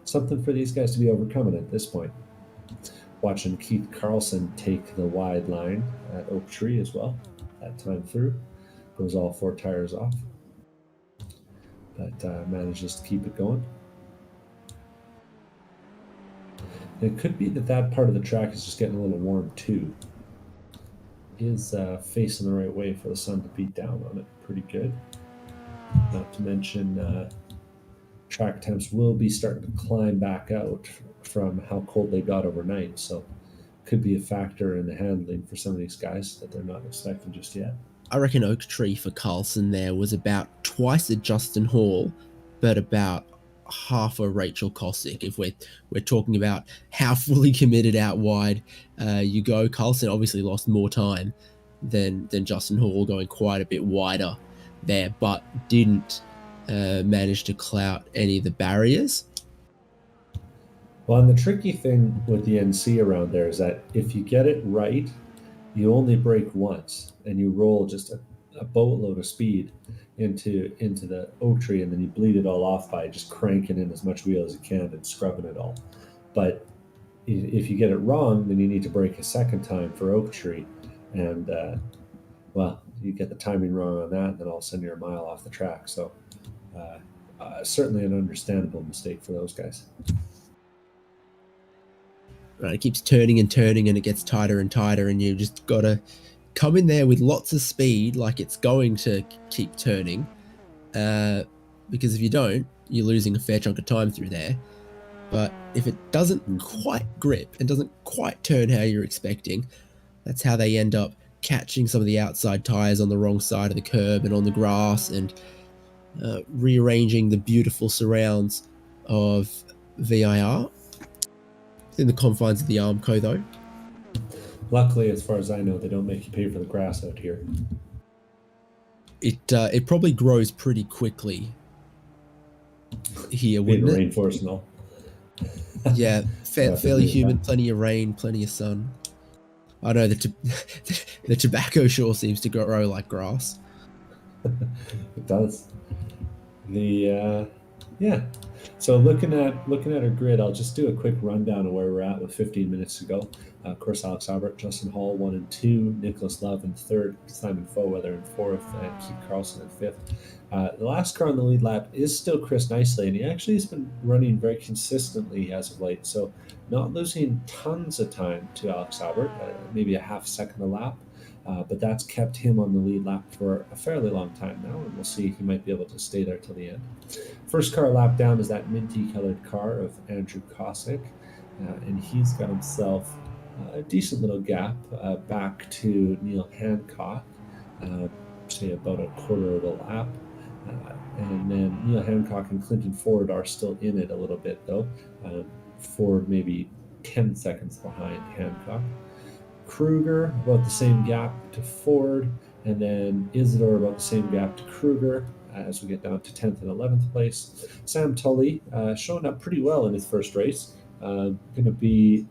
something for these guys to be overcoming at this point. Watching Keith Carlson take the wide line at Oak Tree as well, that time through. Goes all four tires off, but manages to keep it going. It could be that part of the track is just getting a little warm too. Is facing the right way for the sun to beat down on it pretty good. Not to mention track temps will be starting to climb back out from how cold they got overnight, so could be a factor in the handling for some of these guys that they're not expecting just yet. I reckon Oak Tree for Carlson there was about twice a Justin Hall, but about half a Rachel Cosick. If we're talking about how fully committed out wide you go, Carlson obviously lost more time than Justin Hall, going quite a bit wider there, but didn't manage to clout any of the barriers. Well, and the tricky thing with the NC around there is that if you get it right, you only brake once and you roll just a boatload of speed into the Oak Tree, and then you bleed it all off by just cranking in as much wheel as you can and scrubbing it all. But if you get it wrong, then you need to brake a second time for Oak Tree, and you get the timing wrong on that, and then all of a sudden you're a mile off the track. So certainly an understandable mistake for those guys. Right, it keeps turning and turning, and it gets tighter and tighter, and you just gotta come in there with lots of speed, like it's going to keep turning, because if you don't, you're losing a fair chunk of time through there. But if it doesn't quite grip and doesn't quite turn how you're expecting, that's how they end up catching some of the outside tires on the wrong side of the curb and on the grass, and rearranging the beautiful surrounds of VIR in the confines of the Armco, though. Luckily, as far as I know, they don't make you pay for the grass out here. It probably grows pretty quickly here, wouldn't it? Rainforest and all. Yeah, fairly humid, plenty of rain, plenty of sun. I know the tobacco sure seems to grow like grass. It does. So looking at our grid, I'll just do a quick rundown of where we're at with 15 minutes to go. Of course, Alex Albert, Justin Hall 1 and 2, Nicholas Love in 3rd, Simon Foweather in 4th, and Keith Carlson in 5th. The last car on the lead lap is still Chris Nicely, and he actually has been running very consistently as of late, so not losing tons of time to Alex Albert, maybe a half second a lap. But that's kept him on the lead lap for a fairly long time now, and we'll see if he might be able to stay there till the end. First car lap down is that minty-colored car of Andrew Cosick, and he's got himself a decent little gap back to Neil Hancock, say about a quarter of a lap. And then Neil Hancock and Clinton Ford are still in it a little bit, though. Ford maybe 10 seconds behind Hancock. Kruger about the same gap to Ford, and then Isidore about the same gap to Kruger as we get down to 10th and 11th place. Sam Tully showing up pretty well in his first race, going to be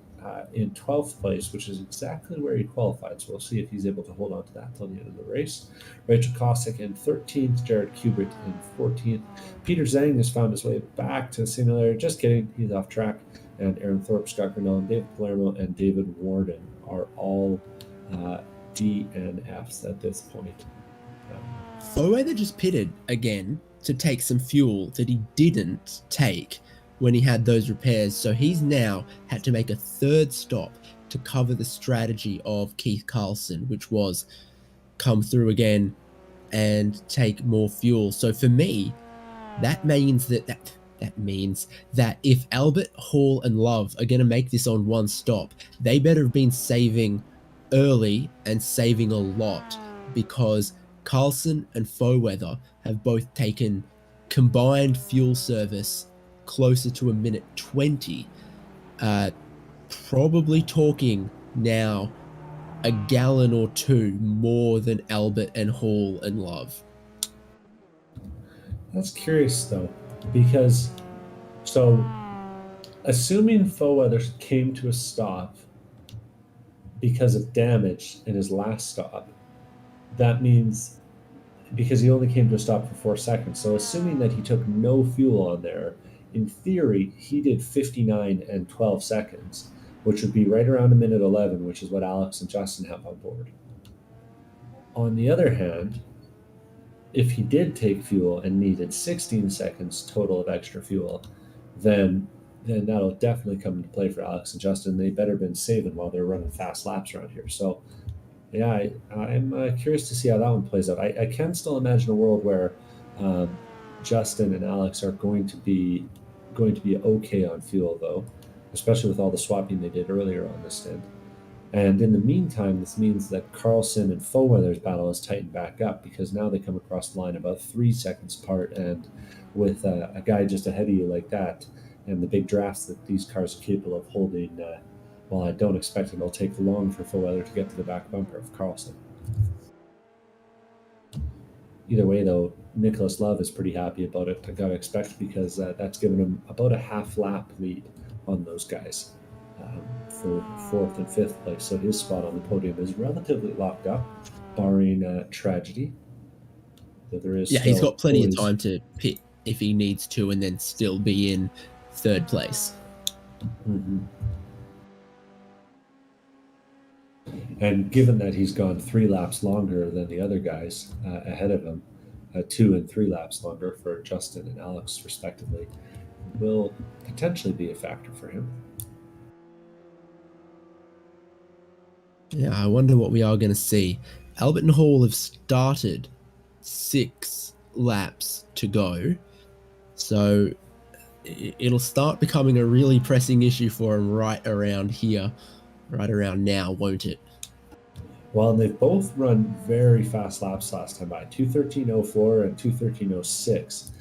in 12th place, which is exactly where he qualified. So we'll see if he's able to hold on to that till the end of the race. Rachel Kosick in 13th, Jared Kubert in 14th. Peter Zhang has found his way back to the simulator. Just kidding, he's off track. And Aaron Thorpe, Scott Grinnell, David Palermo, and David Warden are all DNFs at this point. Foweather just pitted again to take some fuel that he didn't take when he had those repairs. So he's now had to make a third stop to cover the strategy of Keith Carlson, which was come through again and take more fuel. So for me, that means that means that if Albert, Hall, and Love are going to make this on one stop, they better have been saving early and saving a lot, because Carlson and Foweather have both taken combined fuel service closer to a minute 20. Probably talking now a gallon or two more than Albert and Hall and Love. That's curious though, because assuming Foweather came to a stop because of damage in his last stop, that means because he only came to a stop for 4 seconds. So assuming that he took no fuel on there, in theory, he did 59 and 12 seconds, which would be right around a minute 11, which is what Alex and Justin have on board. On the other hand, if he did take fuel and needed 16 seconds total of extra fuel, then that'll definitely come into play for Alex and Justin. They better been saving while they're running fast laps around here. So yeah, I'm curious to see how that one plays out. I can still imagine a world where Justin and Alex are going to be okay on fuel, though, especially with all the swapping they did earlier on this stint. And in the meantime, this means that Carlson and Foweather's battle has tightened back up, because now they come across the line about 3 seconds apart. And with a guy just ahead of you like that, and the big drafts that these cars are capable of holding, well, I don't expect it'll take long for Foweather to get to the back bumper of Carlson. Either way, though, Nicholas Love is pretty happy about it, I gotta expect, because that's given him about a half lap lead on those guys for 4th and 5th place. So his spot on the podium is relatively locked up, barring tragedy. So there is he's got plenty of time to pit if he needs to, and then still be in 3rd place. Mm-hmm. And given that he's gone 3 laps longer than the other guys ahead of him, 2 and 3 laps longer for Justin and Alex respectively, will potentially be a factor for him. Yeah, I wonder what we are going to see. Albert and Hall have started 6 laps to go, so it'll start becoming a really pressing issue for him right around here, right around now, won't it? Well, and they've both run very fast laps last time by, 2:13.04 and 2:13.06,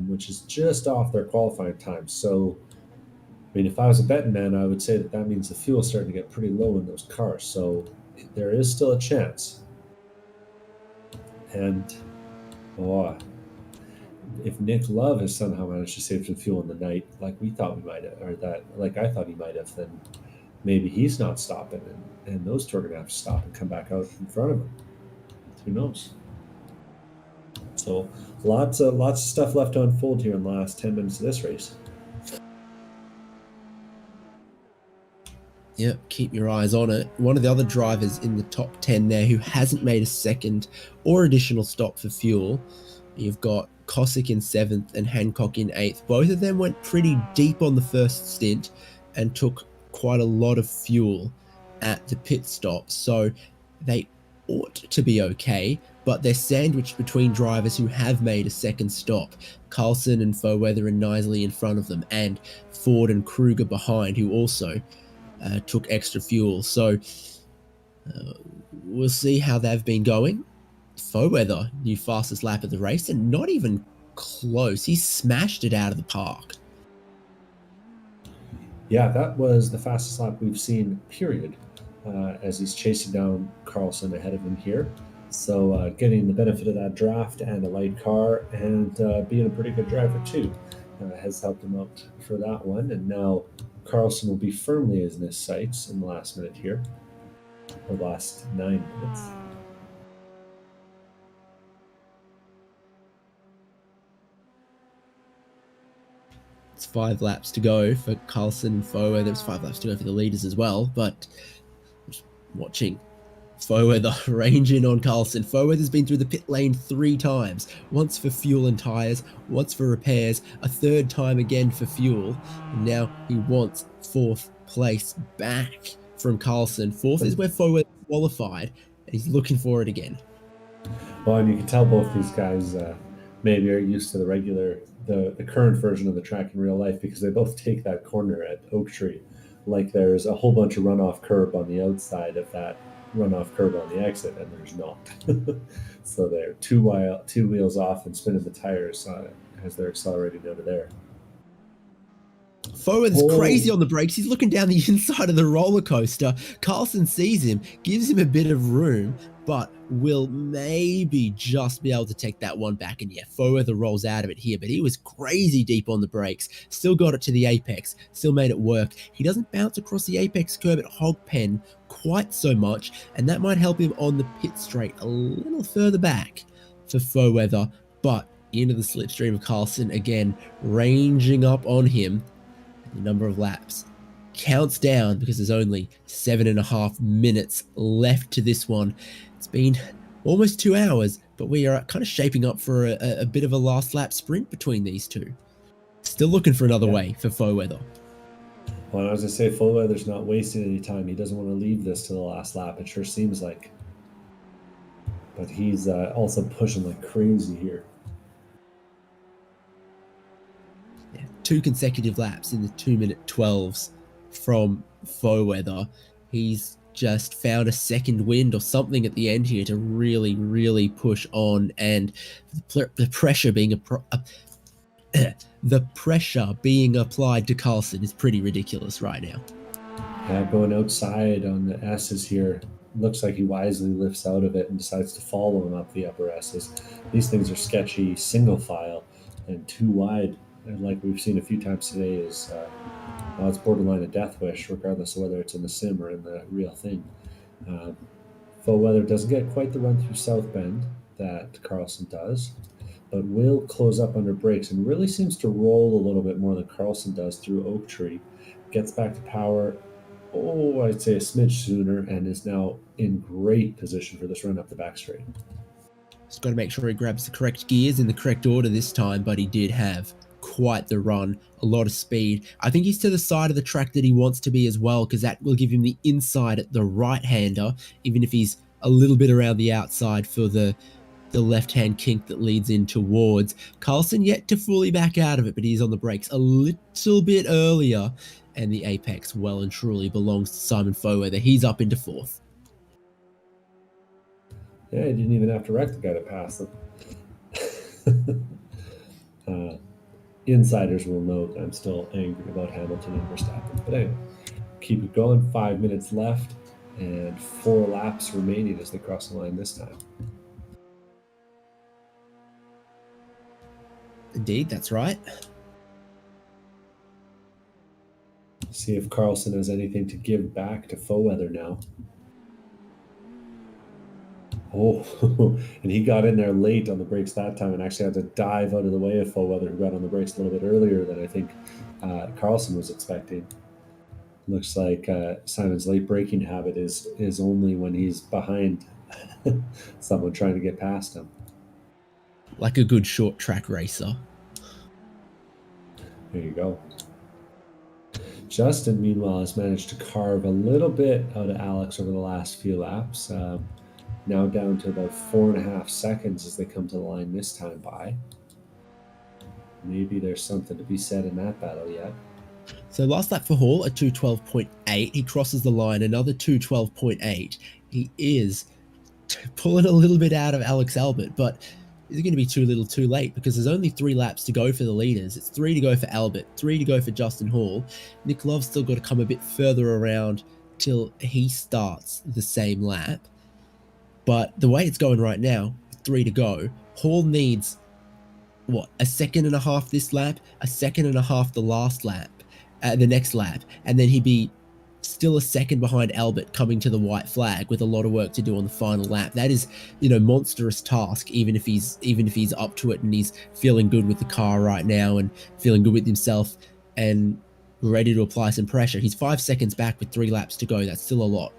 which is just off their qualifying time. So, I mean, if I was a betting man, I would say that means the fuel's starting to get pretty low in those cars. So there is still a chance. And, if Nick Love has somehow managed to save some fuel in the night, like we thought we might have, or that, like I thought he might have, then maybe he's not stopping, and those two are going to have to stop and come back out in front of him. Who knows? So lots of stuff left to unfold here in the last 10 minutes of this race. Yep, keep your eyes on it. One of the other drivers in the top 10 there who hasn't made a second or additional stop for fuel, you've got Kosick in 7th and Hancock in 8th. Both of them went pretty deep on the first stint and took quite a lot of fuel at the pit stop, so they ought to be okay, but they're sandwiched between drivers who have made a second stop. Carlson and Foweather and Knisley in front of them, and Ford and Kruger behind, who also took extra fuel. So we'll see how they've been going. Foweather, new fastest lap of the race, and not even close. He smashed it out of the park. Yeah, that was the fastest lap we've seen, period, as he's chasing down Carlson ahead of him here. So getting the benefit of that draft and a light car and being a pretty good driver too has helped him out for that one. And now Carlson will be firmly in his sights in the last minute here, or last 9 minutes. It's 5 laps to go for Carlson and Foe. There's 5 laps to go for the leaders as well, but just watching Foeweather range in on Carlson. Foeweather's been through the pit lane 3 times, once for fuel and tyres, once for repairs, a 3rd time again for fuel, and now he wants 4th place back from Carlson. 4th is where Foeweather qualified, and he's looking for it again. Well, and you can tell both these guys maybe are used to the current version of the track in real life, because they both take that corner at Oak Tree like there's a whole bunch of runoff curb on the outside of that runoff curb on the exit, and there's not. So they're two wheels off and spinning the tires as they're accelerating out of there. Foeweather's crazy on the brakes. He's looking down the inside of the roller coaster. Carlson sees him, gives him a bit of room, but will maybe just be able to take that one back. And yeah, Foeweather rolls out of it here, but he was crazy deep on the brakes. Still got it to the apex, still made it work. He doesn't bounce across the apex curb at Hogpen quite so much, and that might help him on the pit straight a little further back for Foeweather, but into the slipstream of Carlson again, ranging up on him. The number of laps counts down because there's only 7.5 minutes left to this one. It's been almost 2 hours, but we are kind of shaping up for a bit of a last lap sprint between these two. Still looking for another way for Foeweather. Well, as I say, Foeweather's not wasting any time. He doesn't want to leave this to the last lap, it sure seems like. But he's also pushing like crazy here. 2 consecutive laps in the 2-minute 12s from Foeweather. He's just found a second wind or something at the end here to really, really push on, and the pressure being applied to Carlson is pretty ridiculous right now. Yeah, going outside on the S's here. Looks like he wisely lifts out of it and decides to follow him up the upper S's. These things are sketchy, single file, and too wide. And like we've seen a few times today, is it's borderline a death wish, regardless of whether it's in the sim or in the real thing. Foeweather doesn't get quite the run through South Bend that Carlson does, but will close up under brakes and really seems to roll a little bit more than Carlson does through Oak Tree. Gets back to power, I'd say a smidge sooner, and is now in great position for this run up the back straight. Just got to make sure he grabs the correct gears in the correct order this time, but he did have quite the run, a lot of speed. I think he's to the side of the track that he wants to be as well, because that will give him the inside at the right-hander, even if he's a little bit around the outside for the left-hand kink that leads in towards. Carlson yet to fully back out of it, but he's on the brakes a little bit earlier, and the apex well and truly belongs to Simon Foeweather. He's up into 4th. Yeah, he didn't even have to wreck the guy to pass him. Insiders will note I'm still angry about Hamilton and Verstappen. But anyway, keep it going. 5 minutes left and 4 laps remaining as they cross the line this time. Indeed, that's right. See if Carlson has anything to give back to Foeweather now. Oh, and he got in there late on the brakes that time and actually had to dive out of the way of Foeweather, who got on the brakes a little bit earlier than I think Carlson was expecting. Looks like Simon's late braking habit is only when he's behind someone trying to get past him. Like a good short track racer. There you go. Justin, meanwhile, has managed to carve a little bit out of Alex over the last few laps. Now down to about 4.5 seconds as they come to the line this time by. Maybe there's something to be said in that battle yet. So last lap for Hall, a 2:12.8. He crosses the line, another 2:12.8. He is pulling a little bit out of Alex Albert, but is it going to be too little too late? Because there's only 3 laps to go for the leaders. It's 3 to go for Albert, 3 to go for Justin Hall. Nick Love's still got to come a bit further around till he starts the same lap. But the way it's going right now, 3 to go, Hall needs, a second and a half this lap, a second and a half the last lap, the next lap, and then he'd be still a second behind Albert coming to the white flag with a lot of work to do on the final lap. That is, monstrous task, even if he's up to it and he's feeling good with the car right now and feeling good with himself and ready to apply some pressure. He's 5 seconds back with 3 laps to go. That's still a lot.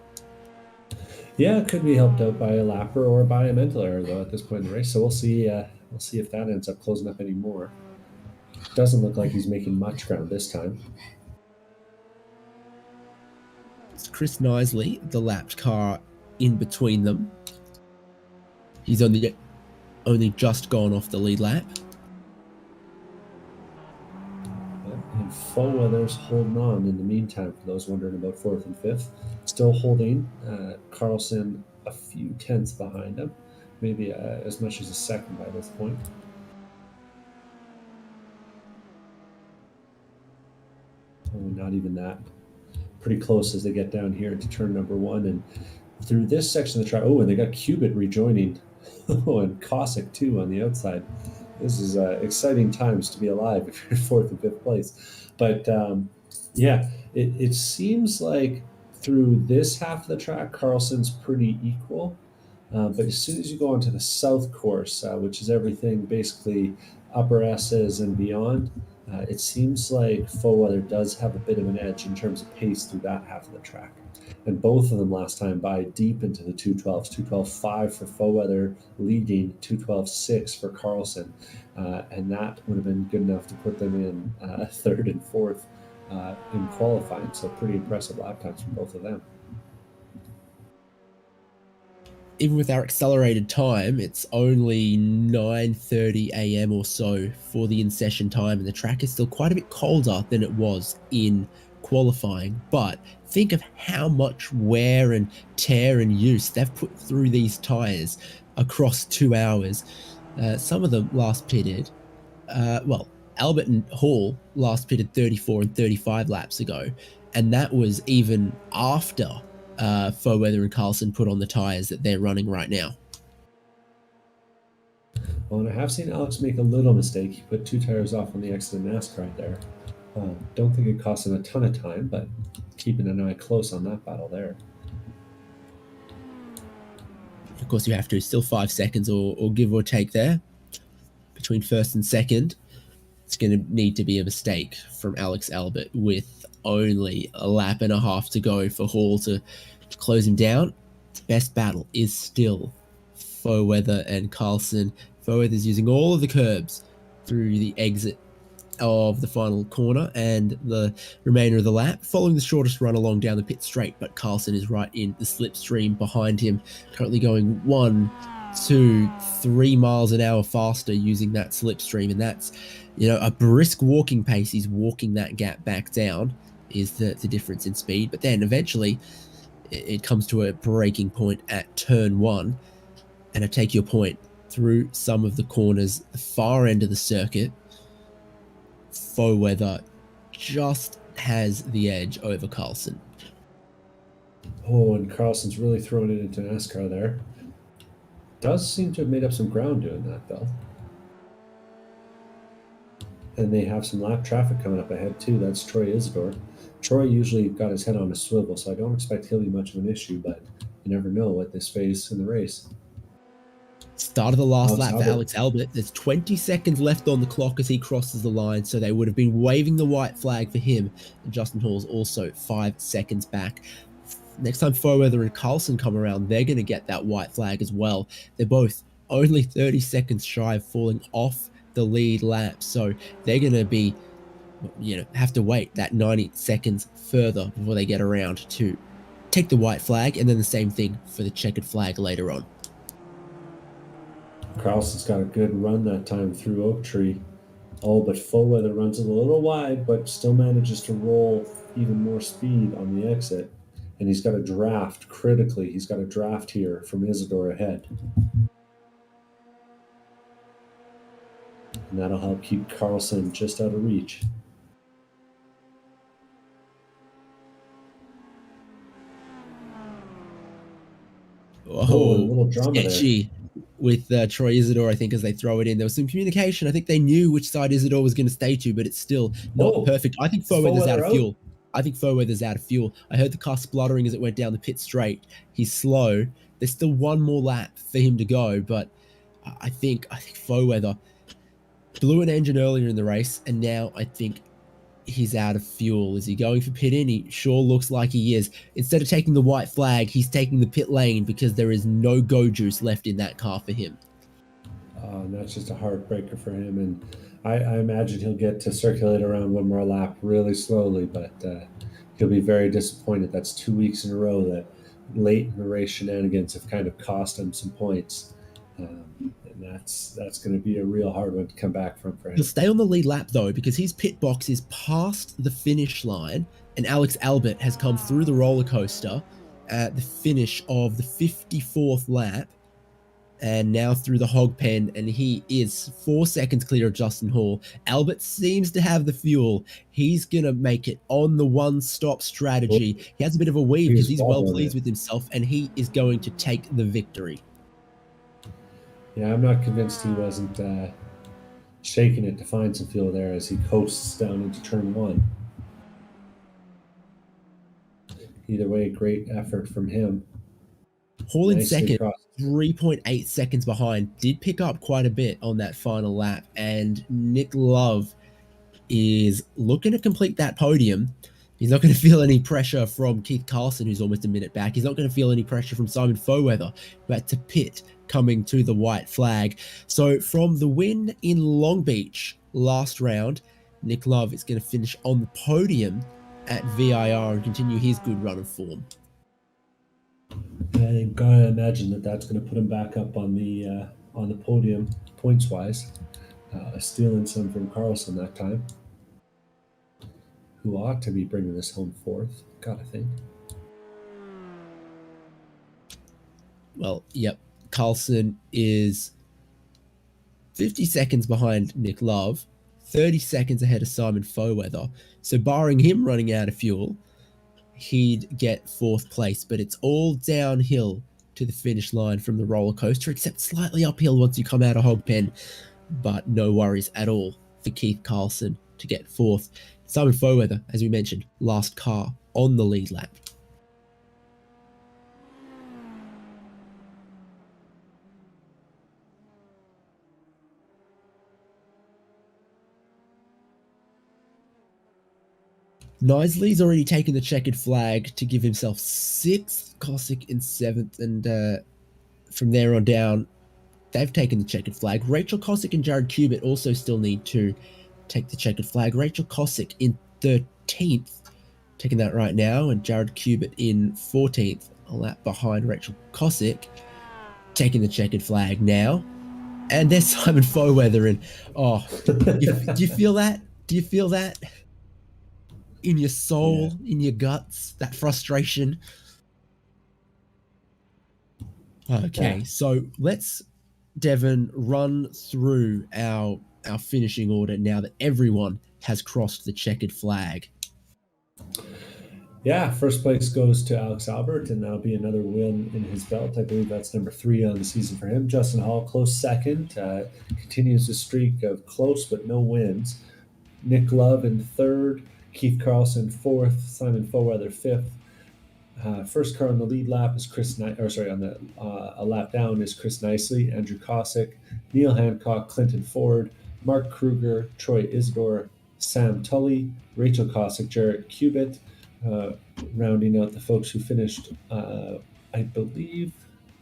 Yeah, it could be helped out by a lapper or by a mental error though at this point in the race. So we'll see. We'll see if that ends up closing up any more. Doesn't look like he's making much ground this time. It's Chris Knisley, the lapped car in between them. He's only just gone off the lead lap. And Foweather's holding on in the meantime, for those wondering about 4th and 5th. Still holding. Carlson a few tenths behind him, maybe as much as a second by this point. Oh, not even that. Pretty close as they get down here to turn number 1. And through this section of the track, and they got Cubitt rejoining. And Cossack too on the outside. This is exciting times to be alive if you're in 4th and 5th place. But it seems like through this half of the track, Carlson's pretty equal. But as soon as you go onto the south course, which is everything basically upper S's and beyond, it seems like Foweather does have a bit of an edge in terms of pace through that half of the track. And both of them last time by deep into the 212s, 212.5 for Foweather leading, 212.6 for Carlson. And that would have been good enough to put them in 3rd and 4th in qualifying. So pretty impressive lap times from both of them. Even with our accelerated time, it's only 9:30 a.m. or so for the in-session time, and the track is still quite a bit colder than it was in qualifying. But think of how much wear and tear and use they've put through these tires across 2 hours. Some of them last pitted, Albert and Hall last pitted 34 and 35 laps ago, and that was even after Foweather and Carlson put on the tires that they're running right now. Well, and I have seen Alex make a little mistake. He put 2 tires off on the exit of NASCAR there. Don't think it cost him a ton of time, but keeping an eye close on that battle there. Of course, you have to. Still 5 seconds or give or take there between 1st and 2nd. It's going to need to be a mistake from Alex Albert with only a lap and a half to go for Hall to close him down. The best battle is still Foweather and Carlson. Foweather's using all of the curbs through the exit of the final corner and the remainder of the lap, following the shortest run along down the pit straight, but Carlson is right in the slipstream behind him, currently going 1, 2, 3 miles an hour faster using that slipstream, and that's a brisk walking pace. He's walking that gap back down is the difference in speed. But then eventually it comes to a breaking point at turn 1, and I take your point through some of the corners, the far end of the circuit. Foweather just has the edge over Carlson. Oh, and Carlson's really throwing it into NASCAR there. Does seem to have made up some ground doing that, though. And they have some lap traffic coming up ahead, too. That's Troy Isidore. Troy usually got his head on a swivel, so I don't expect he'll be much of an issue, but you never know at this phase in the race. Start of the last lap for Alex Albert. There's 20 seconds left on the clock as he crosses the line, so they would have been waving the white flag for him. And Justin Hall's also 5 seconds back. Next time Foweather and Carlson come around, they're going to get that white flag as well. They're both only 30 seconds shy of falling off the lead lap, so they're going to be, have to wait that 90 seconds further before they get around to take the white flag, and then the same thing for the checkered flag later on. Carlson's got a good run that time through Oak Tree. Oh, but Foweather runs it a little wide, but still manages to roll even more speed on the exit. And he's got a draft, critically, he's got a draft here from Isidore ahead. and that'll help keep Carlson just out of reach. Oh, a little drama sketchy with Troy Isidore, I think, as they throw it in. There was some communication. I think they knew which side Isidore was going to stay to, but it's still not perfect. I think Fairweather's out of fuel. I heard the car spluttering as it went down the pit straight. He's slow. There's still one more lap for him to go, but I think Fairweather blew an engine earlier in the race, and now I think he's out of fuel. Is he going for pit in? He sure looks like he is. Instead of taking the white flag, he's taking the pit lane because there is no go juice left in that car for him. And that's just a heartbreaker for him. And I imagine he'll get to circulate around one more lap really slowly, but he'll be very disappointed. That's 2 weeks in a row that late in the race shenanigans have kind of cost him some points. And that's going to be a real hard one to come back from for him. He'll stay on the lead lap, though, because his pit box is past the finish line, and Alex Albert has come through the roller coaster at the finish of the 54th lap, and now through the hog pen, and he is 4 seconds clear of Justin Hall. Albert seems to have the fuel. He's going to make it on the one-stop strategy. He has a bit of a weave because he's well pleased with himself, and he is going to take the victory. Yeah, I'm not convinced he wasn't shaking it to find some fuel there as he coasts down into turn one. Either way, great effort from him. Hall in second, 3.8 seconds behind, did pick up quite a bit on that final lap, and Nick Love is looking to complete that podium. He's not going to feel any pressure from Keith Carlson, who's almost a minute back. He's not going to feel any pressure from Simon Fairweather, who had to pit coming to the white flag. So from the win in Long Beach last round, Nick Love is going to finish on the podium at VIR and continue his good run of form. I gotta imagine that that's going to put him back up on the podium points wise, stealing some from Carlson that time, who ought to be bringing this home fourth. Gotta think. Well, yep. Carlson is 50 seconds behind Nick Love, 30 seconds ahead of Simon Fairweather. So barring him running out of fuel, he'd get fourth place, but it's all downhill to the finish line from the roller coaster, except slightly uphill once you come out of hog pen. But no worries at all for Keith Carlson to get fourth. Simon Fairweather, as we mentioned, last car on the lead lap. Knisley's already taken the checkered flag to give himself 6th, Cossack in 7th, and from there on down, they've taken the checkered flag. Rachel Cossack and Jared Cubitt also still need to take the checkered flag. Rachel Cossack in 13th, taking that right now, and Jared Cubitt in 14th, a lap behind Rachel Cossack, taking the checkered flag now. And there's Simon Fairweather, and do you feel that? Do you feel that? In your soul, in your guts, that frustration. Okay, so let's, Devon, run through our finishing order now that everyone has crossed the checkered flag. Yeah, first place goes to Alex Albert, and that'll be another win in his belt. I believe that's number 3 on the season for him. Justin Hall, close second, continues the streak of close but no wins. Nick Love in 3rd. Keith Carlson 4th, Simon Fairweather 5th. First car on the lead lap is a lap down is Chris Nicely, Andrew Cossack, Neil Hancock, Clinton Ford, Mark Kruger, Troy Isidore, Sam Tully, Rachel Cossack, Jarrett Cubitt, rounding out the folks who finished, I believe,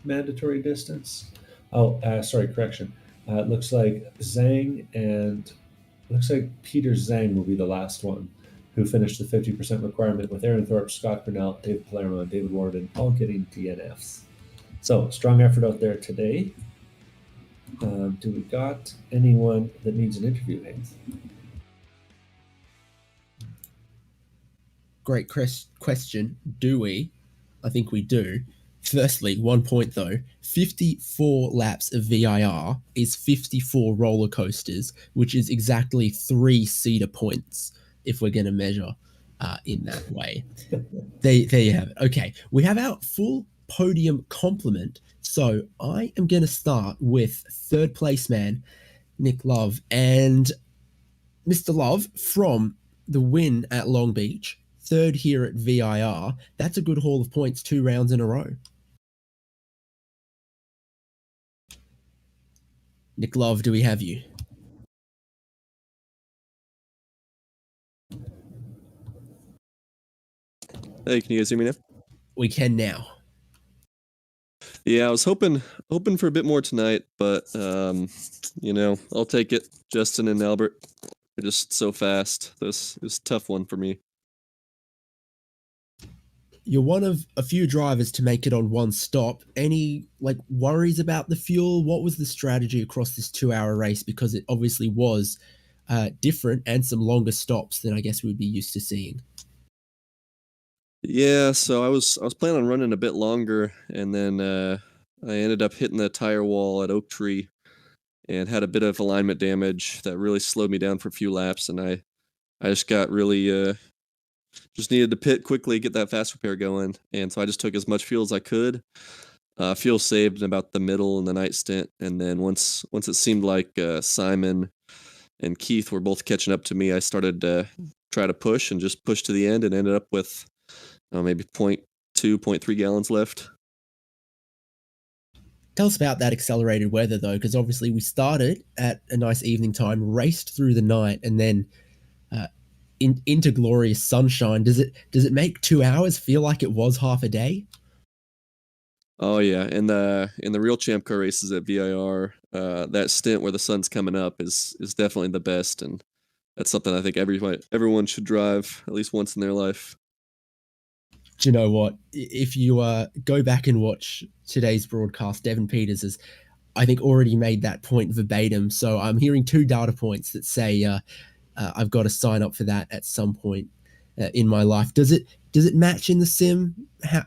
mandatory distance. Correction. It looks like Peter Zhang will be the last one who finished the 50% requirement, with Aaron Thorpe, Scott Grinnell, David Palermo, and David Warden all getting DNFs. So, strong effort out there today. Do we got anyone that needs an interview, Haynes? Great question. Do we? I think we do. Firstly, 1 point though, 54 laps of VIR is 54 roller coasters, which is exactly 3 Cedar points if we're going to measure in that way. There you have it. Okay, we have our full podium complement. So I am going to start with third place man, Nick Love. And Mr. Love, from the win at Long Beach, third here at VIR, that's a good haul of points 2 rounds in a row. Nick Love, do we have you? Hey, can you guys hear me now? We can now. Yeah, I was hoping for a bit more tonight, but I'll take it. Justin and Albert are just so fast. This is a tough one for me. You're one of a few drivers to make it on one stop. Any worries about the fuel? What was the strategy across this 2 hour race? Because it obviously was different and some longer stops than I guess we'd be used to seeing. Yeah, so I was planning on running a bit longer, and then I ended up hitting the tire wall at Oak Tree and had a bit of alignment damage that really slowed me down for a few laps, and I just got really just needed to pit quickly, get that fast repair going, and so I just took as much fuel as I could. Fuel saved in about the middle in the night stint, and then once it seemed like Simon and Keith were both catching up to me, I started to try to push and just push to the end, and ended up with maybe 0.2, 0.3 gallons left. Tell us about that accelerated weather though, because obviously we started at a nice evening time, raced through the night, and then into glorious sunshine. Does it make 2 hours feel like it was half a day? Oh yeah, in the real ChampCar races at VIR, that stint where the sun's coming up is definitely the best, and that's something I think everyone should drive at least once in their life. Do you know what? If you go back and watch today's broadcast, Devin Peters has, I think, already made that point verbatim. So I'm hearing 2 data points that say I've got to sign up for that at some point in my life. Does it match in the sim?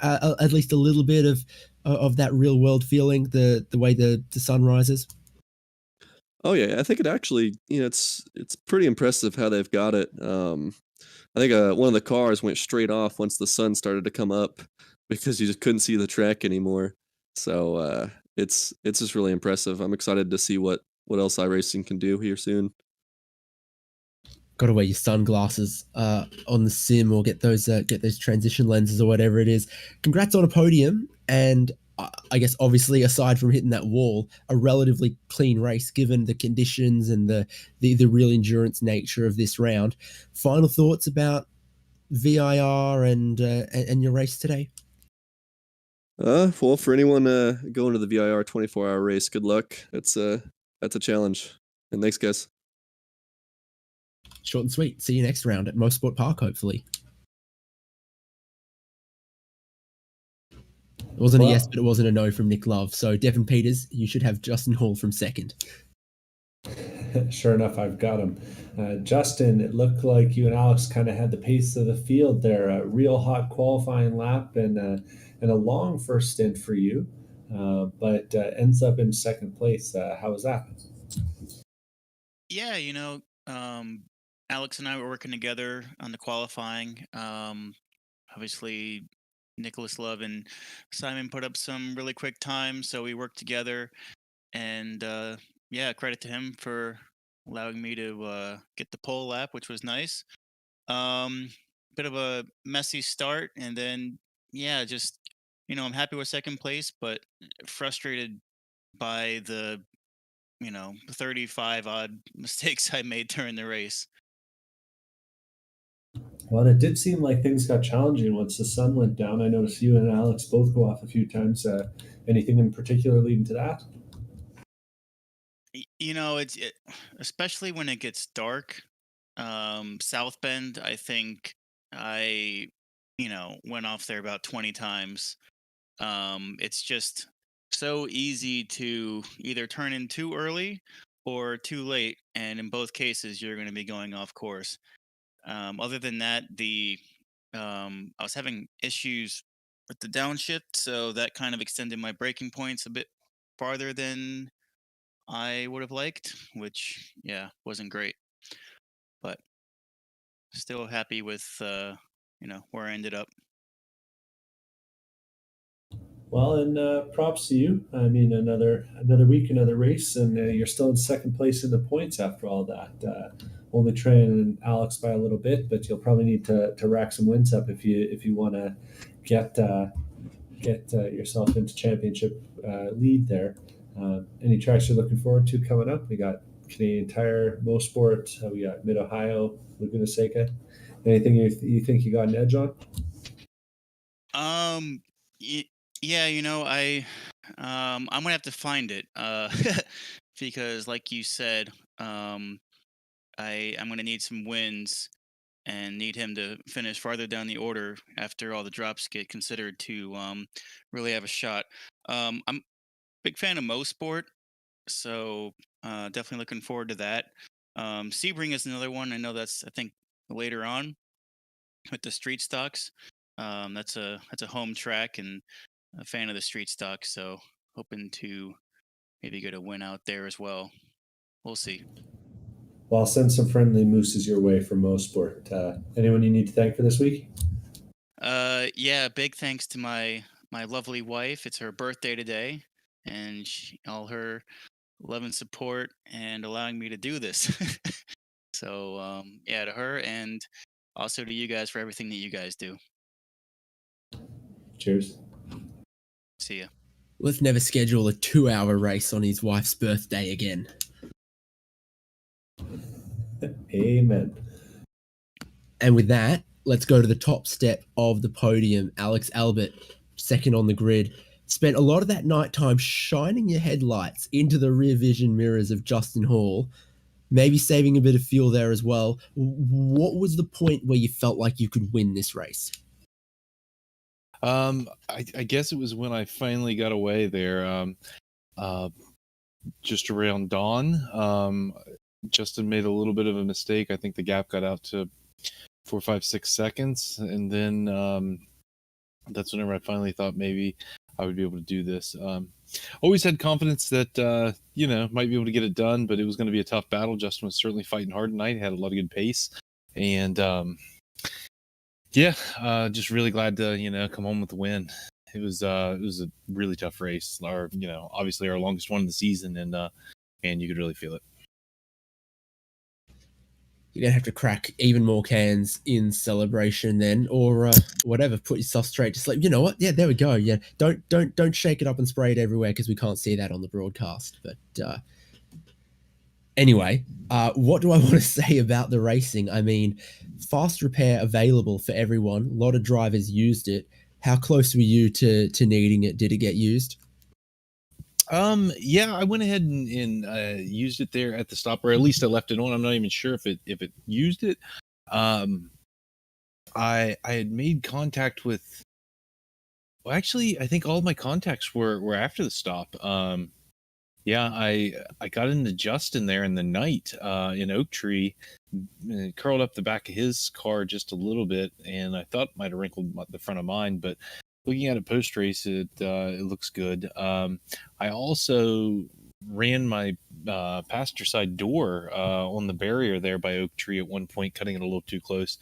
At least a little bit of that real world feeling, the way the sun rises. Oh yeah, I think it actually, it's pretty impressive how they've got it. I think one of the cars went straight off once the sun started to come up because you just couldn't see the track anymore. So it's just really impressive. I'm excited to see what else iRacing can do here soon. Got to wear your sunglasses on the sim, or get those transition lenses or whatever it is. Congrats on a podium, and I guess obviously aside from hitting that wall, a relatively clean race given the conditions and the real endurance nature of this round. Final thoughts about VIR and your race today? Well, for anyone going to the VIR 24-hour race, good luck. That's a challenge. And thanks, guys. Short and sweet. See you next round at Motorsport Park, hopefully. It wasn't a yes, but it wasn't a no from Nick Love. So Devin Peters, you should have Justin Hall from second. Sure enough, I've got him. Justin, it looked like you and Alex kind of had the pace of the field there. A real hot qualifying lap and a long first stint for you, but ends up in second place. How was that? Yeah, Alex and I were working together on the qualifying. Obviously, Nicholas Love and Simon put up some really quick times, so we worked together. And yeah, credit to him for allowing me to get the pole lap, which was nice. Um, Bit of a messy start, and then yeah, just I'm happy with second place, but frustrated by the 35 odd mistakes I made during the race. Well, it did seem like things got challenging once the sun went down. I noticed you and Alex both go off a few times. Anything in particular leading to that? Especially when it gets dark. South Bend, I think I, went off there about 20 times. It's just so easy to either turn in too early or too late, and in both cases, you're going to be going off course. Other than that, I was having issues with the downshift, so that kind of extended my braking points a bit farther than I would have liked, which yeah, wasn't great. But still happy with where I ended up. Well, and props to you. I mean, another week, another race, and you're still in second place in the points after all that. Only trailing Alex by a little bit, but you'll probably need to rack some wins up if you want to get yourself into championship lead there. Any tracks you're looking forward to coming up? We got Canadian Tire, Mosport. We got Mid Ohio, Laguna Seca. Anything you think you got an edge on? Um, y- yeah, I'm gonna have to find it. Because like you said, I'm gonna need some wins and need him to finish farther down the order after all the drops get considered to really have a shot. I'm a big fan of Mosport, so definitely looking forward to that. Sebring is another one. I know I think later on with the street stocks. That's a home track and a fan of the street stock, so hoping to maybe get a win out there as well. We'll see. Well, I'll send some friendly mooses your way from Mosport. Anyone you need to thank for this week? Yeah, big thanks to my lovely wife. It's her birthday today, and all her love and support and allowing me to do this. So yeah, to her and also to you guys for everything that you guys do. Cheers. See ya. Let's never schedule a 2-hour race on his wife's birthday again. Amen. And with that, let's go to the top step of the podium. Alex Albert, second on the grid, spent a lot of that night time shining your headlights into the rear vision mirrors of Justin Hall, maybe saving a bit of fuel there as well. What was the point where you felt like you could win this race? I guess it was when I finally got away there. Just around dawn. Justin made a little bit of a mistake. I think the gap got out to 4, 5, 6 seconds, and then that's whenever I finally thought maybe I would be able to do this. Always had confidence that might be able to get it done, but it was going to be a tough battle. Justin was certainly fighting hard tonight. He had a lot of good pace, and just really glad to come home with the win. It was a really tough race. Obviously our longest one of the season, and you could really feel it. You're gonna have to crack even more cans in celebration then, or whatever. Put yourself straight. Just like, you know what? Yeah, there we go. Yeah, don't shake it up and spray it everywhere because we can't see that on the broadcast. But anyway, what do I want to say about the racing? I mean, fast repair available for everyone. A lot of drivers used it. How close were you to needing it? Did it get used? Yeah, I went ahead and used it there at the stop, or at least I left it on. I'm not even sure if it used it. I had made contact with. Well, actually, I think all of my contacts were after the stop. Yeah, I got into Justin there in the night in Oak Tree, curled up the back of his car just a little bit, and I thought might have wrinkled the front of mine, but looking at it post race, it looks good. I also ran my passenger side door on the barrier there by Oak Tree at one point, cutting it a little too close.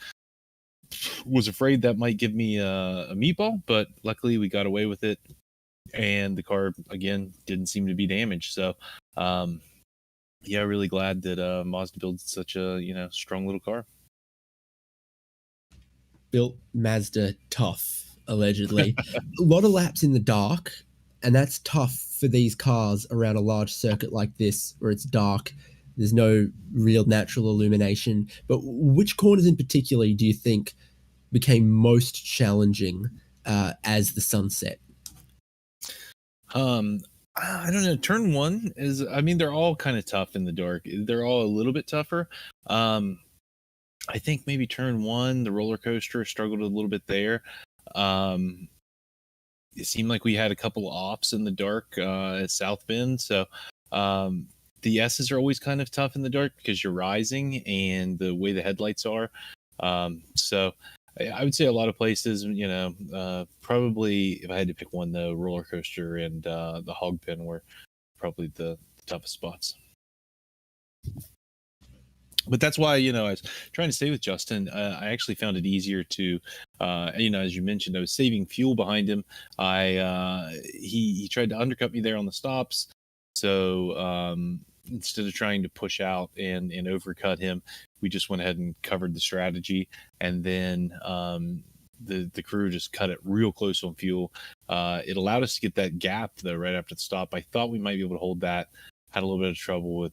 Was afraid that might give me a meatball, but luckily we got away with it, and the car again didn't seem to be damaged. So, yeah, really glad that Mazda builds such a strong little car. Built Mazda tough, allegedly. A lot of laps in the dark, and that's tough for these cars around a large circuit like this where it's dark. There's no real natural illumination. But which corners in particular do you think became most challenging as the sun set? I don't know. Turn one is, I mean, they're all kind of tough in the dark. They're all a little bit tougher. I think maybe turn one, the roller coaster struggled a little bit there. It seemed like we had a couple ops in the dark at South Bend. So the S's are always kind of tough in the dark because you're rising and the way the headlights are. So I would say a lot of places, probably if I had to pick one though, roller coaster and the hog pen were probably the toughest spots. But that's why, I was trying to stay with Justin. I actually found it easier to, as you mentioned, I was saving fuel behind him. He tried to undercut me there on the stops. So instead of trying to push out and overcut him, we just went ahead and covered the strategy. And then the crew just cut it real close on fuel. It allowed us to get that gap, though, right after the stop. I thought we might be able to hold that. Had a little bit of trouble with,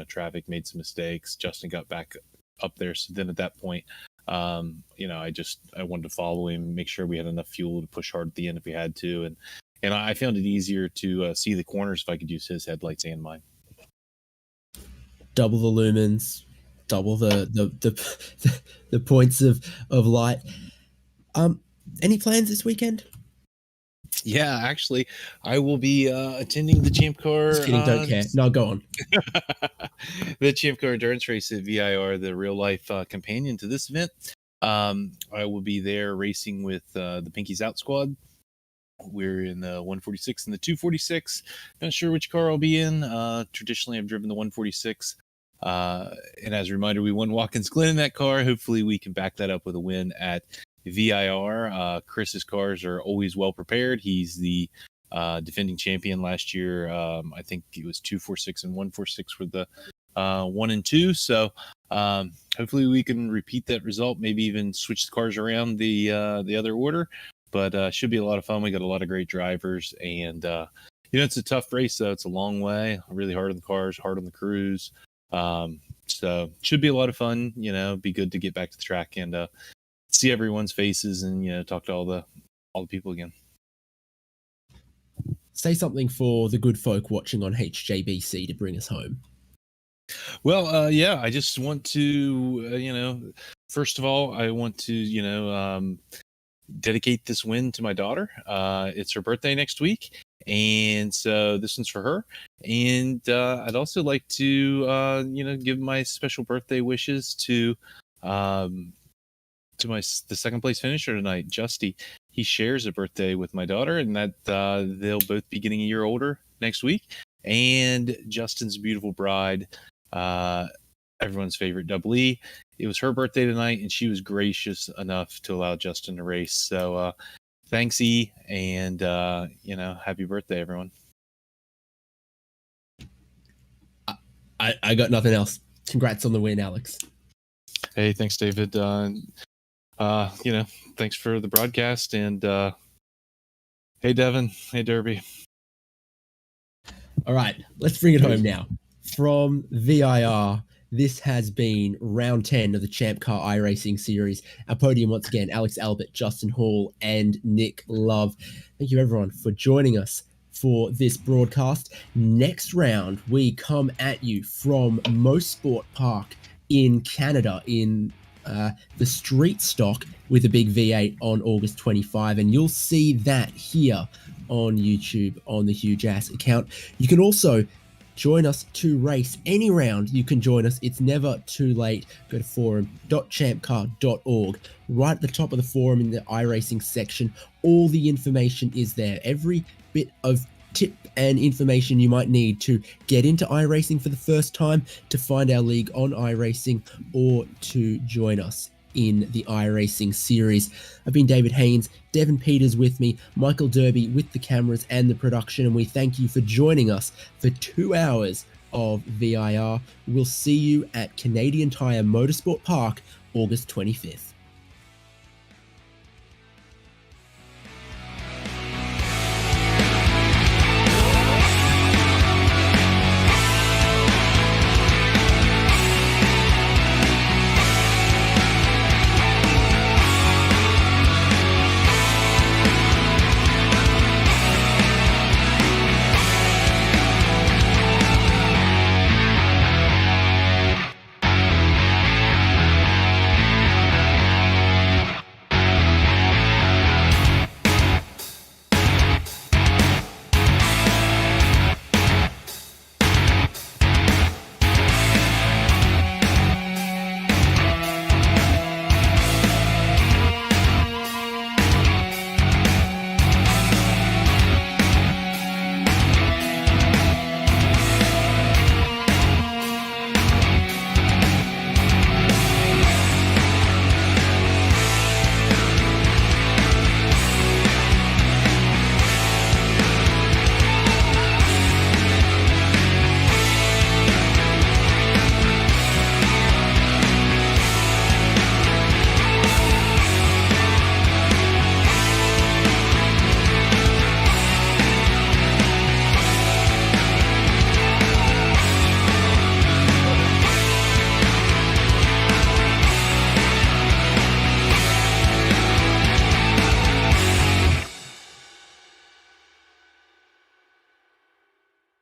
traffic, made some mistakes. Justin got back up there. So then at that point, I wanted to follow him, make sure we had enough fuel to push hard at the end if we had to. And I found it easier to see the corners if I could use his headlights and mine. Double the lumens, double the the points of light. Any plans this weekend? Yeah, actually, I will be attending the ChampCar. Just kidding, don't care. No, go on. The ChampCar endurance race at VIR, the real life companion to this event. I will be there racing with the Pinkies Out squad. We're in the 146 and the 246. Not sure which car I'll be in. Traditionally, I've driven the 146. And as a reminder, we won Watkins Glen in that car. Hopefully, we can back that up with a win at VIR. Chris's cars are always well prepared. He's the defending champion last year. I think it was 246 and 146 for the 1 and 2. So hopefully we can repeat that result. Maybe even switch the cars around the other order. But should be a lot of fun. We got a lot of great drivers, and it's a tough race. Though it's a long way, really hard on the cars, hard on the crews. So should be a lot of fun. Be good to get back to the track and see everyone's faces and talk to all the people again. Say something for the good folk watching on HJBC to bring us home. Well, I just want to first of all, I want to dedicate this win to my daughter. It's her birthday next week, and so this one's for her. And I'd also like to give my special birthday wishes to the second place finisher tonight, Justy. He shares a birthday with my daughter, and that they'll both be getting a year older next week. And Justin's beautiful bride, everyone's favorite Double E. It was her birthday tonight, and she was gracious enough to allow Justin to race. So thanks, E, and happy birthday, everyone. I got nothing else. Congrats on the win, Alex. Hey, thanks, David. Thanks for the broadcast, and hey, Devin. Hey, Derby. All right, let's bring it home now. From VIR, this has been round 10 of the ChampCar iRacing series. Our podium once again, Alex Albert, Justin Hall, and Nick Love. Thank you, everyone, for joining us for this broadcast. Next round, we come at you from Mosport Park in Canada in the street stock with a big V8 on August 25, and you'll see that here on YouTube on the Huge Ass account. You can also join us to race any round. You can join us. It's never too late. Go to forum.champcar.org. Right at the top of the forum in the iRacing section, all the information is there. Every bit of tip and information you might need to get into iRacing for the first time, to find our league on iRacing, or to join us in the iRacing series. I've been David Haynes, Devin Peters with me, Michael Derby with the cameras and the production, and we thank you for joining us for 2 hours of VIR. We'll see you at Canadian Tire Motorsport Park, August 25th.